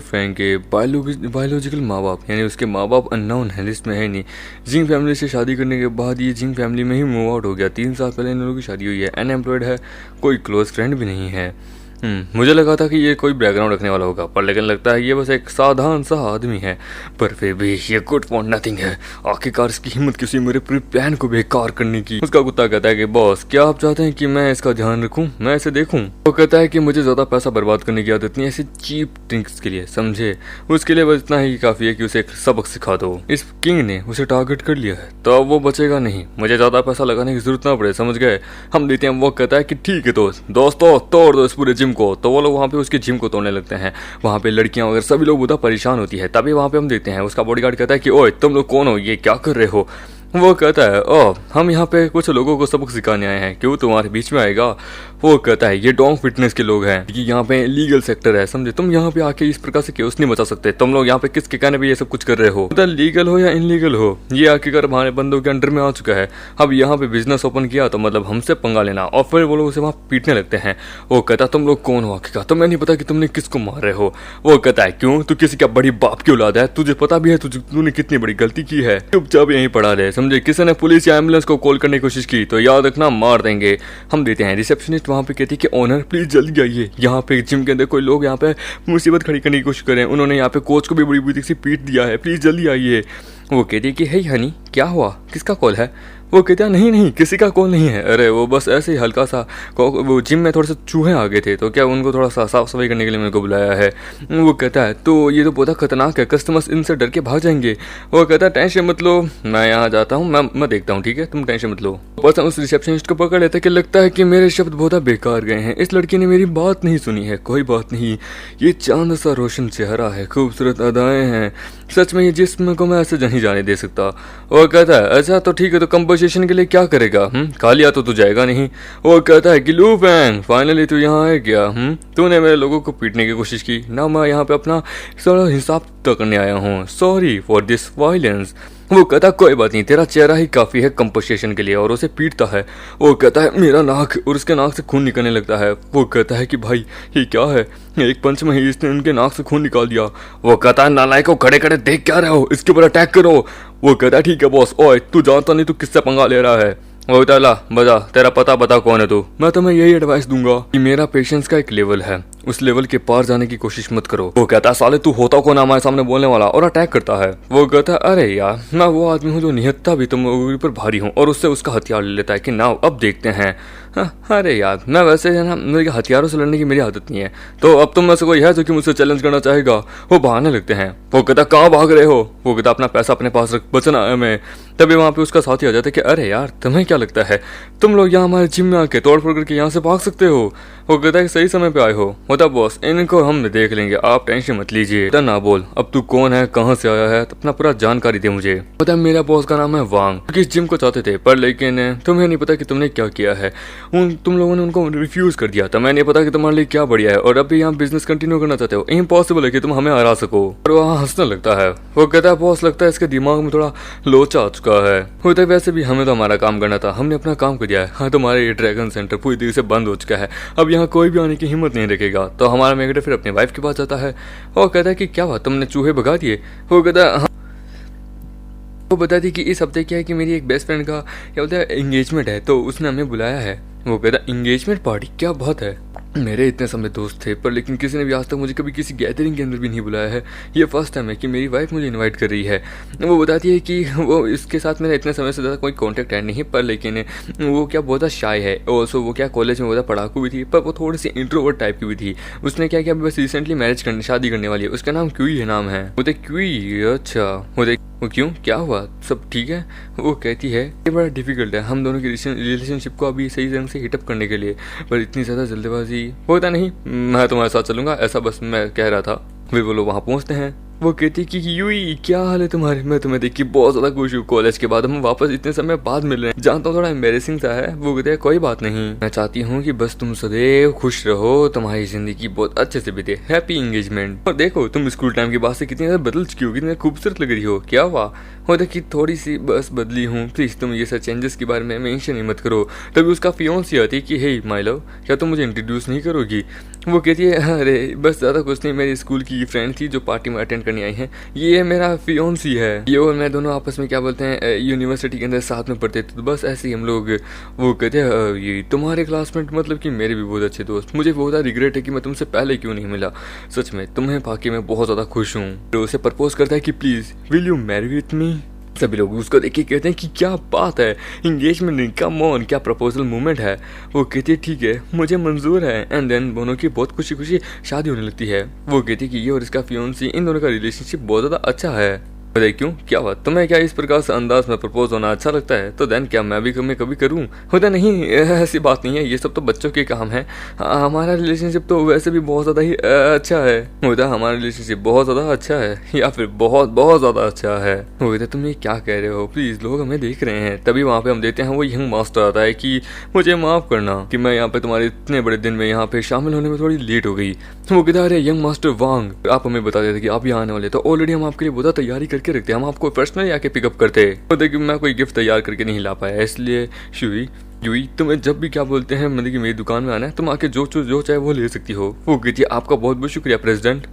फैंग के बायोलॉजिकल माँ बाप, यानी उसके माँ बाप अननोन है, लिस्ट में है नहीं। जिंग फैमिली से शादी करने के बाद ये जिंग फैमिली में ही मूव आउट हो गया। 3 साल पहले इन लोगों की शादी हुई है। अनएम्प्लॉयड है, कोई क्लोज फ्रेंड भी नहीं है। मुझे लगा था कि ये कोई बैकग्राउंड रखने वाला होगा, पर लेकिन लगता है ये बस एक साधारण सा आदमी है। पर फिर भी ये गुड फॉर नथिंग है। आखिरकार इसकी हिम्मत किसी मेरे पूरे प्लान को बेकार करने की। उसका कुत्ता कहता है कि बॉस, क्या आप चाहते हैं कि मैं इसका ध्यान रखूं, मैं इसे देखूं? वो कहता है कि मुझे ज्यादा पैसा बर्बाद करने की आदत नहीं है ऐसी चीप ड्रिंक्स के लिए, समझे? उसके लिए बस इतना ही काफी है कि उसे एक सबक सिखा दो। इस किंग ने उसे टारगेट कर लिया है, तो अब वो बचेगा नहीं। मुझे ज्यादा पैसा लगाने की जरूरत ना पड़े, समझ गए? हम देते हैं। वो कहता है कि ठीक है दोस्तों तोड़ दो इस पूरे जिम को। तो वो लोग वहाँ पे उसके जिम को तोड़ने लगते हैं। वहाँ पे लड़कियां वगैरह सभी लोग बहुत परेशान होती है। तभी वहाँ पे हम देखते हैं उसका बॉडीगार्ड कहता है कि ओए तुम लोग कौन हो, ये क्या कर रहे हो? वो कहता है ओह, हम यहाँ पे कुछ लोगों को सबक सिखाने आए हैं, क्यों तुम्हारे बीच में आएगा? वो कहता है ये डोंग फिटनेस के लोग हैं, कि यहाँ पे लीगल सेक्टर है, समझे? तुम यहाँ पे आके इस प्रकार से केस नहीं बचा सकते। तुम लोग यहाँ पे किसके कहने पे ये सब कुछ कर रहे हो? लीगल हो या इनलीगल हो, ये आखिरकार हमारे बंदों के अंडर में आ चुका है। अब यहाँ पे बिजनेस ओपन किया तो मतलब हमसे पंगा लेना, और फिर वो लोग उसे वहाँ पीटने लगते हैं। वो कहता है तुम लोग कौन हो आखिरकार? तुम्हें नहीं पता कि तुमने किसको मार रहे हो? वो कहता है क्यों, तू किसी का बड़ी बाप की औलाद है, तुझे पता भी है तूने कितनी बड़ी गलती की है, चुपचाप यहीं पड़ा रहे, समझे? किसी ने पुलिस या एम्बुलेंस को कॉल करने की कोशिश की तो याद रखना मार देंगे। हम देते हैं रिसेप्शनिस्ट वहाँ पे कहती है कि ऑनर प्लीज जल्दी आइए, यहाँ पे जिम के अंदर कोई लोग यहाँ पे मुसीबत खड़ी करने की कोशिश कर रहे हैं, उन्होंने यहाँ पे कोच को भी बड़ी बुरी से पीट दिया है, प्लीज जल्दी आइए। वो कहती है कि हे हनी क्या हुआ, किसका कॉल है? वो कहता है नहीं किसी का कॉल नहीं है, अरे वो बस ऐसे ही हल्का सा वो जिम में थोड़े से चूहे आ गए थे, तो क्या उनको थोड़ा सा साफ सफाई करने के लिए मेरे को बुलाया है। वो कहता है तो ये तो बहुत खतरनाक है, कस्टमर्स इनसे डर के भाग जाएंगे। वो कहता है टेंशन मत लो, मैं यहाँ जाता हूँ, मैं देखता हूँ, ठीक है तुम टेंशन मत लो। बस उस रिसेप्शनिस्ट को पकड़ लेते कि लगता है कि मेरे शब्द बहुत बेकार गए हैं, इस लड़की ने मेरी बात नहीं सुनी है। कोई बात नहीं, ये चांद सा रोशन चेहरा है, खूबसूरत अदाएं हैं, सच में ये जिस्म को मैं ऐसे नहीं जाने दे सकता। वो कहता है अच्छा तो ठीक है, तो कंपोजिशन के लिए क्या करेगा? खा लिया तो तू जाएगा नहीं। वो कहता है कि लू फैंग फाइनली तू यहाँ है क्या? तूने मेरे लोगों को पीटने की कोशिश की ना, मैं यहाँ पे अपना सारा हिसाब तय करने आया हूँ, सॉरी फॉर दिस वायलेंस। वो कहता कोई बात नहीं, तेरा चेहरा ही काफी है कंपोजिशन के लिए, और उसे पीटता है। वो कहता है मेरा नाक, और उसके नाक से खून निकलने लगता है। वो कहता है कि भाई ये क्या है, एक पंच में ही इसने उनके नाक से खून निकाल दिया। वो कहता है नालायकों खड़े खड़े देख क्या रहे हो, इसके ऊपर अटैक करो। वो कहता है ठीक है बॉस, ओए तू जानता नहीं तू किससे पंगा ले रहा है। वो कहता बता तेरा पता बता कौन है तू। मैं तुम्हें यही एडवाइस दूंगा कि मेरा पेशेंस का एक लेवल है, उस लेवल के पार जाने की कोशिश मत करो। वो कहता है साले तू होता कौन हमारे सामने बोलने वाला, और अटैक करता है। वो कहता है अरे यार मैं वो आदमी हूँ जो निहत्ता भी तुम पर भारी हूँ, और उससे उसका हथियार ले लेता है कि ना अब देखते हैं। अरे यार मैं वैसे है ना, मेरे हथियारों से लड़ने की मेरी आदत नहीं है, तो अब तुम में से कोई है जो कि मुझसे चैलेंज करना चाहेगा? वो भागने लगते हैं। वो कहता कहाँ भाग रहे हो? वो कहता अपना पैसा अपने पास रख, बचना है मैं। तभी वहाँ पे उसका साथी आ जाता है कि अरे यार तुम्हें क्या लगता है तुम लोग यहाँ हमारे जिम में आके तोड़ फोड़ करके यहाँ से भाग सकते हो? वो कहता है सही समय पे आए हो। होता बॉस इनको हम देख लेंगे, आप टेंशन मत लीजिए। ना बोल अब तू कौन है, कहाँ से आया है, अपना पूरा जानकारी दे मुझे। पता है मेरा बॉस का नाम है वांग, क्योंकि इस जिम को चाहते थे, पर लेकिन तुम्हें नहीं पता कि तुमने क्या किया है। तुम लोगों ने उनको रिफ्यूज कर दिया था। मैं नहीं पता कि तुम्हारे लिए क्या बढ़िया है, और अब भी यहाँ बिजनेस कंटिन्यू करना चाहते हो। इम्पॉसिबल है कि तुम हमें हरा सको। और वहाँ हंसने लगता है। वो कहता है बॉस लगता है इसके दिमाग में थोड़ा लोचा आ चुका है। होता है वैसे भी हमें तो हमारा काम करना था, हमने अपना काम कर दिया है। हाँ तुम्हारे ये ड्रैगन सेंटर पूरी तरीके से बंद हो चुका है, अब यहाँ कोई भी आने की हिम्मत नहीं रखेगा। तो हमारा मैनेजर फिर अपनी वाइफ के पास जाता है। वो कहता है कि क्या बात तुमने चूहे भगा दिए? वो कहता है वो बताती कि इस हफ्ते क्या है कि मेरी एक बेस्ट फ्रेंड का क्या बोलता है एंगेजमेंट है, तो उसने हमें बुलाया है। वो कहता एंगेजमेंट पार्टी, क्या बात है। मेरे इतने समय दोस्त थे, पर लेकिन किसी ने भी आज तक मुझे कभी किसी गैदरिंग के अंदर भी नहीं बुलाया है। ये फर्स्ट टाइम है कि मेरी वाइफ मुझे इनवाइट कर रही है। वो बताती है कि वो इसके साथ मेरा इतने समय से ज़्यादा कोई कांटेक्ट है नहीं, पर लेकिन वो क्या बहुत शाय है। ऑल्सो वो क्या कॉलेज में बहुत पढ़ाकू भी थी, पर वो थोड़ी सी इंट्रोवर्ट टाइप की भी थी। उसने क्या किया बस रिसेंटली मैरिज करने शादी करने वाली है। उसका नाम क्यूई है, नाम है वो क्यूई। अच्छा वो क्यों, क्या हुआ, सब ठीक है? वो कहती है ये बड़ा डिफिकल्ट है हम दोनों की रिलेशनशिप को अभी सही ढंग से हिटअप करने के लिए, पर इतनी ज़्यादा जल्दबाजी होता नहीं, मैं तुम्हारे साथ चलूंगा, ऐसा बस मैं कह रहा था। वे वो लोग वहाँ पहुँचते हैं। वो कहती कि यूई क्या हाल है तुम्हारे, मैं तुम्हें देख के बहुत ज़्यादा खुश हूँ, कॉलेज के बाद हम वापस इतने समय बाद मिल रहे हैं, जानता हूँ थोड़ा एम्बेरेसिंग सा है। वो कहते हैं कोई बात नहीं, मैं चाहती हूँ कि बस तुम सदैव खुश रहो, तुम्हारी जिंदगी बहुत अच्छे से बीते, हैप्पी एंगेजमेंट। और देखो तुम स्कूल टाइम के बाद से कितनी ज़्यादा बदल चुकी हो, कितनी खूबसूरत लग रही हो। क्या हुआ? होता कि थोड़ी सी बस बदली हूँ, प्लीज़ तुम ये सब चेंजेस के बारे में मेंशन ही मत करो। तभी उसका फियोंसी आती कि हे माय लव क्या तुम मुझे इंट्रोड्यूस नहीं करोगी? वो कहती है अरे बस ज़्यादा कुछ नहीं, मेरी स्कूल की फ्रेंड थी जो पार्टी में अटेंड करने आई है, ये मेरा फियोन्सी है, ये और मैं दोनों आपस में क्या बोलते हैं यूनिवर्सिटी के अंदर साथ में पढ़ते थे, तो बस ऐसे ही हम लोग। वो कहते हैं ये तुम्हारे क्लासमेट मतलब कि मेरे भी बहुत अच्छे दोस्त, मुझे बहुत ज़्यादा रिग्रेट है कि मैं तुमसे पहले क्यों नहीं मिला, सच में तुम्हें पाके मैं बहुत ज़्यादा खुश हूँ। तो उसे प्रपोज करता है कि please will you Mary with me. सभी लोग उसको देख के कहते हैं कि क्या बात है, इंगेजमेंट नहीं, कम ऑन, क्या प्रपोजल मूवमेंट है। वो कहती है ठीक है मुझे मंजूर है। एंड देन दोनों की बहुत खुशी खुशी शादी होने लगती है। वो कहती है कि ये और इसका फियोन्सी, इन दोनों का रिलेशनशिप बहुत ज़्यादा अच्छा है। बताइए क्यों, क्या बात, तुम्हें क्या इस प्रकार से अंदाज में प्रपोज होना अच्छा लगता है? तो देन क्या मैं भी कभी करूँ? होता नहीं, ऐसी बात नहीं है, ये सब तो बच्चों के काम है। हमारा रिलेशनशिप तो वैसे भी बहुत ज़्यादा ही अच्छा है। होता हमारा रिलेशनशिप बहुत ज़्यादा अच्छा है या फिर बहुत बहुत ज़्यादा अच्छा है। होता तुम ये क्या कह रहे हो, प्लीज़ लोग हमें देख रहे हैं। तभी वहाँ पे हम देते हैं वो यंग मास्टर आता है कि मुझे माफ़ करना कि मैं यहाँ पे तुम्हारे इतने बड़े दिन में यहाँ पे शामिल होने में थोड़ी लेट हो गई। वो कहता है अरे यंग मास्टर वांग, आप हमें बता देते कि आप यहाँ आने वाले, तो ऑलरेडी हम आपके लिए बहुत तैयारी करके रखते हैं, हम आपको पर्सनली आके पिकअप करते। देखिए मैं कोई गिफ्ट तैयार करके नहीं ला पाया, इसलिए युई तुम्हें जब भी क्या बोलते हैं मतलब कि मेरी दुकान में आना है, तुम आके जो चाहे वो ले सकती हो। वो कहती है आपका बहुत बहुत शुक्रिया प्रेसिडेंट।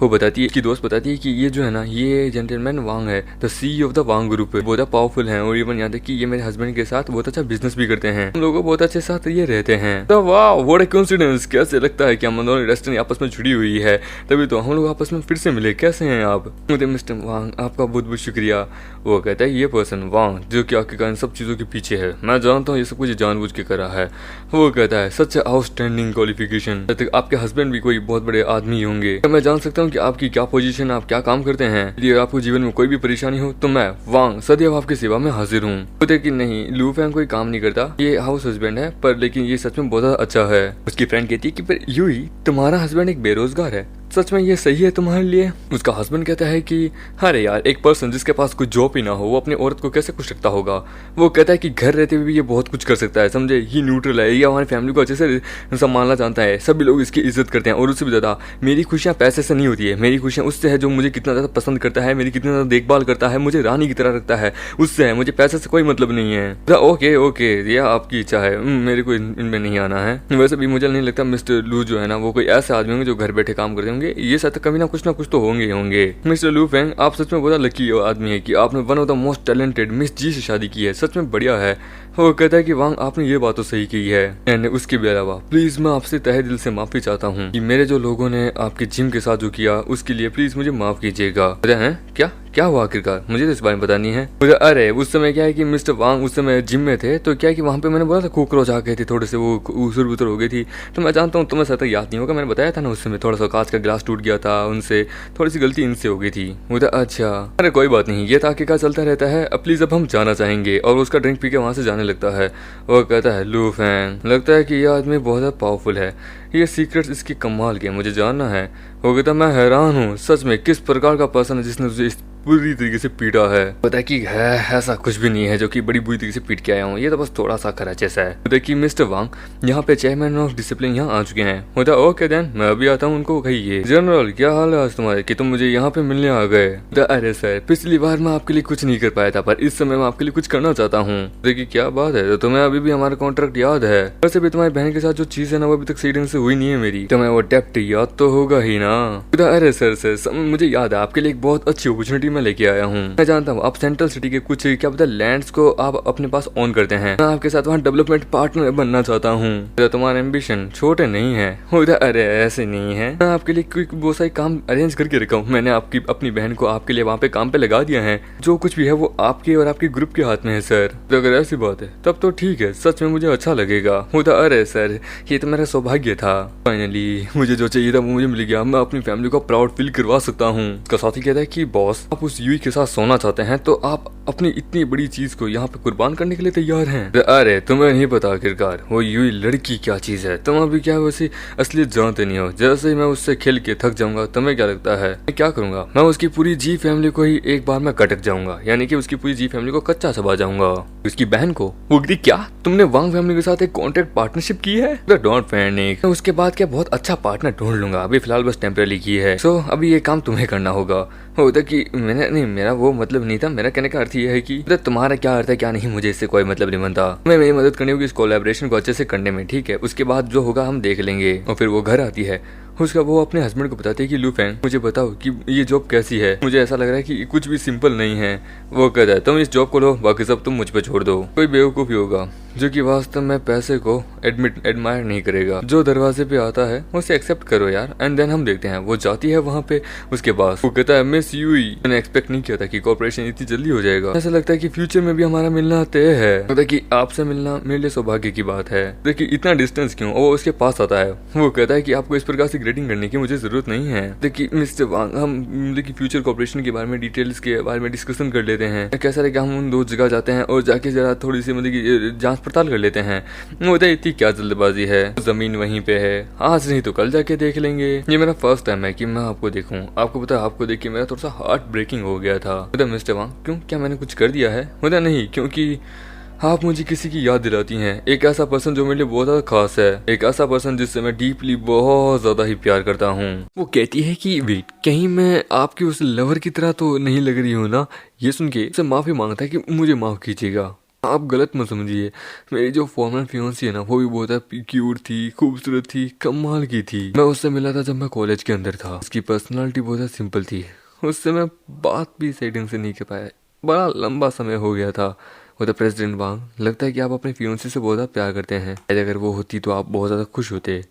वो बताती है कि दोस्त बताती है कि ये जो है ना, ये जेंटलमैन वांग है, the CEO of the Wang group, बहुत पावरफुल हैं और इवन यहाँ तक कि ये मेरे हस्बैंड के साथ बहुत अच्छा बिजनेस भी करते हैं, हम लोगों बहुत अच्छे साथ ये रहते हैं। तो वाह व्हाट अ कोइंसिडेंस, कैसे लगता है कि हम दोनों डेस्टिनी आपस में जुड़ी हुई है, तभी तो हम लोग आपस में फिर से मिले। कैसे हैं आप? मिस्टर वांग आपका बहुत बहुत शुक्रिया। वो कहता है ये पर्सन वांग जो कि आपके कारण सब चीज़ों के पीछे है, मैं जानता हूँ ये सब कुछ जानबूझ के करा है। वो कहता है सच आउटस्टैंडिंग क्वालिफिकेशन, आपके हस्बैंड भी कोई बहुत बड़े आदमी होंगे, मैं जान सकता हूँ कि आपकी क्या पोजीशन, आप क्या काम करते हैं, यदि आपको जीवन में कोई भी परेशानी हो तो मैं वांग सदैव आपकी सेवा में हाजिर हूँ। बोलते कि नहीं लू फैंग कोई काम नहीं करता, ये हाउस हस्बैंड है, पर लेकिन ये सच में बहुत अच्छा है। उसकी फ्रेंड कहती है कि पर यूई तुम्हारा हस्बैंड एक बेरोजगार है, सच में ये सही है तुम्हारे लिए? उसका हस्बैंड कहता है कि अरे यार एक पर्सन जिसके पास कोई जॉब ही ना हो वो अपनी औरत को कैसे खुश रखता होगा। वो कहता है कि घर रहते हुए भी ये बहुत कुछ कर सकता है, समझे, ये न्यूट्रल है, ये हमारी फैमिली को अच्छे से संभालना जानता है, सभी लोग इसकी इज्जत करते हैं। और उससे भी ज़्यादा मेरी खुशियाँ पैसे से नहीं होती है, मेरी खुशियाँ उससे है जो मुझे कितना ज़्यादा पसंद करता है, मेरी कितना ज़्यादा देखभाल करता है, मुझे रानी की तरह रखता है, उससे है, मुझे पैसे से कोई मतलब नहीं है। ओके ओके ये आपकी इच्छा है, मेरे को इनमें नहीं आना है। वैसे भी मुझे नहीं लगता मिस्टर लू जो है ना वो कोई ऐसे आदमी होंगे जो घर बैठे काम करते होंगे, ये शायद कभी ना कुछ तो होंगे। मिस्टर लू फैंग आप सच में बहुत लकी आदमी है कि आपने one of the most talented miss जी से शादी की है, सच में बढ़िया है। वो कहता है कि वांग आपने ये बात तो सही की है, एंड उसके भी अलावा प्लीज मैं आपसे तहे दिल से माफी चाहता हूँ कि मेरे जो लोगों ने आपके जिम के साथ जो किया उसके लिए प्लीज मुझे माफ कीजिएगा। हैं क्या हुआ आखिरकार, मुझे तो इस बारे में बतानी है। अरे उस समय क्या है कि मिस्टर वांग उस समय जिम में थे, तो क्या है कि वहाँ पे मैंने बोला था कोकरोच आ गए थे, थोड़े से वो उसुर बुतर हो गई थी, तो मैं जानता हूँ तुम्हें सतह याद नहीं होगा, मैंने बताया था ना उस समय थोड़ा सा कांच का गिलास टूट गया था, उनसे थोड़ी सी गलती इनसे हो गई थी। मुझे अच्छा अरे कोई बात नहीं, ये ताकि का चलता रहता है, अब प्लीज अब हम जाना चाहेंगे। और उसका ड्रिंक पी के वहाँ से जाने लगता है। वो कहता है लू फैंग लगता है कि यह आदमी बहुत ज़्यादा पावरफुल है, ये सीक्रेट्स इसकी कमाल के मुझे जानना है। वो कहता मैं हैरान हूँ सच में किस प्रकार का पर्सन है जिसने तुझे बुरी तरीके से पीटा है। पता है कि है ऐसा कुछ भी नहीं है जो कि बड़ी बुरी तरीके से पीट के आया हूँ, ये तो बस थोड़ा सा खरा जैसा है। पता है कि मिस्टर वांग यहाँ पे चेयरमैन ऑफ डिसिप्लिन यहाँ आ चुके हैं। होता ओके देन मैं अभी आता हूँ उनको कहिए। जनरल क्या हाल है आज तुम्हारे कि तुम मुझे यहाँ पे मिलने आ गए? अरे सर पिछली बार मैं आपके लिए कुछ नहीं कर पाया था, पर इस समय मैं आपके लिए कुछ करना चाहता हूँ। देखिए क्या बात है, तो तुम्हें अभी भी हमारा कॉन्ट्रैक्ट याद है? वैसे भी तुम्हारी बहन के साथ जो चीज है ना वो अभी तक सही ढंग से हुई नहीं है मेरी, तुम्हें वो डेप्ट याद तो होगा ही ना? अरे सर मुझे याद है, आपके लिए एक बहुत अच्छी अपॉर्चुनिटी मैं लेके आया हूँ। मैं जानता हूँ आप सेंट्रल सिटी के कुछ क्या पता लैंड्स को आप अपने पास ओन करते हैं, मैं आपके साथ वहाँ डेवलपमेंट पार्टनर बनना चाहता हूँ। तुम्हारे एम्बिशन छोटे नहीं है। अरे ऐसे नहीं है, मैं आपके लिए बहुत सारे काम अरेंज करके रखा हूँ, मैंने आपकी अपनी बहन को आपके लिए वहाँ पे काम पे लगा दिया है, जो कुछ भी है वो आपके और आपके ग्रुप के हाथ में है सर। तो अगर ऐसी बात है तब तो ठीक है, सच में मुझे अच्छा लगेगा। अरे सर ये तो मेरा सौभाग्य था, फाइनली मुझे जो चाहिए था वो मुझे मिल गया, मैं अपनी फैमिली को प्राउड फील करवा सकता हूँ। उसका साथी कहता है कि बॉस आप उस यूई के साथ सोना चाहते हैं तो आप अपनी इतनी बड़ी चीज को यहाँ पे कुर्बान करने के लिए तैयार हैं। अरे तुम्हें नहीं पता आखिरकार वो यूई लड़की क्या चीज है, तुम अभी क्या वैसे असलियत जानते नहीं हो। जैसे ही मैं उससे खेल के थक जाऊंगा तुम्हें क्या लगता है मैं क्या करूंगा? मैं उसकी पूरी जी फैमिली को ही एक बार में कटक जाऊंगा, यानी कि उसकी पूरी जी फैमिली को कच्चा चबा जाऊंगा। उसकी बहन को वो क्या तुमने वांग फैमिली के साथ एक कॉन्ट्रैक्ट पार्टनरशिप की है? डोंट पैनिक, उसके बाद क्या बहुत अच्छा पार्टनर ढूंढ लूंगा, अभी फिलहाल बस टेम्परेरी की है। सो अभी ये काम तुम्हें करना होगा। होता कि मैंने नहीं, मेरा वो मतलब नहीं था, मेरा कहने का अर्थ बात यह है कि तुम्हारा क्या अर्थ है क्या नहीं, मुझे इससे कोई मतलब नहीं बनता। मैं मेरी मदद करनी होगी इस कोलैबोरेशन को अच्छे से करने में, ठीक है? उसके बाद जो होगा हम देख लेंगे। और फिर वो घर आती है, उसका वो अपने हस्बैंड को बताती है कि लू फेंग मुझे बताओ कि ये जॉब कैसी है, मुझे ऐसा लग रहा है कि कुछ भी सिंपल नहीं है। वो कहता है तुम इस जॉब को लो, बाकी सब तुम मुझ पे छोड़ दो। कोई बेवकूफ ही होगा जो कि वास्तव में पैसे को एडमायर नहीं करेगा। जो दरवाजे पे आता है उसे एक्सेप्ट करो यार, एंड देन हम देखते हैं। वो जाती है वहाँ पे, उसके पास वो कहता है मिस यूई, मैंने एक्सपेक्ट नहीं किया था कि कॉर्पोरेशन इतनी जल्दी हो जाएगा। ऐसा लगता है कि फ्यूचर में भी हमारा मिलना तय है। मतलब कि आपसे मिलना मेरे लिए सौभाग्य की बात है। देखिए इतना डिस्टेंस क्यों? वो उसके पास आता है, वो कहता है कि आपको इस प्रकार से ग्रेटिंग करने की मुझे जरूरत नहीं है। देखिए मिस्टर वांग, हम देखिए फ्यूचर कॉर्पोरेशन के बारे में, डिटेल्स के बारे में डिस्कशन कर लेते हैं। कैसा रहेगा हम उन 2 जगह जाते हैं और जाके जरा थोड़ी सी मतलब की जांच पड़ताल कर लेते हैं। मुझे इतनी क्या जल्दबाजी है, जमीन वहीं पे है, आज नहीं तो कल जाके देख लेंगे। ये मेरा फर्स्ट टाइम है कि मैं आपको देखूं। आपको पता है, आपको देख के मेरा थोड़ा सा हार्ट ब्रेकिंग हो गया था। मिस्टर वांग क्यों, क्या मैंने कुछ कर दिया है? मुझे नहीं, क्योंकि आप मुझे किसी की याद दिलाती हैं, एक ऐसा पर्सन जो मेरे लिए बहुत ज्यादा खास है, एक ऐसा पर्सन जिससे मैं डीपली बहुत ज्यादा ही प्यार करता हूँ। वो कहती है कि वेट, कहीं मैं आपकी उस लवर की तरह तो नहीं लग रही हूँ ना? ये सुन के उससे माफी मांगता है कि मुझे माफ कीजिएगा, आप गलत मत समझिए। मेरी जो फॉर्मल फियांसी है ना, वो भी बहुत क्यूट थी, खूबसूरत थी, कमाल की थी। मैं उससे मिला था जब मैं कॉलेज के अंदर था। उसकी पर्सनालिटी बहुत सिंपल थी, उससे मैं बात भी सही ढंग से नहीं कर पाया, बड़ा लंबा समय हो गया था। वो तो प्रेसिडेंट वांग, लगता है कि आप अपने फियांसी से बहुत ज्यादा प्यार करते हैं। यदि अगर वो होती तो आप बहुत ज्यादा खुश होते।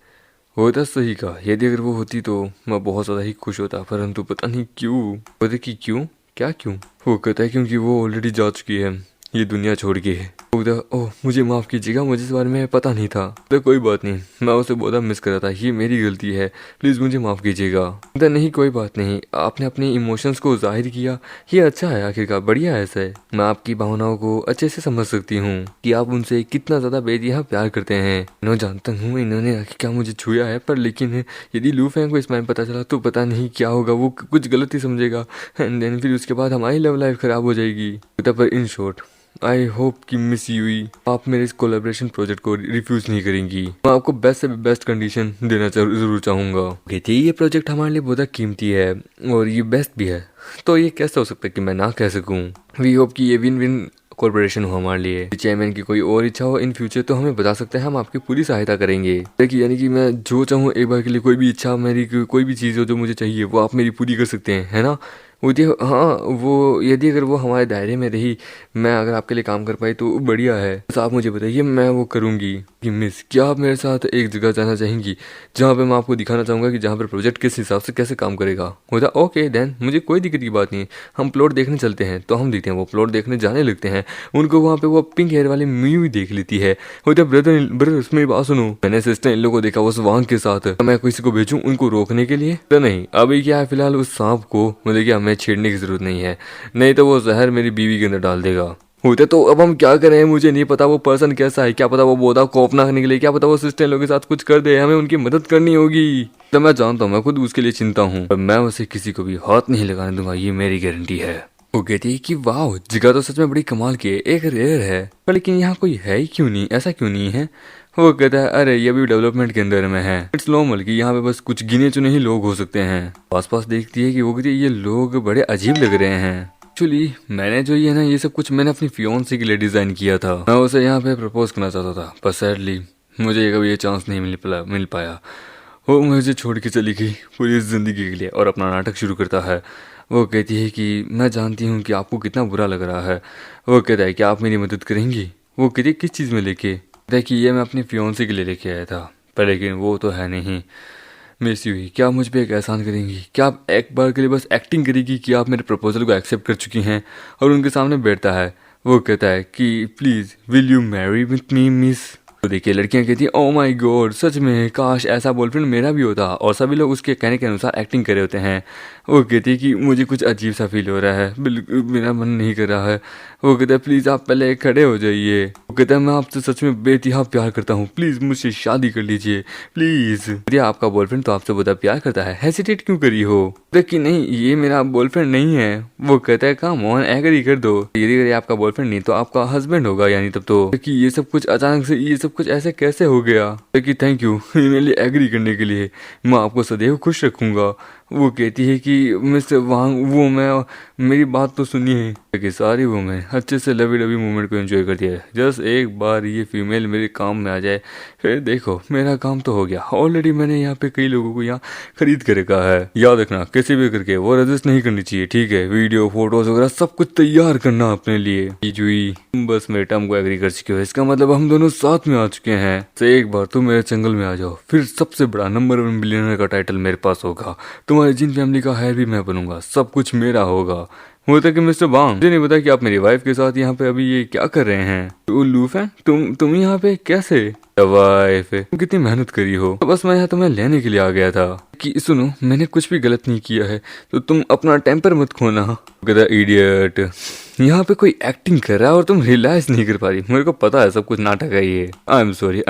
वो तो सही कहा, यदि अगर वो होती तो मैं बहुत ज्यादा ही खुश होता, परंतु पता नहीं क्यों। वो देखिए क्यों, क्या क्यों? वो कहता है क्योंकि वो ऑलरेडी जा चुकी है, ये दुनिया छोड़ के। ओह मुझे माफ कीजिएगा, मुझे इस बारे में पता नहीं था। तो कोई बात नहीं, मैं उसे बहुत मिस कर रहा था, ये मेरी गलती है, प्लीज मुझे माफ कीजिएगा। नहीं कोई बात नहीं, आपने अपने इमोशंस को जाहिर किया, ये अच्छा है, आखिरकार बढ़िया है। ऐसे मैं आपकी भावनाओं को अच्छे से समझ सकती हूँ कि आप उनसे कितना ज्यादा बेदिया प्यार करते हैं। मैं जानता हूँ इन्होंने क्या मुझे छुआ है, पर लेकिन यदि लू फेंग को इस बारे में पता चला तो पता नहीं क्या होगा, वो कुछ गलत ही समझेगा, एंड देन फिर उसके बाद हमारी लव लाइफ खराब हो जाएगी। पर इन शॉर्ट आई होप कि मिस यूई, आप मेरे इस कोलैबोरेशन प्रोजेक्ट को रिफ्यूज नहीं करेंगी। मैं आपको बेस्ट से बेस्ट कंडीशन देना जरूर चाहूंगा। कहती ये प्रोजेक्ट हमारे लिए बहुत कीमती है और ये बेस्ट भी है, तो ये कैसे हो सकता है कि मैं ना कह सकूं। वी होप कि ये विन विन कॉर्पोरेशन हो हमारे लिए। चेयरमैन की कोई और इच्छा हो इन फ्यूचर तो हमें बता सकते हैं, हम आपकी पूरी सहायता करेंगे। देखिए यानी कि मैं जो चाहूँ एक बार के लिए, कोई भी इच्छा मेरी, कोई भी चीज़ हो जो मुझे चाहिए वो आप मेरी पूरी कर सकते हैं, है ना? हाँ, वो यदि अगर वो हमारे दायरे में रही, मैं अगर आपके लिए काम कर पाई तो बढ़िया है। बस आप मुझे बताइए, मैं वो करूँगी। कि मिस, क्या आप मेरे साथ एक जगह जाना चाहेंगी जहाँ पे मैं आपको दिखाना चाहूँगा कि जहाँ पर प्रोजेक्ट किस हिसाब से कैसे काम करेगा? होता ओके देन, मुझे कोई दिक्कत की बात नहीं, हम प्लॉट देखने चलते हैं। तो हम देखते हैं, वो प्लॉट देखने जाने लगते हैं। उनको वहाँ पे वो पिंक हेयर वाली म्यू देख लेती है। होता ब्रदर मेरी बात सुनो, मैंने सिस्टर इन लोगों को देखा उस वांग के साथ, मैं किसी को भेजूं उनको रोकने के लिए? तो नहीं, अभी क्या है, फिलहाल उस सांप को मतलब क्या हमें छेड़ने की जरूरत नहीं है, नहीं तो वो जहर मेरी बीवी के अंदर डाल देगा। होते तो अब हम क्या करें, मुझे नहीं पता वो पर्सन कैसा है, क्या पता वो बोधा खौफनाक निकले, क्या पता वो सिस्टर लोगों के साथ कुछ कर दे, हमें उनकी मदद करनी होगी। तो मैं जानता हूँ, मैं खुद उसके लिए चिंता हूँ, पर मैं उसे किसी को भी हाथ नहीं लगाने दूंगा, ये मेरी गारंटी है। वो कहती है कि वाह, जगह तो सच में बड़ी कमाल की है, एक रेयर है, पर लेकिन यहाँ कोई है ही क्यों नहीं, ऐसा क्यों नहीं है? वो कहता है अरे ये भी डेवलपमेंट के अंदर में है, इट्स नॉर्मल कि यहाँ पे बस कुछ गिने चुने ही लोग हो सकते हैं। आसपास देखती है कि वो कहती है ये लोग बड़े अजीब लग रहे हैं। एक्चुअली मैंने जो ये ना, ये सब कुछ मैंने अपनी फियोन्सी के लिए डिजाइन किया था, मैं उसे यहाँ पे प्रपोज करना चाहता था, पर सैडली मुझे कभी ये चांस नहीं मिल पाया। वो मुझे छोड़ के चली गई पूरी जिंदगी के लिए और अपना नाटक शुरू करता है। वो कहती है कि मैं जानती हूँ कि आपको कितना बुरा लग रहा है। वो कहता है कि आप मेरी मदद करेंगी? वो कहती है किस चीज़ में लेके? देखिए ये मैं अपनी फियोन्सी के लिए लेके आया था, पर लेकिन वो तो है नहीं। मिस यूई, क्या आप मुझ पे एक एहसान करेंगी? क्या आप एक बार के लिए बस एक्टिंग करेगी कि आप मेरे प्रपोजल को एक्सेप्ट कर चुकी हैं? और उनके सामने बैठता है। वो कहता है कि please will you Mary with me miss? तो देखिए लड़कियां कहती है ओ माय गॉड, सच में काश ऐसा बॉयफ्रेंड मेरा भी होता, और सभी लोग उसके कहने के अनुसार एक्टिंग कर रहे होते हैं। वो कहती है कि मुझे कुछ अजीब सा फील हो रहा है, बिल्कुल मेरा मन नहीं कर रहा है। वो कहता है प्लीज़ आप पहले खड़े हो जाइए। वो कहता है मैं आपसे सच में बेतिहा प्यार करता हूँ, प्लीज़ मुझसे शादी कर लीजिए प्लीज़। आपका बॉयफ्रेंड तो आपसे बहुत प्यार करता है, हेसिटेट क्यों करी हो? कि नहीं ये मेरा बॉयफ्रेंड नहीं है। वो कहता है कम ऑन एग्री कर दो, यदि आपका बॉयफ्रेंड नहीं तो आपका हस्बैंड होगा, यानी तब तो कि ये सब कुछ अचानक से, ये सब कुछ ऐसे कैसे हो गया? कि थैंक यू मेरे लिए एग्री करने के लिए, मैं आपको सदैव खुश रखूंगा। वो कहती है कि मिस्टर वांग वो मैं मेरी बात तो सुनिए कि सारी वो मैं अच्छे से लवी लवी मोमेंट को एंजॉय करती है। जस्ट एक बार ये फीमेल मेरे काम में आ जाए फिर देखो मेरा काम तो हो गया। ऑलरेडी मैंने यहाँ पे कई लोगों को यहाँ खरीद कर रखा है। याद रखना किसी भी करके वो रजिस्ट नहीं करनी चाहिए, ठीक है? वीडियो फोटोज वगैरह सब कुछ तैयार करना अपने लिए। जुई बस मेरे टर्म को एग्री कर चुके हो, इसका मतलब हम दोनों साथ में आ चुके हैं। तो एक बार तुम मेरे जंगल में आ जाओ, फिर सबसे बड़ा नंबर 1 बिलियनर का टाइटल मेरे पास होगा। तुम्हारी जिन फैमिली का हायर भी मैं बनूंगा, सब कुछ मेरा होगा। होता कि मिस्टर बांग मुझे नहीं पता कि आप मेरी वाइफ के साथ यहाँ पे अभी ये क्या कर रहे हैं। लूफेन तुम यहाँ पे कैसे? वाइफ तुम कितनी मेहनत करी हो। तो बस मैं यहाँ तुम्हें लेने के लिए आ गया था कि सुनो मैंने कुछ भी गलत नहीं किया है तो तुम अपना टेम्पर मत खोना। गधा इडियट, यहाँ पे कोई एक्टिंग कर रहा है और तुम रियलाइज नहीं कर पा रही। मेरे को पता है सब कुछ नाटक है ये। I am sorry.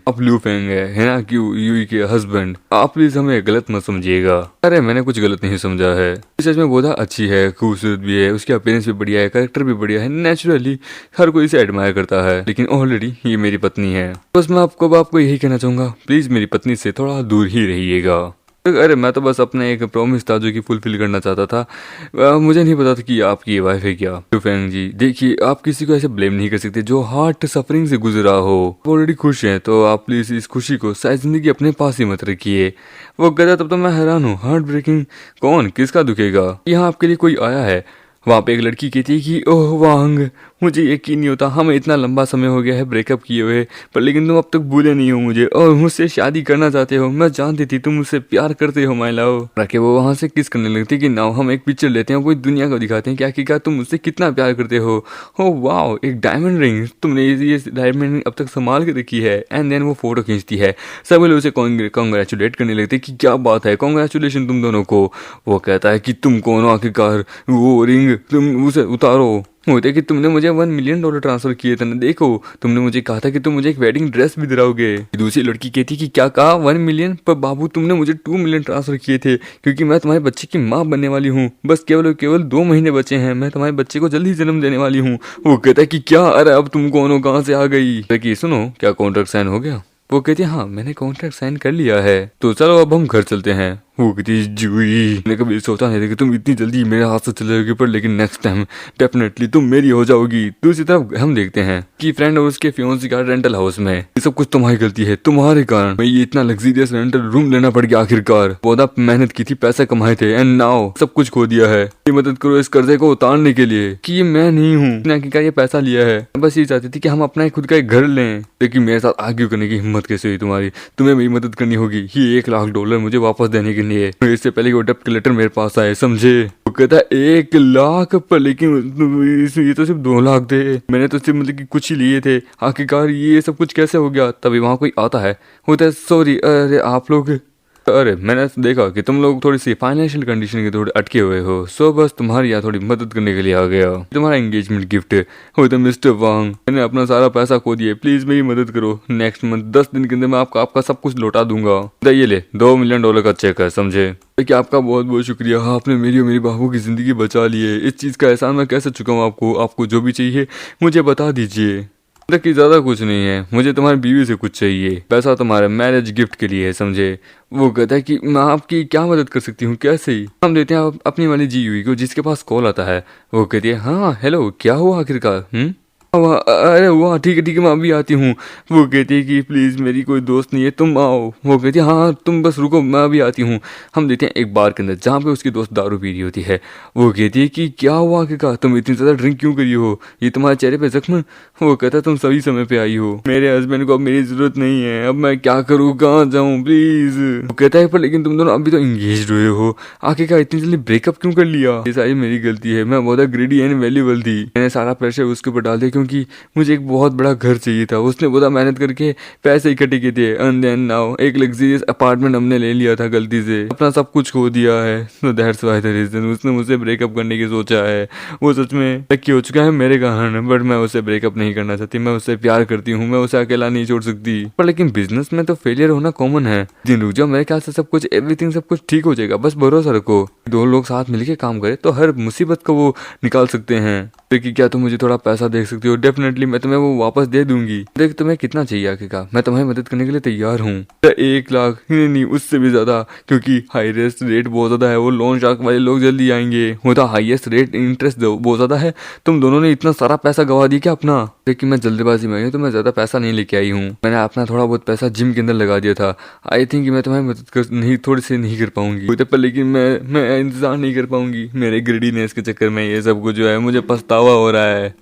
आप लू फेंग है ना क्यों यूई के हस्बैंड, आप प्लीज हमें गलत मत समझिएगा। अरे मैंने कुछ गलत नहीं समझा है। सच में बोधा अच्छी है, खूबसूरत भी है, उसकी अपीयरेंस भी बढ़िया है, कैरेक्टर भी बढ़िया है, नेचुरली हर कोई इसे एडमायर करता है। लेकिन ऑलरेडी ये मेरी पत्नी है। बस मैं आपको यही कहना चाहूंगा, प्लीज मेरी पत्नी से थोड़ा दूर ही रहिएगा। अरे मैं तो बस अपने एक प्रॉमिस था जो कि फुलफिल करना चाहता था। मुझे नहीं पता था कि आपकी ये वाइफ है क्या। फेंग जी देखिए आप किसी को ऐसे ब्लेम नहीं कर सकते जो हार्ट सफरिंग से गुजरा हो। ऑलरेडी खुश हैं तो आप प्लीज इस खुशी को शायद जिंदगी अपने पास ही मत रखिए। वो गधा तब तो मैं हैरान हूँ। हार्ट ब्रेकिंग कौन किसका दुखेगा? यहाँ आपके लिए कोई आया है। वहाँ पे एक लड़की कहती है कि ओह वांग मुझे यकीन नहीं होता हमें इतना लंबा समय हो गया है ब्रेकअप किए हुए, पर लेकिन तुम अब तक भूले नहीं हो मुझे और मुझसे शादी करना चाहते हो। मैं जानती थी तुम मुझसे प्यार करते हो माय लव। रखे वो वहाँ से किस करने लगती कि नाउ हम एक पिक्चर लेते हैं, कोई दुनिया को दिखाते हैं क्या तुम मुझसे कितना प्यार करते हो। हो वाओ एक डायमंड रिंग, तुमने ये डायमंड रिंग अब तक संभाल के रखी है। एंड देन वो फोटो खींचती है, सब लोग उसे कॉन्ग्रेचुलेट करने लगते कि क्या बात है, कॉन्ग्रेचुलेशन तुम दोनों को। वो कहता है कि तुम कौन हो आखिरकार, वो रिंग तुम उसे उतारो। होते कि तुमने मुझे $1 मिलियन ट्रांसफर किए थे ना, देखो तुमने मुझे कहा था कि तुम मुझे एक वेडिंग ड्रेस भी दिलाओगे। दूसरी लड़की कहती कि क्या कहा 1 मिलियन, पर बाबू तुमने मुझे 2 मिलियन ट्रांसफर किए थे क्योंकि मैं तुम्हारे बच्चे की माँ बनने वाली हूँ। बस केवल 2 महीने बचे हैं, मैं तुम्हारे बच्चे को जल्दी जन्म देने वाली हूँ। वो कहता है कि क्या, अरे अब तुम कौन हो, कहाँ से आ गई? कि सुनो क्या कॉन्ट्रैक्ट साइन हो गया? वो कहती है हाँ मैंने कॉन्ट्रैक्ट साइन कर लिया है, तो चलो अब हम घर चलते हैं। वो कहती जुई मैंने कभी सोचा नहीं था कि तुम इतनी जल्दी मेरे हाथ से चले जाओगी, पर लेकिन नेक्स्ट टाइम डेफिनेटली तुम मेरी हो जाओगी। दूसरी तरफ हम देखते हैं कि फ्रेंड और उसके फियांसी का रेंटल हाउस में। ये सब कुछ तुम्हारी गलती है, तुम्हारे कारण मैं ये इतना लग्जरियस रेंटल रूम लेना पड़ गया। आखिरकार बहुत मेहनत की थी, पैसे कमाए थे एंड नाउ सब कुछ खो दिया है। ये मदद करो इस कर्जे को उतारने के लिए। कि ये मैं नहीं हूँ आखिरकार ये पैसा लिया है, बस ये चाहती थी कि हम अपना खुद का एक घर लें। लेकिन मेरे साथ आर्ग्यू करने की हिम्मत कैसे हुई तुम्हारी? तुम्हें मेरी मदद करनी होगी ये $1 लाख मुझे वापस देने के लिए। इससे पहले वो डेप्ट कलेक्टर मेरे पास आए, समझे? वो कहता है 1 लाख, पर लेकिन ये तो सिर्फ 2 लाख थे, मैंने तो सिर्फ मतलब कि कुछ ही लिए थे। आखिरकार ये सब कुछ कैसे हो गया? तभी वहाँ कोई आता है, होता है सॉरी अरे आप लोग, अरे मैंने देखा कि तुम लोग थोड़ी सी फाइनेंशियल कंडीशन के थोड़े अटके हुए हो, सो बस तुम्हारी यहाँ थोड़ी मदद करने के लिए आ गया। तुम्हारा एंगेजमेंट गिफ्ट हो तो मिस्टर वांग, मैंने अपना सारा पैसा खो दिया, प्लीज मेरी मदद करो। नेक्स्ट मंथ 10 दिन के अंदर मैं आपका सब कुछ लौटा दूंगा। तो ये ले $2 मिलियन का चेक है, समझे? कि आपका बहुत बहुत शुक्रिया, आपने मेरी और मेरी बाबू की जिंदगी बचा ली है। इस चीज का एहसान मैं कैसे चुकाऊं आपको जो भी चाहिए मुझे बता दीजिए। कि ज्यादा कुछ नहीं है, मुझे तुम्हारी बीवी से कुछ चाहिए, पैसा तुम्हारे मैरिज गिफ्ट के लिए है, समझे? वो कहता है कि मैं आपकी क्या मदद कर सकती हूँ, कैसे? ही हम देते हैं अपनी वाली जी को जिसके पास कॉल आता है। वो कहती है हाँ हेलो क्या हुआ आखिरकार? अरे वाह ठीक है मैं अभी आती हूँ। वो कहती है कि प्लीज मेरी कोई दोस्त नहीं है, तुम आओ। वो कहती है हाँ तुम बस रुको मैं अभी आती हूँ। हम देते हैं एक बार के अंदर जहाँ पे उसकी दोस्त दारू पी रही होती है। वो कहती है कि क्या हुआ आखिरकार, तुम इतनी ज्यादा ड्रिंक क्यों करी हो, ये तुम्हारे चेहरे पे जख्म? वो कहता है तुम सही समय पे आई हो, मेरे हस्बैंड को अब मेरी जरूरत नहीं है, अब मैं क्या करूँ, कहाँ जाऊँ प्लीज? वो कहता है पर लेकिन तुम दोनों अभी तो इंगेज हुए हो, आखिरकार इतनी जल्दी ब्रेकअप क्यों कर लिया? ये सारी मेरी गलती है, मैं बहुत ग्रेडी एंड वैल्यूबल थी, मैंने सारा प्रेशर उसके ऊपर डाल दिया क्योंकि मुझे एक बहुत बड़ा घर चाहिए था। उसने बहुत मेहनत करके पैसे इकट्ठे किए थे एंड देन नाउ एक लग्जरियस अपार्टमेंट हमने ले लिया था, गलती से अपना सब कुछ खो दिया है। तो दैट्स व्हाई द रीजन उसने मुझसे ब्रेकअप करने की सोचा है। वो सच में लकी हो चुका है मेरे कारण, बट मैं उसे ब्रेकअप नहीं नहीं करना चाहती, मैं उससे प्यार करती हूँ, मैं उसे अकेला नहीं छोड़ सकती। पर लेकिन बिजनेस में तो फेलियर होना कॉमन है। दिन रुक जाओ, मेरे ख्याल से सब कुछ एवरीथिंग सब कुछ ठीक हो जाएगा, बस भरोसा रखो। दो लोग साथ मिलके काम करें तो हर मुसीबत को वो निकाल सकते हैं। देखिए क्या तुम मुझे थोड़ा पैसा दे सकती हो? डेफिनेटली मैं तुम्हें वो वापस दे दूंगी। देख तुम्हें कितना चाहिए आखिरकार, मैं तुम्हारी मदद करने के लिए तैयार हूँ। 1 लाख नहीं, उससे भी ज्यादा, क्योंकि हाईएस्ट रेट बहुत ज्यादा है। वो लोन शार्क वाले लोग जल्दी आएंगे। होता हाईएस्ट रेट इंटरेस्ट बहुत ज्यादा है। तुम दोनों ने इतना सारा पैसा गवा दिया क्या अपना? लेकिन मैं जल्दबाजी में आई तो मैं ज्यादा पैसा नहीं लेके आई हूँ। मैंने अपना थोड़ा बहुत पैसा जिम के अंदर लगा दिया था। आई थिंक मैं तुम्हारी मदद कर नहीं थोड़ी सी नहीं कर पाऊंगी, पर लेकिन मैं इंतजार नहीं कर पाऊंगी। मेरे ग्रेडीनेस के चक्कर में ये सब कुछ जो है मुझे पछतावा हो रहा है।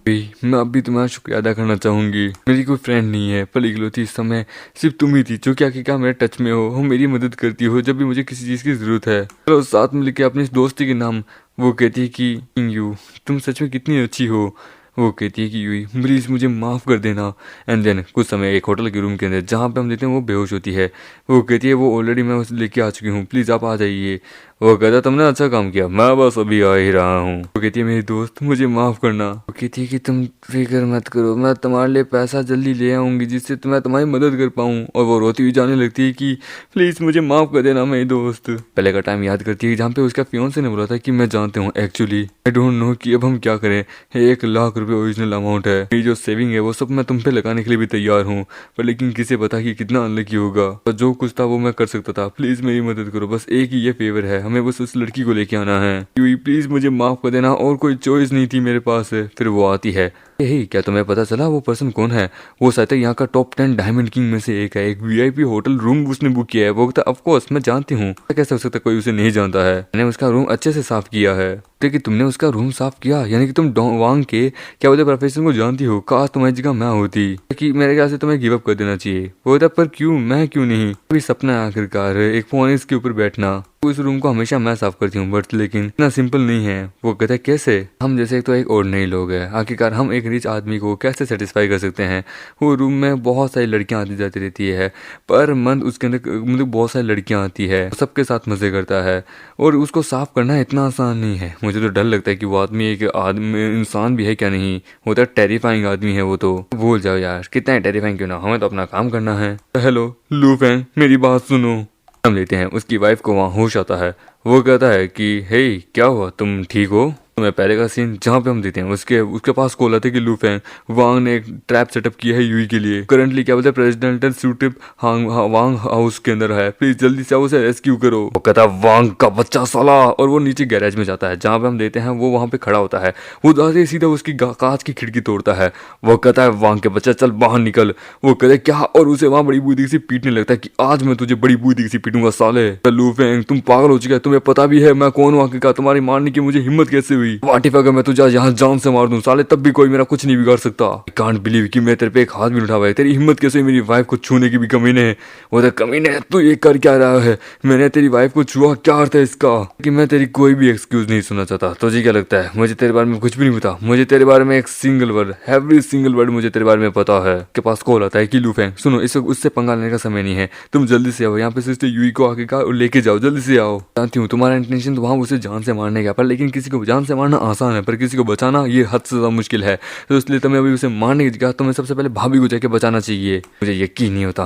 मैं अभी तुम्हारा शुक्रिया अदा करना चाहूंगी। मेरी कोई फ्रेंड नहीं है, पर इकलौती इस समय सिर्फ तुम ही थी जो क्या मेरे टच में हो मेरी मदद करती हो जब भी मुझे किसी चीज की जरूरत है। चलो साथ मिलकर अपनी इस दोस्ती के नाम वो कहती है कि यू तुम सच में कितनी अच्छी हो। वो कहती है कि यूई प्लीज मुझे माफ कर देना। एंड देन कुछ समय एक होटल के रूम के अंदर जहाँ पे हम देखते हैं वो बेहोश होती है। वो कहती है वो ऑलरेडी मैं उसे लेके आ चुकी हूँ, प्लीज आप आ जाइए। वो कहता तुमने अच्छा काम किया, मैं बस अभी आ ही रहा हूँ। वो कहती है मेरी दोस्त मुझे माफ करना। वो कहती है कि तुम फिक्र मत करो, मैं तुम्हारे लिए पैसा जल्दी ले आऊंगी जिससे मैं तुम्हारी मदद कर पाऊँ। और वो रोती हुई जाने लगती है कि प्लीज मुझे माफ कर देना मेरी दोस्त। पहले का टाइम याद करती है जहाँ पे उसका फियांसे ने बोला था कि मैं जानते हूँ एक्चुअली आई डोंट नो कि अब हम क्या करें। 1 लाख रुपए ओरिजिनल अमाउंट है, मेरी जो सेविंग है वो सब मैं तुम पे लगाने के लिए भी तैयार हूँ, पर लेकिन किसे पता कि कितना अनलकी होगा। और जो कुछ था वो मैं कर सकता था, प्लीज मेरी मदद करो। बस एक ही ये फेवर है, हमें बस उस लड़की को लेके आना है। प्लीज मुझे माफ कर देना, और कोई चॉइस नहीं थी मेरे पास। फिर वो आती है। यही क्या तुम्हें पता चला वो पर्सन कौन है? वो शायद यहाँ का टॉप 10 डायमंड किंग में से एक है। एक वीआईपी होटल रूम उसने बुक किया है। वो कहता ऑफ कोर्स मैं जानती हूँ, कैसे हो सकता है कोई उसे नहीं जानता है। मैंने उसका रूम अच्छे से साफ किया है। कि तुमने उसका रूम साफ किया, यानी कि तुम वांग के क्या बोलते प्रोफेशन को जानती हो। काश तुम्हारी जगह मैं होती। कि मेरे ख्याल से तुम्हें गिव अप कर देना चाहिए। वो कहता पर क्यों, मैं क्यों नहीं? अभी सपना है आखिरकार एक फोन इसके ऊपर बैठना। उस रूम को हमेशा मैं साफ करती हूँ, बट लेकिन इतना सिंपल नहीं है। वो कहता है कैसे? हम जैसे तो एक ऑर्डिनरी लोग हैं, आखिरकार हम एक रिच आदमी को कैसे सेटिस्फाई कर सकते हैं? वो रूम में बहुत सारी लड़कियां आती जाती रहती है, पर मंथ उसके अंदर मतलब बहुत सारी लड़कियां आती है, सबके साथ मजे करता है, और उसको साफ करना इतना आसान नहीं है। मुझे तो डर लगता है कि वो आदमी एक आदमी इंसान भी है क्या नहीं। वो तो टेरिफाइंग आदमी है। वो तो भूल जाओ यार, कितना टेरिफाइंग क्यों ना, हमें तो अपना काम करना है। हेलो लू फैंग, मेरी बात सुनो। हम लेते हैं उसकी वाइफ को वहाँ होश आता है। वो कहता है कि हे क्या हुआ, तुम ठीक हो? मैं पहले का सीन जहाँ पे हम देते हैं उसके पास कॉल आते कि लू फैंग वांग ने एक ट्रैप सेटअप किया है यूई के लिए। करंटली क्या बोलते हैं प्रेसिडेंटल सूटिप वांग हाउस के अंदर है, प्लीज जल्दी से उसे रेस्क्यू करो। वो कहता है वांग का बच्चा साला, और वो नीचे गैरेज में जाता है जहाँ पे हम देते हैं वो वहाँ पे खड़ा होता है। वो जाते ही सीधा उसकी कांच की खिड़की तोड़ता है। वो कहता है वांग के बच्चा चल बाहर निकल। वो कहते क्या, और उसे वहाँ बड़ी बूदी से पीटने लगता है कि आज मैं तुझे बड़ी बूदी से पीटूंगा साले। लू फैंग तुम पागल हो चुका है, तुम्हें पता भी है मैं कौन हूँ आखिरकार, तुम्हारी मारने की मुझे हिम्मत कैसे हुई? वाट इफ अगर मैं तुझे यहाँ जान से मार दूं साले, तब भी कोई मेरा कुछ नहीं बिगाड़ सकता। कांट बिलीव कि मैं तेरे पे एक हाथ भी उठा हुआ है। तेरी हिम्मत कैसे मेरी वाइफ को छूने की भी कमीने है। वो तो कमीने, तू ये कर क्या रहा है? मैंने तेरी वाइफ को छुआ, क्या अर्थ है इसका? कि मैं तेरी कोई भी एक्सक्यूज नहीं सुनना चाहता। तुझे क्या लगता है मुझे तेरे बारे में कुछ भी नहीं पता? मुझे तेरे बारे में एक single word, every single word मुझे तेरे बारे में पता है। के पास कॉल आता है कि लू फैंग सुनो, इस उससे पंगा लेने का समय नहीं है, तुम जल्दी से आओ यहाँ पे सिस्टर यूई को आगे लेके जाओ, जल्दी से आओ। जानती हूँ तुम्हारा इंटेंशन तो वहाँ उसे जान से मारने का, पर लेकिन किसी को जान से मारना आसान है, पर किसी को बचाना ये हद से ज्यादा मुश्किल है। तो इसलिए तुम्हें अभी उसे मारने की जगह तुम्हें सबसे पहले भाभी को जाके बचाना चाहिए। मुझे यकीन नहीं होता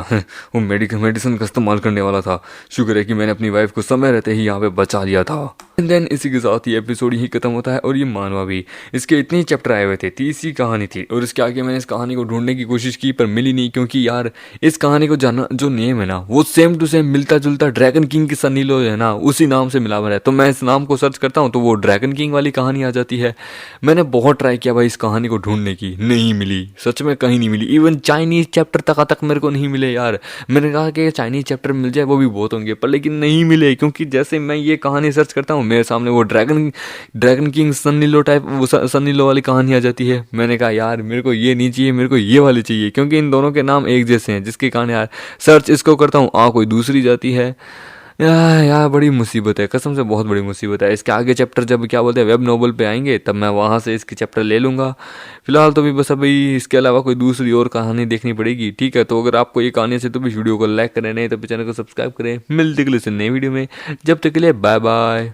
वो मेडिसिन का इस्तेमाल करने वाला था। शुक्र है कि मैंने अपनी वाइफ को समय रहते ही यहाँ पे बचा लिया था। एंड देन इसी के साथ ये एपिसोड ही खत्म होता है, और ये मानवा भी। इसके इतने ही चैप्टर आए हुए थे, 30 कहानी थी, और इसके आगे मैंने इस कहानी को ढूंढने की कोशिश की पर मिली नहीं, क्योंकि यार इस कहानी को जाना जो नेम है ना वो सेम टू सेम मिलता जुलता ड्रैगन किंग की सनी लो है ना, उसी नाम से मिला हुआ है। तो मैं इस नाम को सर्च करता हूँ तो वो ड्रैगन किंग वाली कहानी आ जाती है। मैंने बहुत ट्राई किया भाई इस कहानी को ढूंढने की, नहीं मिली, सच में कहीं नहीं मिली। इवन चाइनीज चैप्टर तक मेरे को नहीं मिले यार। मैंने कहा कि चाइनीज चैप्टर मिल जाए वो भी बहुत होंगे, पर लेकिन नहीं मिले, क्योंकि जैसे मैं ये कहानी सर्च करता हूँ मेरे सामने वो ड्रैगन किंग सनी लो टाइप वो सनी लो वाली कहानी आ जाती है। मैंने कहा यार मेरे को ये नहीं चाहिए, मेरे को ये वाली चाहिए, क्योंकि इन दोनों के नाम एक जैसे हैं, जिसके कारण यार सर्च इसको करता हूँ कोई दूसरी जाती है। यार बड़ी मुसीबत है, कसम से बहुत बड़ी मुसीबत है। इसके आगे चैप्टर जब क्या बोलते हैं वेब नोवेल पे आएंगे तब मैं वहाँ से इसके चैप्टर ले लूँगा। फिलहाल तो भी बस अभी इसके अलावा कोई दूसरी और कहानी देखनी पड़ेगी। ठीक है, तो अगर आपको ये कहानी से तो भी वीडियो को लाइक करें, नहीं तो चैनल को सब्सक्राइब करें। मिलते अगले से नई वीडियो में, जब तक के लिए बाय बाय।